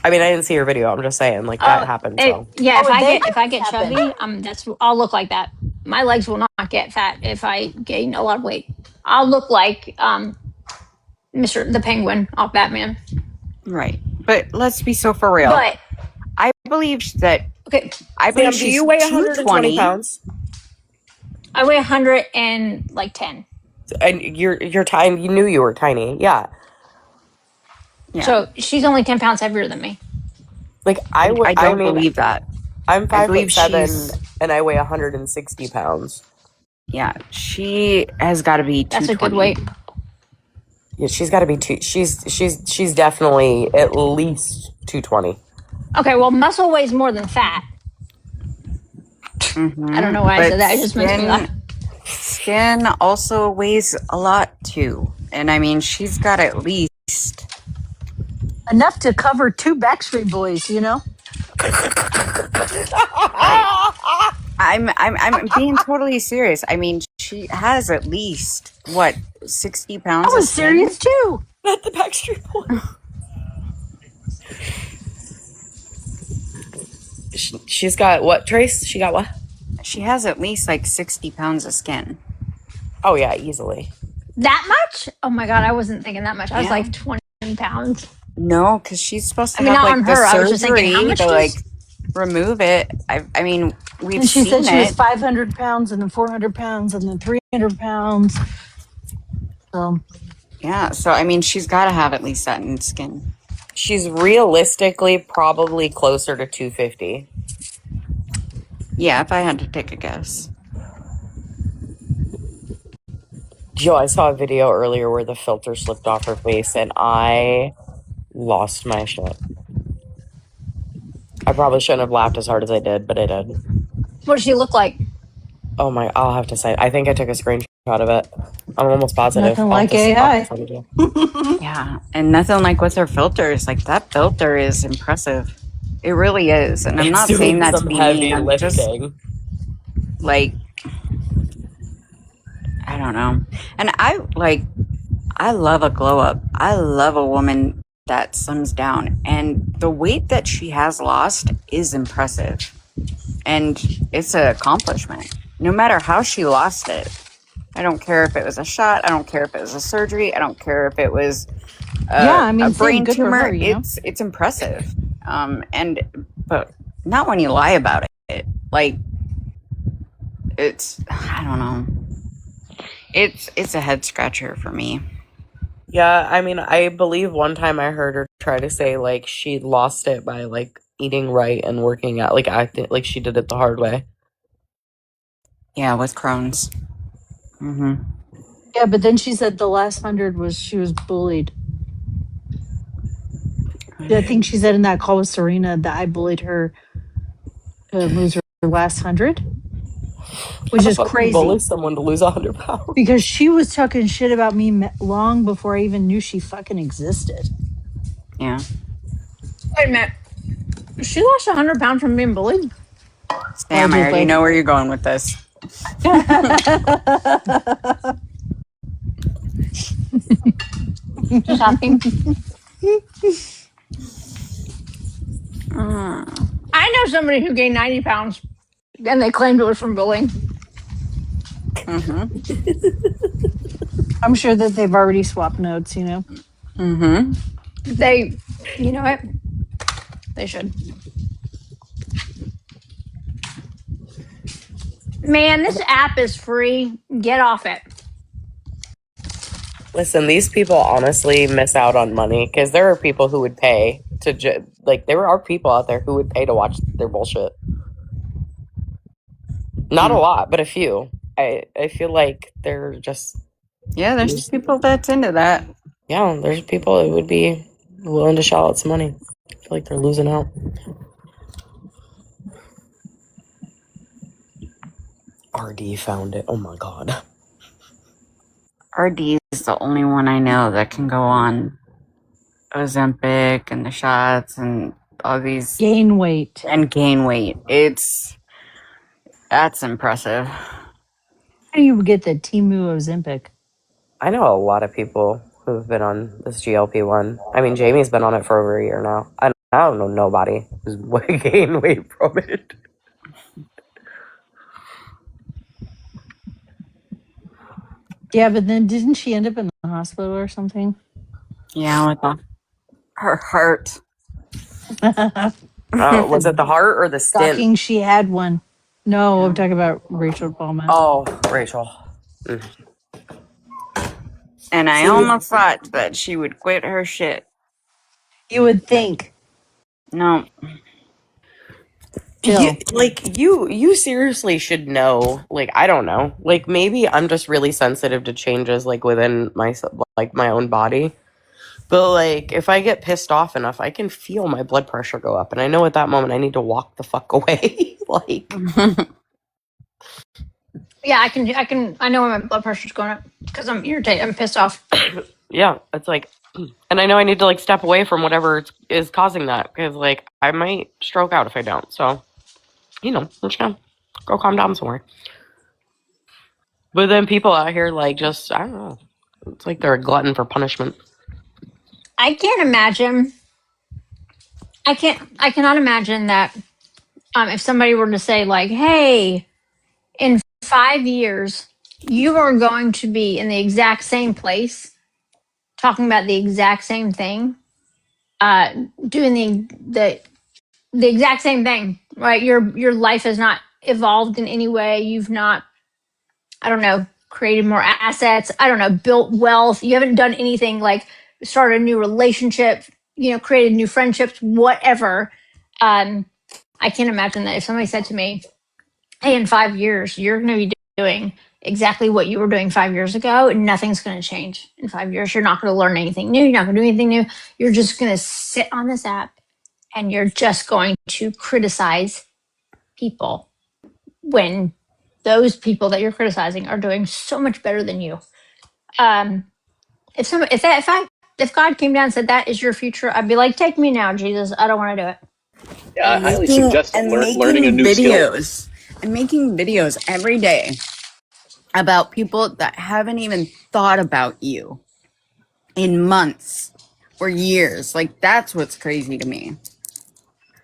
I mean, I didn't see her video. I'm just saying, like that happened. So yeah. Oh, they If I get happen. chubby, that's I'll look like that. My legs will not get fat if I gain a lot of weight. I'll look like Mr. the Penguin off Batman. Right. But let's be so for real. But I believe that okay, I believe Sam, do she's you weigh 120 220. pounds? I weigh 110. And you're tiny. You knew you were tiny. Yeah. Yeah. So she's only 10 pounds heavier than me. Like I I don't mean, believe that. I'm I believe 5'7" she's, and I weigh 160 pounds. yeah, she has got to be That's a good 220. weight. Yeah, she's got to be two. She's definitely at least 220. Okay, well, muscle weighs more than fat. I don't know why I But said that. It just makes me laugh. skin also weighs a lot too. And I mean, she's got at least, Enough to cover 2 Backstreet Boys, you know? like, I'm being totally serious. I mean, she has at least what, 60 I pounds of was skin? serious too. Not the Backstreet Boys. She's got what, Trace? She got what? She has at least like 60 pounds of skin. Oh yeah, easily. That much? Oh my God, I wasn't thinking that much. I was Yeah. like 20 pounds. No, because she's supposed to I mean, have not like on the her. I was just thinking, how surgery much to like does. remove it. I mean, we've And she said seen she was it. 500 pounds and then 400 pounds and then 300 pounds. So, Yeah, so I mean, she's got to have at least that in skin. She's realistically probably closer to 250. Yeah, if I had to take a guess. Joe, I saw a video earlier where the filter slipped off her face and I lost my shit. I probably shouldn't have laughed as hard as I did, but I did. What does she look like? Oh my, I'll have to say, I think I took a screenshot of it. I'm almost positive. nothing I'll have like to, I'll have to AI. send it to you. Yeah, and nothing like with her filters. Like that filter is impressive. It really is, and I'm It's not saying doing that to some be heavy mean. I'm just lifting. like, I don't know. And I love a glow up. I love a woman that slims down, and the weight that she has lost is impressive, and it's an accomplishment. No matter how she lost it, I don't care if it was a shot. I don't care if it was a surgery. I don't care if it was Yeah, I mean, a same, brain good for tumor. her, you know? It's impressive, but not when you lie about it. Like it's, I don't know. It's a head scratcher for me. Yeah, I mean, I believe one time I heard her try to say, like, she lost it by, like, eating right and working out, like, acting, like, she did it the hard way. Yeah, with Crohn's. Mm-hmm. Yeah, but then she said the last 100 was she was bullied. I think she said in that call with Serena that I bullied her to lose her last 100, which How the is fuck you bully crazy someone to lose 100 pounds? because she was talking shit about me long before I even knew she fucking existed. Yeah. Wait a minute. She lost 100 pounds from being bullied? Sam, I already Allegedly. know where you're going with this. Just asking. Mm. I know somebody who gained 90 pounds. And they claimed it was from bullying. Mm-hmm. I'm sure that they've already swapped notes, you know. Mm-hmm. They, you know what? They should. Man, this app is free. Get off it. Listen, these people honestly miss out on money because there are people who would pay to like. There are people out there who would pay to watch their bullshit. Not a lot, but a few. I feel like they're just Yeah, there's people that's into that. yeah. There's people who would be willing to shell out some money. I feel like they're losing out. RD found it. Oh my god. RD is the only one I know that can go on Ozempic and the shots and all these Gain weight. and gain weight. That's impressive. How do you get the Timu Ozempic? I know a lot of people who've been on this GLP-1. I mean, Jamie's been on it for over a year now. I don't know nobody who's gained weight from it. Yeah, but then didn't she end up in the hospital or something? Yeah, with her heart. Was it the heart or the stent? Shocking she had one. No, I'm talking about Rachel Palmer. Oh, Rachel. And I See, almost thought that she would quit her shit. You would think. No. Still. you seriously should know. Like, I don't know. Like, maybe I'm just really sensitive to changes like within my own body. But like, if I get pissed off enough, I can feel my blood pressure go up, and I know at that moment I need to walk the fuck away. Like, Yeah, I know when my blood pressure's going up because I'm irritated. I'm pissed off. yeah, it's like, and I know I need to like step away from whatever is causing that because like I might stroke out if I don't. So, I'm just gonna go calm down somewhere. But then people out here like just I don't know. It's like they're a glutton for punishment. I can't imagine. I cannot imagine that if somebody were to say like, "Hey, in 5 years, you are going to be in the exact same place, talking about the exact same thing, doing the exact same thing, right? Your life has not evolved in any way. You've not, I don't know, created more assets. I don't know, built wealth. You haven't done anything like started a new relationship, created new friendships, whatever. I can't imagine that if somebody said to me, "Hey, in 5 years, you're going to be doing exactly what you were doing 5 years ago, and nothing's going to change in 5 years. You're not going to learn anything new. You're not going to do anything new. You're just going to sit on this app and you're just going to criticize people when those people that you're criticizing are doing so much better than you." If God came down and said that is your future, I'd be like, "Take me now, Jesus. I don't want to do it." Yeah, I highly suggest learning a new skill. And making videos every day about people that haven't even thought about you in months or years. Like, that's what's crazy to me.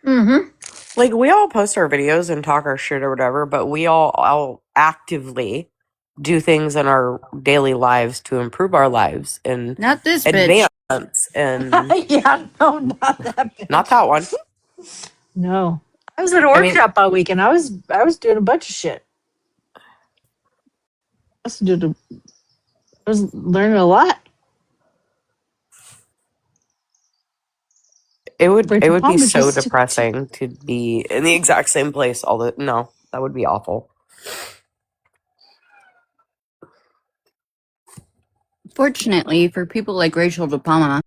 Mm-hmm. Like, we all post our videos and talk our shit or whatever, but we all actively do things in our daily lives to improve our lives and Not this advance. bitch. And Yeah, no, not that bitch. not that one. No. I was at a I mean, workshop all weekend. I was doing a bunch of shit. I was learning a lot. it would Rachel be Palmer so just depressing to be in the exact same place no, that would be awful. Fortunately, for people like Rachel DePalma,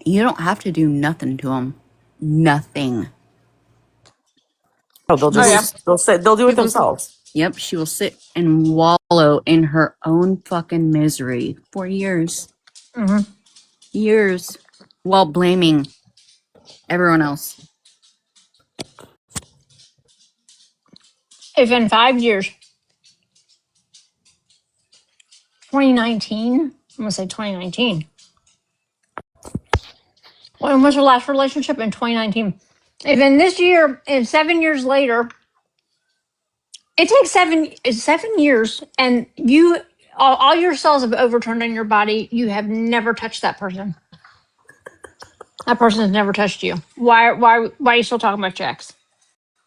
you don't have to do nothing to them. Nothing. Oh, they'll Oh yeah. just they'll do it People, themselves. yep, she will sit and wallow in her own fucking misery for years. Mm-hmm. Years. While blaming everyone else. If in 5 years, 2019, I'm gonna say 2019. When was your last relationship? In 2019. If in this year, in 7 years later, It takes 7 years, and you all your cells have overturned in your body. You have never touched that person. That person has never touched you. Why are you still talking about your ex?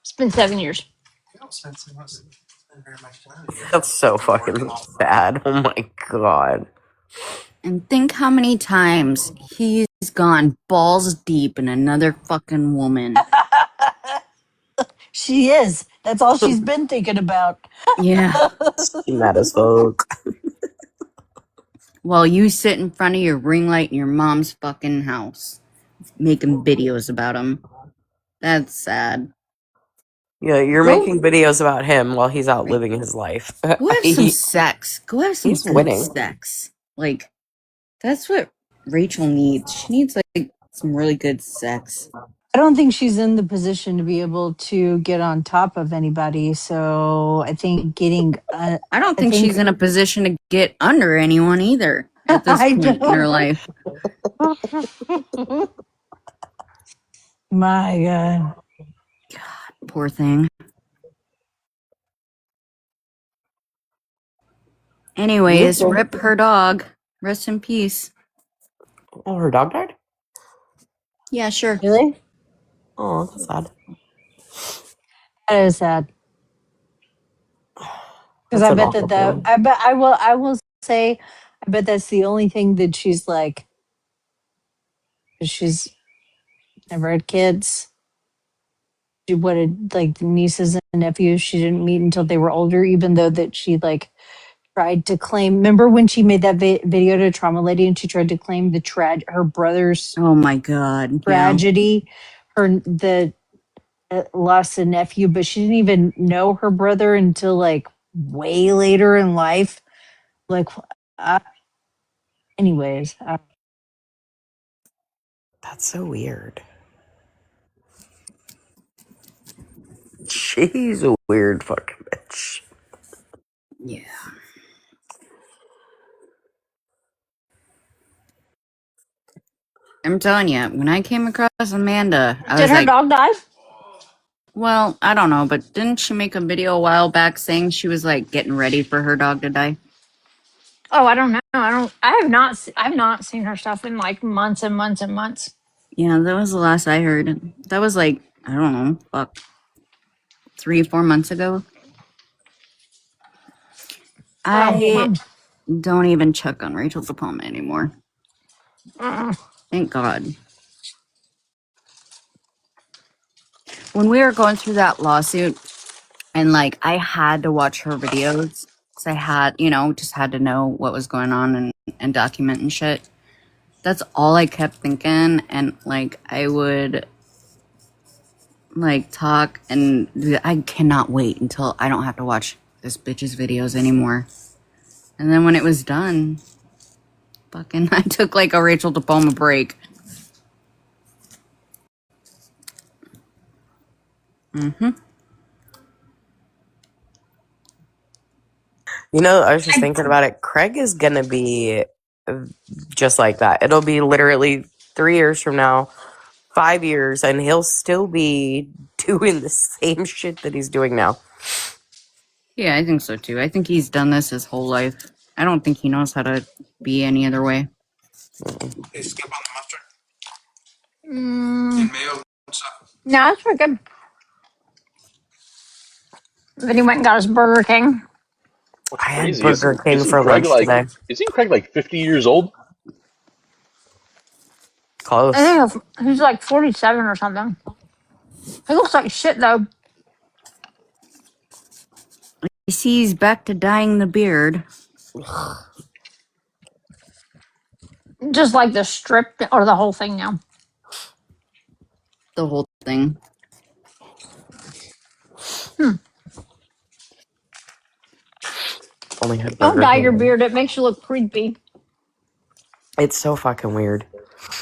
It's been 7 years. That's so fucking bad. Oh my god. And think how many times he's gone balls deep in another fucking woman. She is. That's all she's been thinking about. Yeah. She mad as fuck. While you sit in front of your ring light in your mom's fucking house, making videos about him. That's sad. Yeah, you're Go making videos about him while he's out living his life. go have some sex. Go have some He's good winning. sex. Like, that's what Rachel needs. She needs like some really good sex. I don't think she's in the position to be able to get on top of anybody. So I think I don't I think think she's in a position to get under anyone either at this I point in her don't. life. My God. Poor thing. You Anyways, okay? rip her dog. Rest in peace. Oh, her dog died? Yeah, sure. Really? Oh, that's sad. That is sad. Because That's I an bet that awful that feeling. I bet I will say I bet that's the only thing that she's like, 'cause she's never had kids. She wanted like nieces and nephews she didn't meet until they were older, even though that she like tried to claim. Remember when she made that video to Trauma Lady and she tried to claim her brother's Oh my god. Yeah. tragedy, the lost a nephew, but she didn't even know her brother until like way later in life. Like, uh, anyways, That's so weird. She's a weird fucking bitch. Yeah. I'm telling you, when I came across Amanda, I Did was her like, dog die? well, I don't know, but didn't she make a video a while back saying she was like getting ready for her dog to die? Oh, I don't know. I don't. I have not. I've not seen her stuff in like months and months and months. Yeah, that was the last I heard. That was like, I don't know, fuck, 3, 4 months ago. Oh, I wow. don't even check on Rachel DePalma anymore. Uh-uh. Thank God. When we were going through that lawsuit, and like I had to watch her videos, because I had, just had to know what was going on and document and shit. That's all I kept thinking, and like I would like talk, and I cannot wait until I don't have to watch this bitch's videos anymore. And then when it was done, fucking, I took like a Rachel DePalma break. Mm-hmm. You know, I was just thinking about it. Craig is gonna be just like that. It'll be literally 3 years from now, 5 years, and he'll still be doing the same shit that he's doing now. Yeah, I think so too. I think he's done this his whole life. I don't think he knows how to be any other way. Mm, no, that's pretty good. Then he went and got his Burger King. What's I had crazy Burger King isn't for Craig lunch like today. isn't Craig like 50 years old? Close. I think he's like 47 or something. He looks like shit though. You see, he's back to dyeing the beard. Just like the strip or the whole thing now. The whole thing. Hmm. Only had Don't Burger dye your King. beard. It makes you look creepy. It's so fucking weird.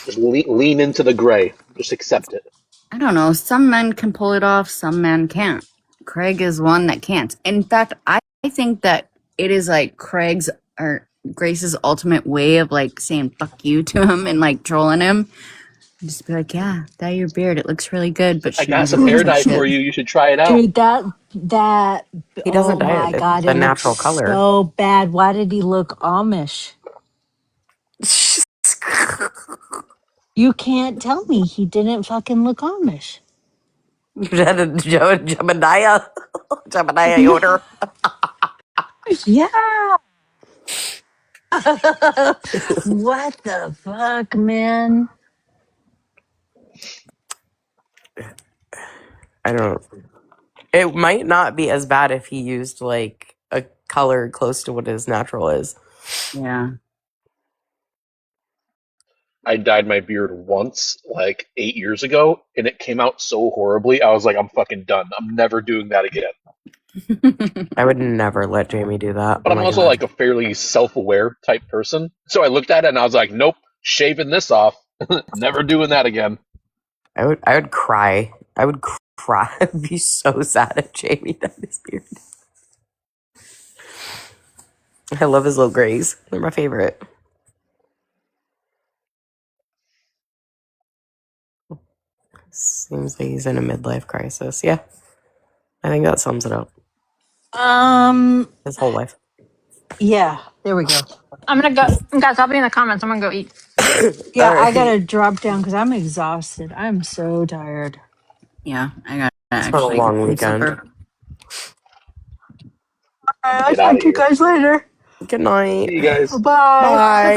Just lean into the gray. Just accept it. I don't know. Some men can pull it off, some men can't. Craig is one that can't. In fact, I think that it is like Craig's or Grace's ultimate way of like saying fuck you to him and like trolling him. Just be like, yeah, dye your beard. It looks really good, but I she got really some looks hair like dye shit. for you. You should try it out. Dude, that He oh doesn't dye it. my It's god, the it looks natural color. so bad. Why did he look Amish? You can't tell me he didn't fucking look Amish. Jebediah. Jebediah Yoder. Yeah. What the fuck, man? I don't. It might not be as bad if he used like a color close to what his natural is. Yeah. I dyed my beard once, like 8 years ago, and it came out so horribly. I was like, I'm fucking done. I'm never doing that again. I would never let Jamie do that. But Oh I'm my also god. like a fairly self-aware type person. So I looked at it and I was like, nope, shaving this off. Never doing that again. I would cry. I would cry. I'd be so sad if Jamie dyed his beard. I love his little grays. They're my favorite. Seems like he's in a midlife crisis. Yeah, I think that sums it up. Um, His whole life. yeah, there we go. I'm gonna go, guys. I'll be in the comments. I'm gonna go eat. Yeah, All I right. gotta drop down because I'm exhausted. I'm so tired. Yeah, I gotta It's been a actually get long some weekend. supper. All right, I'll Get out talk of to you here. guys later. Good night. See you guys. Bye. Bye.